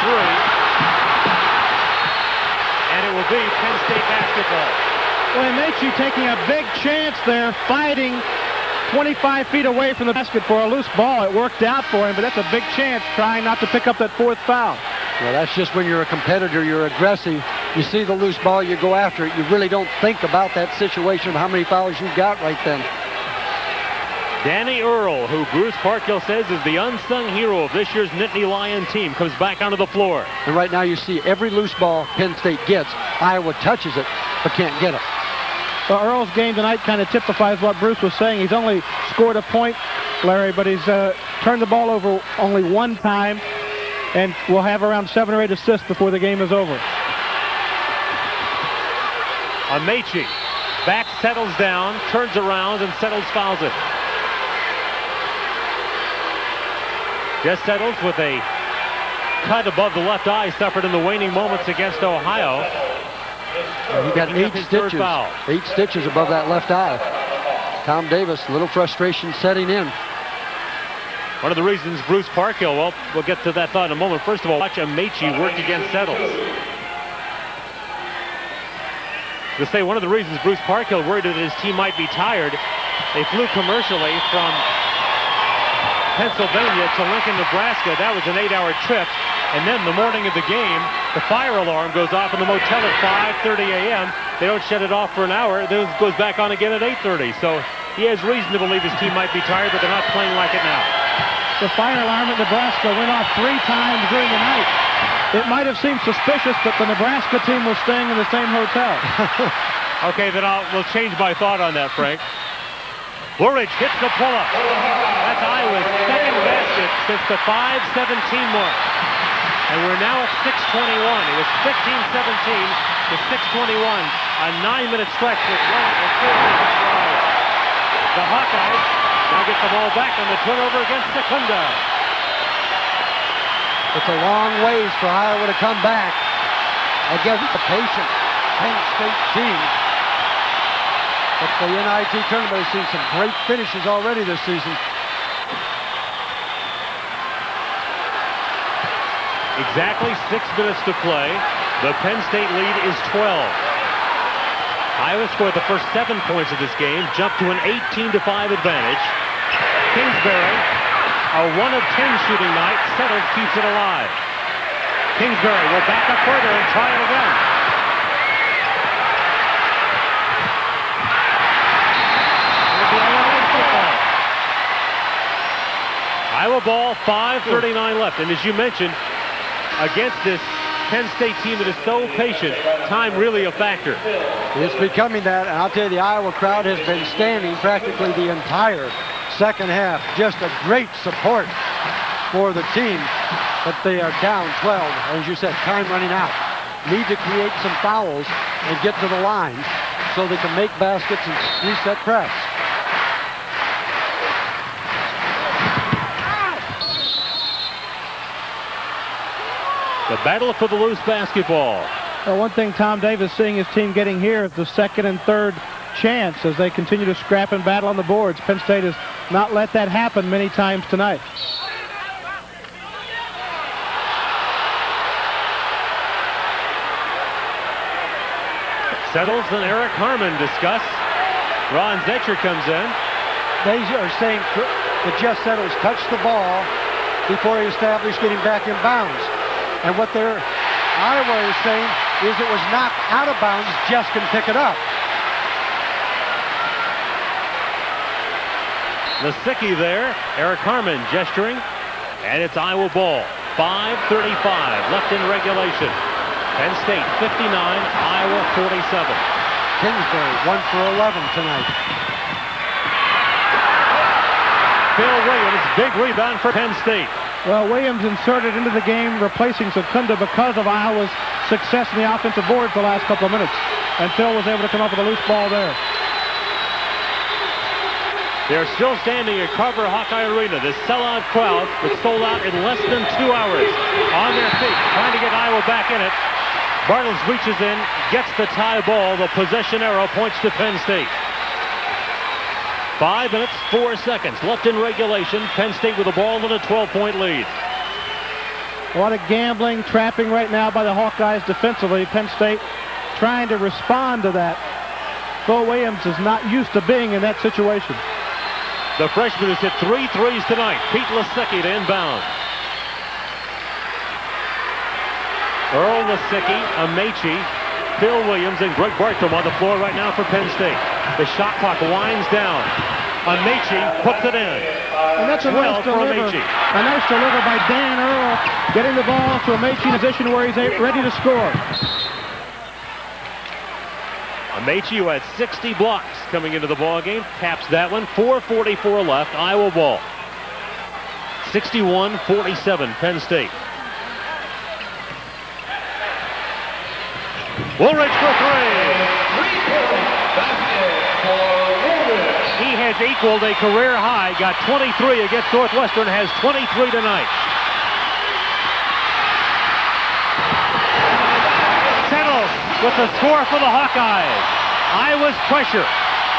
And it will be Penn State basketball. Well, Amaechi taking a big chance there, fighting 25 feet away from the basket for a loose ball. It worked out for him, but that's a big chance, trying not to pick up that 4th foul. Well, that's just when you're a competitor, you're aggressive. You see the loose ball, you go after it. You really don't think about that situation of how many fouls you've got right then. Danny Earl, who Bruce Parkhill says is the unsung hero of this year's Nittany Lion team, comes back onto the floor. And right now you see every loose ball Penn State gets, Iowa touches it, but can't get it. Well, Earl's game tonight kind of typifies what Bruce was saying. He's only scored a point, Larry, but he's turned the ball over only 1 time, and will have around 7 or 8 assists before the game is over. Amaechi back, settles down, turns around, and Settles fouls it. Jess Settles with a cut above the left eye suffered in the waning moments against Ohio. He got 8 stitches. 8 stitches above that left eye. Tom Davis, a little frustration setting in. One of the reasons Bruce Parkhill, well, we'll get to that thought in a moment. First of all, watch Amaechi work against Settles. To say one of the reasons Bruce Parkhill worried that his team might be tired, they flew commercially from Pennsylvania to Lincoln, Nebraska. That was an 8-hour trip. And then the morning of the game, the fire alarm goes off in the motel at 5:30 a.m. They don't shut it off for an hour. Then it goes back on again at 8:30. So he has reason to believe his team might be tired, but they're not playing like it now. The fire alarm at Nebraska went off 3 times during the night. It might have seemed suspicious, but the Nebraska team was staying in the same hotel. Okay, then we'll change my thought on that, Frank. Woolridge gets the pull-up. That's Iowa's second basket since the 5:17 mark. And we're now at 6:21. It was 15-17 to 6:21. A 9-minute stretch with 1 or 2 minutes drive. The Hawkeyes now get the ball back on the turnover against Sekunda. It's a long ways for Iowa to come back against the patient Penn State team. But the NIT tournament has seen some great finishes already this season. Exactly 6 minutes to play. The Penn State lead is 12. Iowa scored the first 7 points of this game, jumped to an 18-5 advantage. Kingsbury, a 1 of 10 shooting night. Settles keeps it alive. Kingsbury will back up further and try it again. Iowa ball, 5:39 left. And as you mentioned, against this Penn State team that is so patient, time really a factor. It's becoming that, and I'll tell you, the Iowa crowd has been standing practically the entire second half. Just a great support for the team, but they are down 12. As you said, time running out. Need to create some fouls and get to the line so they can make baskets and reset press. The battle for the loose basketball. Well, one thing Tom Davis seeing his team getting here is the second and third chance as they continue to scrap and battle on the boards. Penn State has not let that happen many times tonight. Settles and Eric Harmon discuss. Ron Zetcher comes in. They are saying that Jess Settles touched the ball before he established getting back in bounds. And what Iowa is saying is it was knocked out of bounds. Jess can pick it up. Lisicky there. Eric Harmon gesturing. And it's Iowa ball. 5:35 left in regulation. Penn State 59, Iowa 47. Kingsbury 1 for 11 tonight. Phil Williams, big rebound for Penn State. Well, Williams inserted into the game, replacing Sekunda because of Iowa's success in the offensive boards the last couple of minutes. And Phil was able to come up with a loose ball there. They're still standing at Carver-Hawkeye Arena. This sellout crowd was sold out in less than 2 hours. On their feet, trying to get Iowa back in it. Bartels reaches in, gets the tie ball. The possession arrow points to Penn State. 5 minutes, 4 seconds left in regulation. Penn State with the ball and a 12-point lead. A lot of gambling, trapping right now by the Hawkeyes defensively. Penn State trying to respond to that. Phil Williams is not used to being in that situation. The freshman has hit 3 threes tonight. Pete Lisicky to inbound. Earl, Lisicky, Amaechi, Phil Williams, and Greg Bartram on the floor right now for Penn State. The shot clock winds down. Amaechi puts it in. And that's a nice deliver. A nice deliver by Dan Earl, getting the ball to Amaechi in a position where he's ready to score. Amaechi, who had 60 blocks coming into the ball game, taps that one. 4:44 left. Iowa ball. 61-47, Penn State. Woolridge for 3. He has equaled a career high. Got 23 against Northwestern. Has 23 tonight. Settles with the score for the Hawkeyes. Iowa's pressure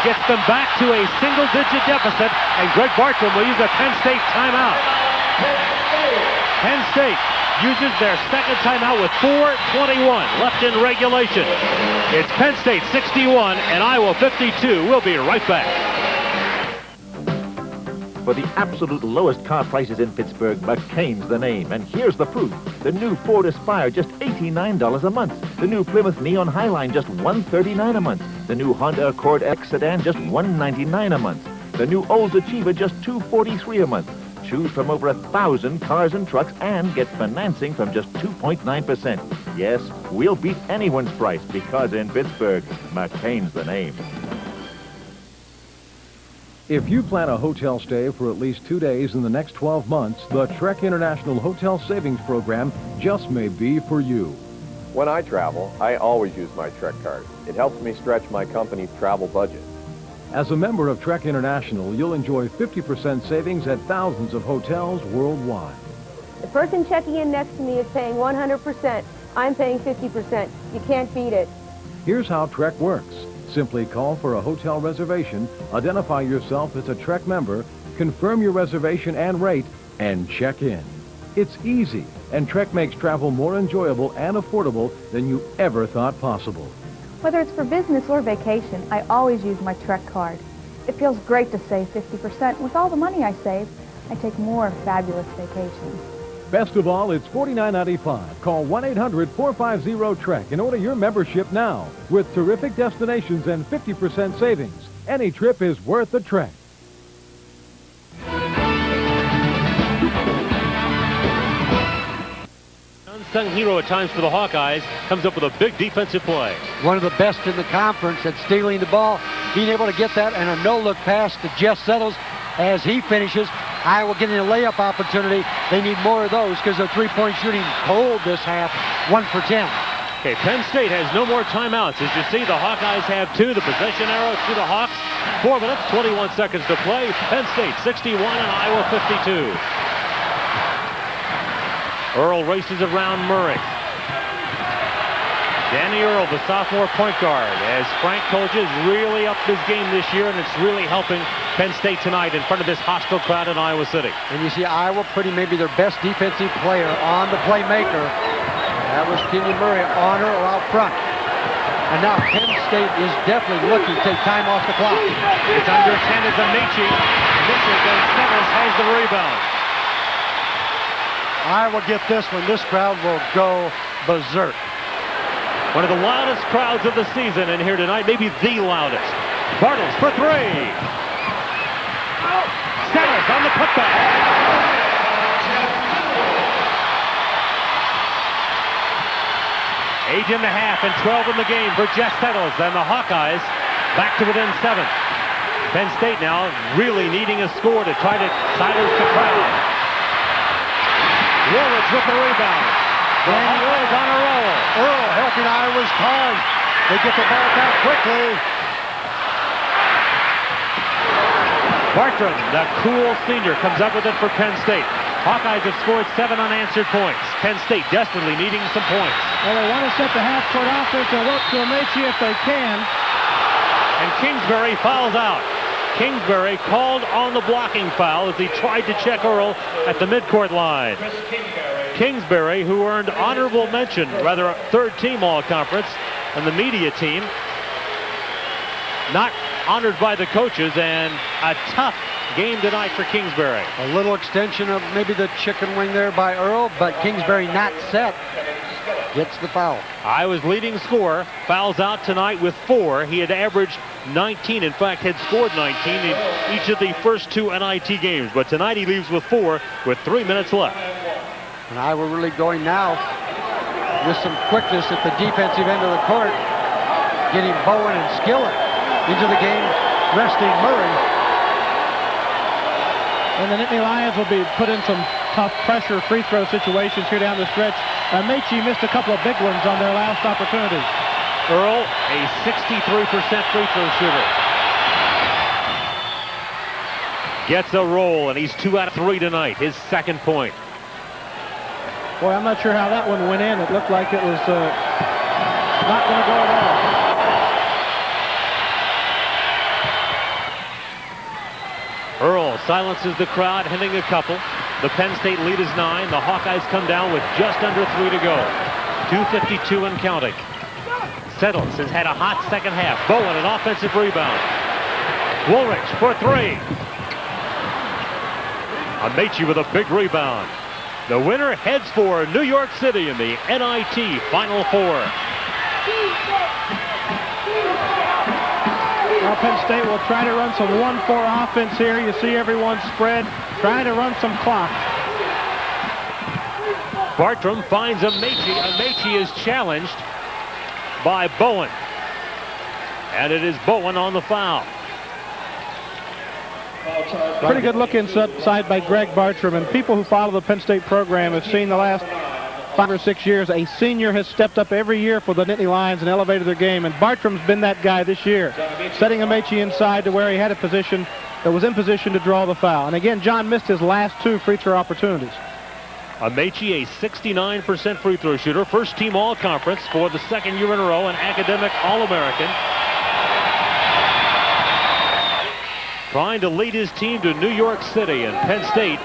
gets them back to a single-digit deficit, and Greg Bartram will use a Penn State timeout. Penn State uses their second timeout with 4:21 left in regulation. It's Penn State 61 and Iowa 52. We'll be right back. For the absolute lowest car prices in Pittsburgh, McCain's the name. And here's the proof. The new Ford Aspire, just $89 a month. The new Plymouth Neon Highline, just $139 a month. The new Honda Accord X Sedan, just $199 a month. The new Olds Achiever, just $243 a month. Choose from over 1,000 cars and trucks and get financing from just 2.9%. Yes, we'll beat anyone's price because in Pittsburgh, McCain's the name. If you plan a hotel stay for at least 2 days in the next 12 months, the Trek International Hotel Savings Program just may be for you. When I travel, I always use my Trek card. It helps me stretch my company's travel budget. As a member of Trek International, you'll enjoy 50% savings at thousands of hotels worldwide. The person checking in next to me is paying 100%. I'm paying 50%. You can't beat it. Here's how Trek works. Simply call for a hotel reservation, identify yourself as a Trek member, confirm your reservation and rate, and check in. It's easy, and Trek makes travel more enjoyable and affordable than you ever thought possible. Whether it's for business or vacation, I always use my Trek card. It feels great to save 50%. With all the money I save, I take more fabulous vacations. Best of all, it's $49.95. Call 1-800-450-TREK and order your membership now. With terrific destinations and 50% savings, any trip is worth the trek. Unsung hero at times for the Hawkeyes comes up with a big defensive play. One of the best in the conference at stealing the ball, being able to get that and a no-look pass to Jess Settles as he finishes. Iowa getting a layup opportunity. They need more of those because their three-point shooting cold this half, 1 for 10. Okay, Penn State has no more timeouts. As you see, the Hawkeyes have 2. The possession arrow to the Hawks. 4 minutes, 21 seconds to play. Penn State 61 and Iowa 52. Earl races around Murray. Danny Earl, the sophomore point guard, as Frank told you, has really upped his game this year, and it's really helping Penn State tonight in front of this hostile crowd in Iowa City. And you see Iowa putting maybe their best defensive player on the playmaker. That was Kenyon Murray, on or out front. And now Penn State is definitely looking to take time off the clock. It's under 10 as Amaechi. Michigan Settles has the rebound. Iowa get this one. This crowd will go berserk. One of the loudest crowds of the season in here tonight, maybe the loudest. Bartels for 3. Settles on the putback. 8.5 and 12 in the game for Jess Settles, and the Hawkeyes back to within 7. Penn State now really needing a score to try to silence the crowd. Woolridge with the rebound. The Hawkeyes on a roll. Earl helping Iowa's cause. They get the ball back quickly. Bartram, the cool senior, comes up with it for Penn State. Hawkeyes have scored 7 unanswered points. Penn State desperately needing some points. Well, they want to set the half-court offense and work to Amaechi if they can. And Kingsbury fouls out. Kingsbury called on the blocking foul as he tried to check Earl at the midcourt line. Kingsbury, who earned honorable mention, rather third-team all-conference, and the media team, not honored by the coaches, and a tough game tonight for Kingsbury. A little extension of maybe the chicken wing there by Earl, but Kingsbury not set. Gets the foul. Iowa's leading scorer fouls out tonight with 4. He had averaged 19, in fact had scored 19 in each of the first 2 NIT games, but tonight he leaves with 4 with 3 minutes left. And Iowa really going now with some quickness at the defensive end of the court, getting Bowen and Skillett into the game, resting Murray. And the Nittany Lions will be put in some tough pressure free throw situations here down the stretch. Amaechi missed a couple of big ones on their last opportunity. Earl, a 63% free throw shooter. Gets a roll, and he's 2 out of 3 tonight, his second point. Boy, I'm not sure how that one went in. It looked like it was not going to go at all. Earl silences the crowd, hitting a couple. The Penn State lead is 9. The Hawkeyes come down with just under 3 to go. 2:52 and counting. Settles has had a hot second half. Bowen, an offensive rebound. Woolridge for 3. Amaechi with a big rebound. The winner heads for New York City in the NIT Final Four. Well, Penn State will try to run some 1-4 offense here. You see everyone spread, trying to run some clock. Bartram finds Amaechi. Amaechi is challenged by Bowen. And it is Bowen on the foul. Pretty good look inside by Greg Bartram, and people who follow the Penn State program have seen the last 5 or 6 years a senior has stepped up every year for the Nittany Lions and elevated their game, and Bartram's been that guy this year, setting Amaechi inside to where he had a position that was in position to draw the foul. And again, John missed his last 2 free throw opportunities. Amaechi, a 69% free throw shooter, first team all-conference for the 2nd year in a row, an academic All-American. Trying to lead his team to New York City, and Penn State,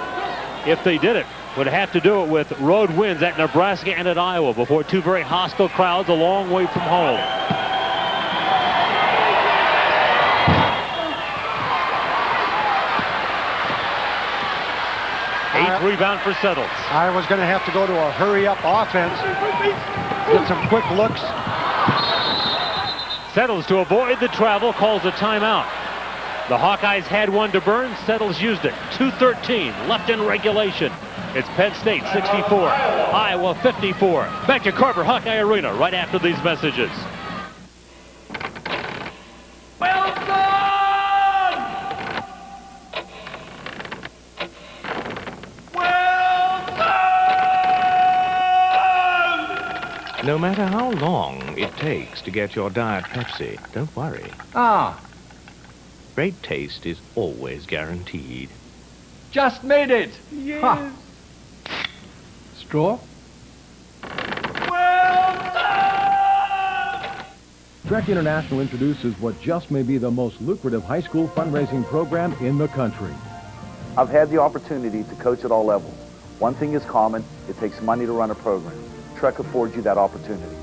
if they did it, would have to do it with road wins at Nebraska and at Iowa before 2 very hostile crowds a long way from home. Eighth rebound for Settles. Iowa's going to have to go to a hurry-up offense. Get some quick looks. Settles, to avoid the travel, calls a timeout. The Hawkeyes had one to burn. Settles used it. 2:13 left in regulation. It's Penn State 64, Iowa 54. Back to Carver-Hawkeye Arena right after these messages. Well done! Well done! No matter how long it takes to get your Diet Pepsi, don't worry. Great taste is always guaranteed. Just made it! Yes. Huh. Straw? Well done! Trek International introduces what just may be the most lucrative high school fundraising program in the country. I've had the opportunity to coach at all levels. One thing is common, it takes money to run a program. Trek affords you that opportunity.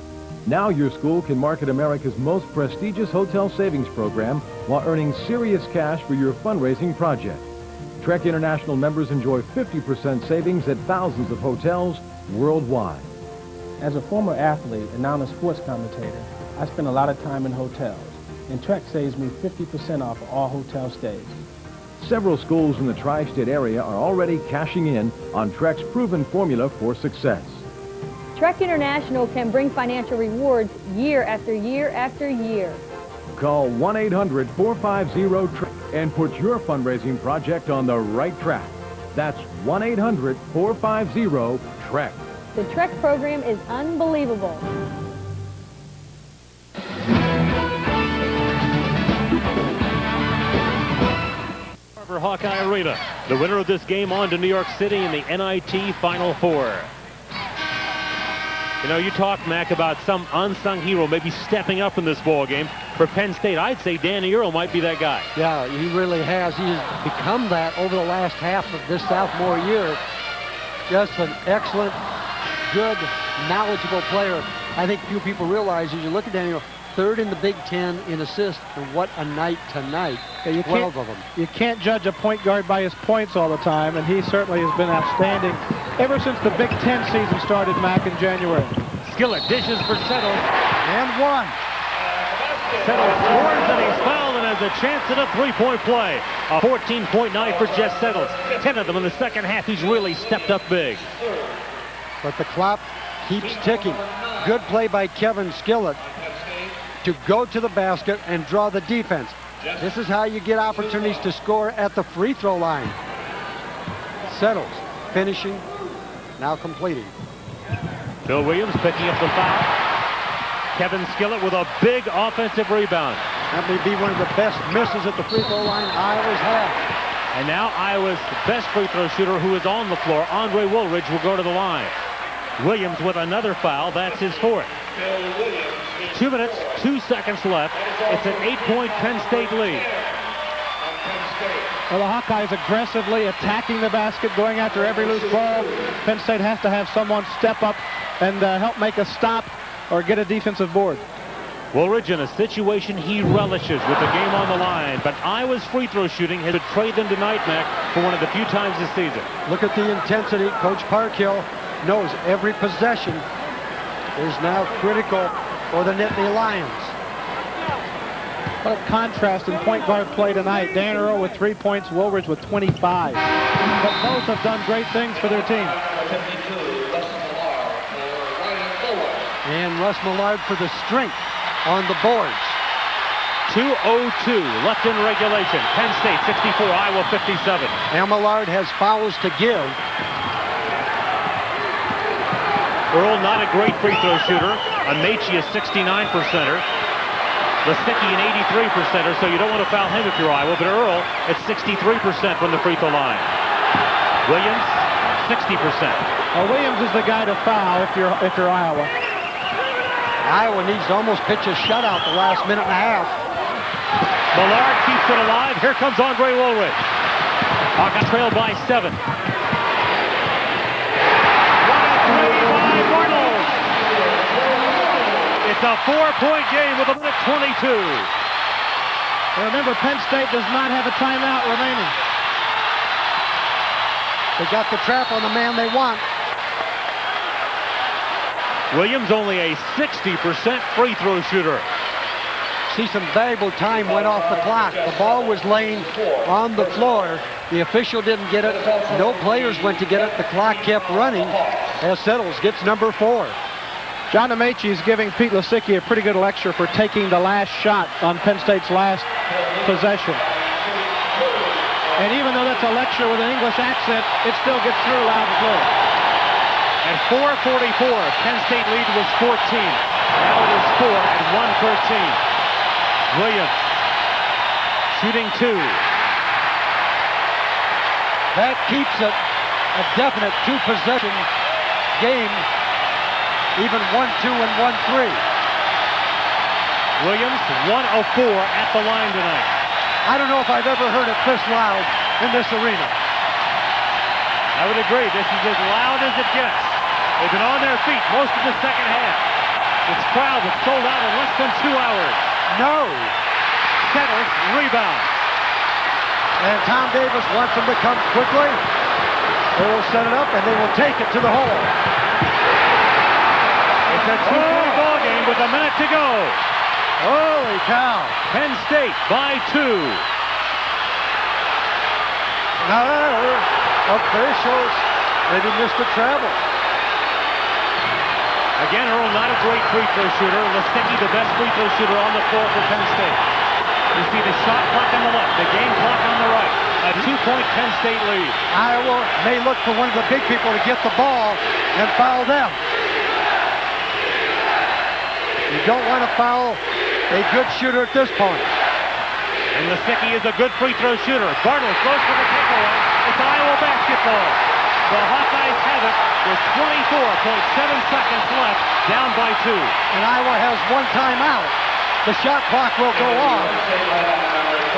Now your school can market America's most prestigious hotel savings program while earning serious cash for your fundraising project. Trek International members enjoy 50% savings at thousands of hotels worldwide. As a former athlete and now a sports commentator, I spend a lot of time in hotels, and Trek saves me 50% off all hotel stays. Several schools in the tri-state area are already cashing in on Trek's proven formula for success. Trek International can bring financial rewards year after year after year. Call 1-800-450-TREK and put your fundraising project on the right track. That's 1-800-450-TREK. The Trek program is unbelievable. Carver-Hawkeye Arena. The winner of this game on to New York City in the NIT Final Four. You know, you talk, Mac, about some unsung hero maybe stepping up in this ball game. For Penn State, I'd say Danny Earl might be that guy. Yeah, he really has. He's become that over the last half of this sophomore year. Just an excellent, good, knowledgeable player. I think few people realize as you look at Danny Earl, 3rd in the Big Ten in assists, and what a night tonight. Yeah, 12 of them. You can't judge a point guard by his points all the time, and he certainly has been outstanding ever since the Big Ten season started, Mac, in January. Skillett dishes for Settles. And one. Settles scores, and he's fouled and has a chance at a 3-point play. A 14-point night for Jess Settles. 10 of them in the second half. He's really stepped up big. But the clock keeps ticking. Good play by Kevin Skillett to go to the basket and draw the defense. This is how you get opportunities to score at the free throw line. Settles finishing, now completing. Bill Williams picking up the foul. Kevin Skillett with a big offensive rebound. That may be one of the best misses at the free throw line Iowa's had. And now Iowa's best free throw shooter who is on the floor, Andre Woolridge, will go to the line. Williams with another foul. That's his 4th. 2 minutes, 2 seconds left. It's an 8-point Penn State lead. Well, the Hawkeyes aggressively attacking the basket, going after every loose ball. Penn State has to have someone step up and help make a stop or get a defensive board. Woolridge in a situation he relishes with the game on the line, but Iowa's free throw shooting has betrayed them tonight, Mac, for one of the few times this season. Look at the intensity. Coach Parkhill knows every possession is now critical for the Nittany Lions. What a contrast in point guard play tonight. Dan Earl with 3 points, Woolridge with 25. But both have done great things for their team. And Russ Millard for the strength on the boards. 2:02 left in regulation. Penn State 64, Iowa 57. And Millard has fouls to give. Earl not a great free throw shooter. Amaechi is 69%er. Lisicky an 83%er, so you don't want to foul him if you're Iowa, but Earl at 63% from the free throw line. Williams, 60%. Williams is the guy to foul if you're Iowa. Iowa needs to almost pitch a shutout the last minute and a half. Millard keeps it alive. Here comes Andre Woolridge. Hawkeye trailed by 7. 1-3 by Bartels. It's a 4-point game with a minute 22. Remember, Penn State does not have a timeout remaining. They got the trap on the man they want. Williams only a 60% free throw shooter. See, some valuable time went off the clock. The ball was laying on the floor. The official didn't get it. No players went to get it. The clock kept running as Settles gets number 4. John Amaechi is giving Pete Lisicky a pretty good lecture for taking the last shot on Penn State's last possession. And even though that's a lecture with an English accent, it still gets through loud and clear. At 4:44, Penn State lead was 14. Now it is 4 at 1:13. Williams shooting 2. That keeps it a definite 2-possession game, even 1-2 and 1-3. Williams 1 of 4 at the line tonight. I don't know if I've ever heard it this loud in this arena. I would agree. This is as loud as it gets. They've been on their feet most of the second half. This crowd was sold out in less than 2 hours. No. Settles rebound. And Tom Davis wants them to come quickly. They will set it up and they will take it to the hole. It's a 2-point ball game with a minute to go. Holy cow. Penn State by 2. No, officials maybe missed the travel. Again, Earl not a great free throw shooter. Lisicky the best free throw shooter on the floor for Penn State. You see the shot clock on the left, the game clock on the right. A 2-point Penn State lead. Iowa may look for one of the big people to get the ball and foul them. You don't want to foul a good shooter at this point. And Lisicky is a good free throw shooter. Bartels goes for the takeaway. It's Iowa basketball. The Hawkeyes have it with 24.7 seconds left, down by 2. And Iowa has 1 timeout. The shot clock will go off.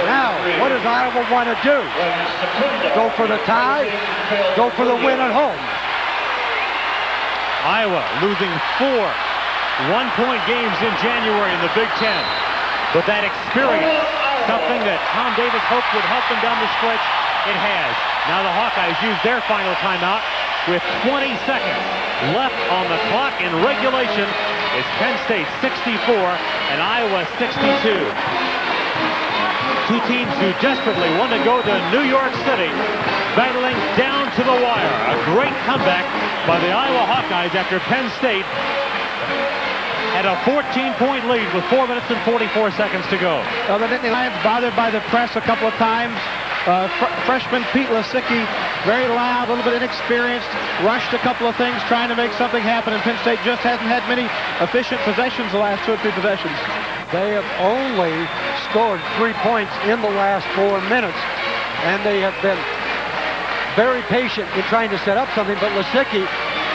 Now, what does Iowa want to do? Go for the tie? Go for the win at home? Iowa losing 4 one-point games in January in the Big Ten. But that experience, something that Tom Davis hoped would help them down the stretch, it has. Now the Hawkeyes use their final timeout with 20 seconds left on the clock in regulation. It's Penn State 64 and Iowa 62. Two teams who desperately want to go to New York City, battling down to the wire. A great comeback by the Iowa Hawkeyes after Penn State had a 14-point lead with 4 minutes and 44 seconds to go. The Nittany Lions bothered by the press a couple of times. Freshman Pete Lisicky, very loud, a little bit inexperienced, rushed a couple of things trying to make something happen, and Penn State just hasn't had many efficient possessions the last 2 or 3 possessions. They have only scored 3 points in the last 4 minutes, and they have been very patient in trying to set up something, but Lisicky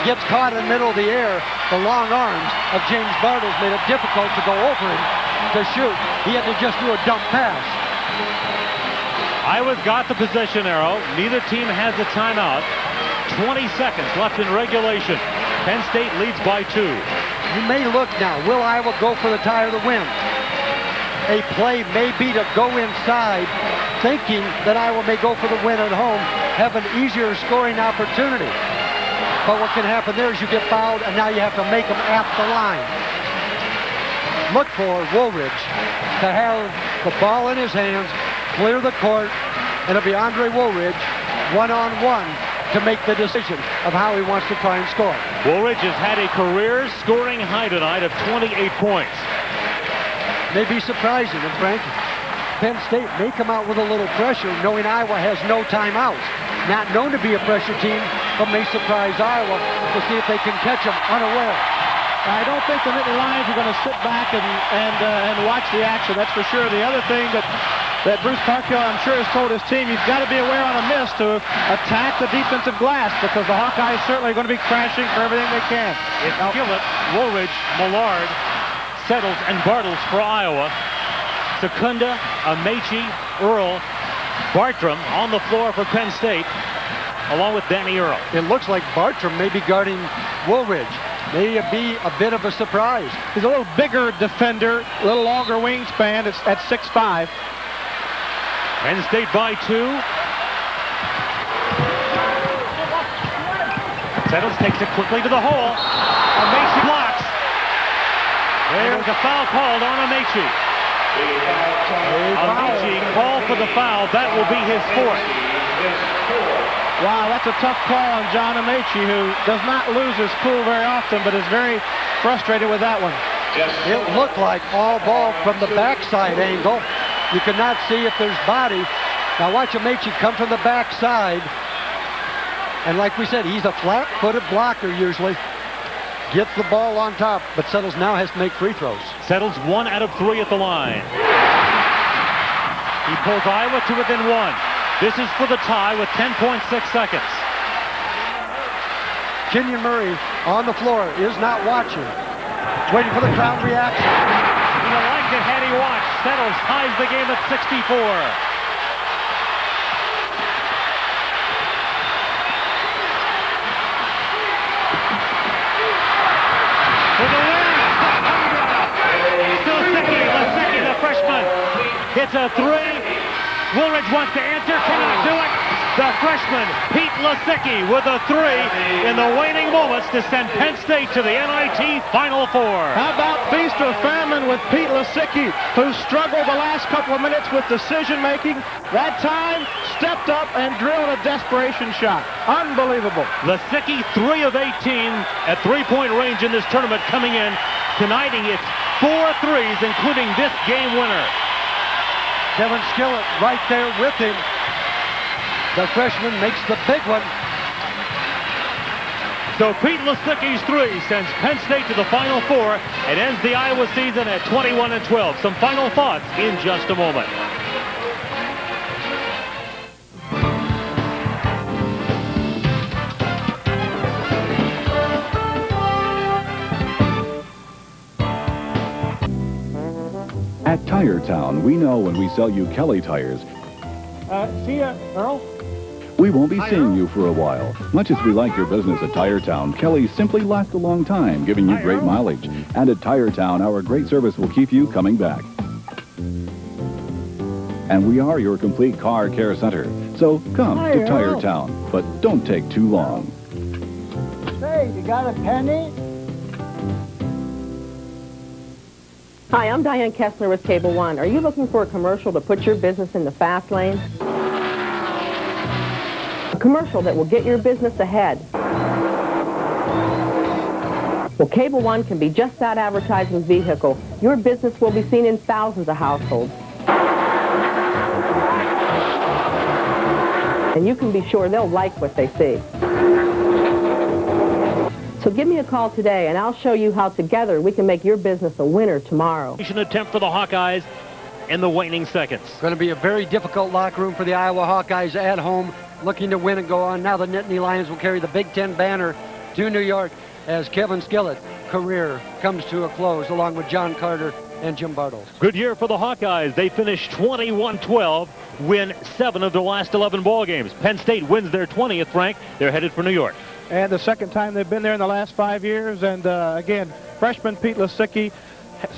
gets caught in the middle of the air. The long arms of James Bartels made it difficult to go over him to shoot. He had to just do a dump pass. Iowa's got the possession arrow. Neither team has a timeout. 20 seconds left in regulation. Penn State leads by 2. You may look now. Will Iowa go for the tie or the win? A play may be to go inside, thinking that Iowa may go for the win at home, have an easier scoring opportunity. But what can happen there is you get fouled, and now you have to make them at the line. Look for Woolridge to have the ball in his hands, clear the court, and it'll be Andre Woolridge one-on-one to make the decision of how he wants to try and score. Woolridge has had a career scoring high tonight of 28 points. May be surprising, and Frank, Penn State may come out with a little pressure, knowing Iowa has no timeouts. Not known to be a pressure team, but may surprise Iowa to see if they can catch them unaware. I don't think the Nittany Lions are going to sit back and watch the action, that's for sure. The other thing that Bruce Parkhill, I'm sure, has told his team, you've got to be aware on a miss to attack the defensive glass, because the Hawkeyes certainly are going to be crashing for everything they can. It's Skillett, Woolridge, Millard, Settles, and Bartels for Iowa. Sekunda, Amaechi, Earl, Bartram on the floor for Penn State, along with Danny Earl. It looks like Bartram may be guarding Woolridge. May be a bit of a surprise. He's a little bigger defender, a little longer wingspan. It's at 6'5". Penn State by 2. Settles takes it quickly to the hole. Amaechi blocks. There's a foul called on Amaechi. Amaechi called for the foul. That will be his 4th. Wow, that's a tough call on John Amaechi, who does not lose his cool very often, but is very frustrated with that one. It looked like all ball from the backside angle. You cannot see if there's body. Now watch Amaechi come from the backside. And like we said, he's a flat-footed blocker usually. Gets the ball on top, but Settles now has to make free throws. Settles 1 out of 3 at the line. He pulls Iowa to within 1. This is for the tie with 10.6 seconds. Kenyon Murray on the floor is not watching. Waiting for the crowd reaction. He would have liked it had he watched. Settles ties the game at 64. For the win, Lisicky, the freshman, hits a 3. Woolridge wants to answer, cannot do it. The freshman, Pete Lisicky, with a 3 in the waning moments to send Penn State to the NIT Final Four. How about feast or famine with Pete Lisicky, who struggled the last couple of minutes with decision-making. That time, stepped up and drilled a desperation shot. Unbelievable. Lisicky, 3 of 18 at three-point range in this tournament, coming in tonight. He hits 4 threes, including this game winner. Kevin Skillett right there with him. The freshman makes the big one. So Pete Lisicky's 3 sends Penn State to the Final Four and ends the Iowa season at 21-12. Some final thoughts in just a moment. At Tire Town, we know when we sell you Kelly tires, See ya, Earl. we won't be seeing you for a while. Much as we like your business at Tire Town, Kelly simply lasts a long time, giving you great mileage. And at Tire Town, our great service will keep you coming back. And we are your complete car care center. So come to Tire Town, but don't take too long. Say, you got a penny? Hi, I'm Diane Kessler with Cable One. Are you looking for a commercial to put your business in the fast lane? A commercial that will get your business ahead. Well, Cable One can be just that advertising vehicle. Your business will be seen in thousands of households. And you can be sure they'll like what they see. So give me a call today, and I'll show you how together we can make your business a winner tomorrow. Attempt for the Hawkeyes in the waning seconds. Going to be a very difficult locker room for the Iowa Hawkeyes at home, looking to win and go on. Now the Nittany Lions will carry the Big Ten banner to New York as Kevin Skillett's career comes to a close, along with John Carter and Jim Bartels. Good year for the Hawkeyes. They finished 21-12, win 7 of their last 11 ball games. Penn State wins their 20th, Frank. They're headed for New York. And the second time they've been there in the last 5 years. And again, freshman Pete Lisicky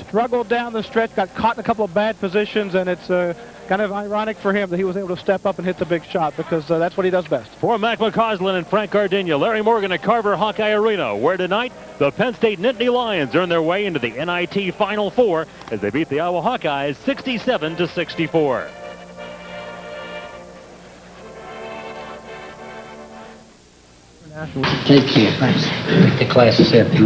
struggled down the stretch, got caught in a couple of bad positions, and it's kind of ironic for him that he was able to step up and hit the big shot, because that's what he does best. For Mac McCausland and Frank Gardenia, Larry Morgan at Carver-Hawkeye Arena, where tonight the Penn State Nittany Lions earn their way into the NIT Final Four as they beat the Iowa Hawkeyes 67-64. Take care. Thanks. I think the class is empty.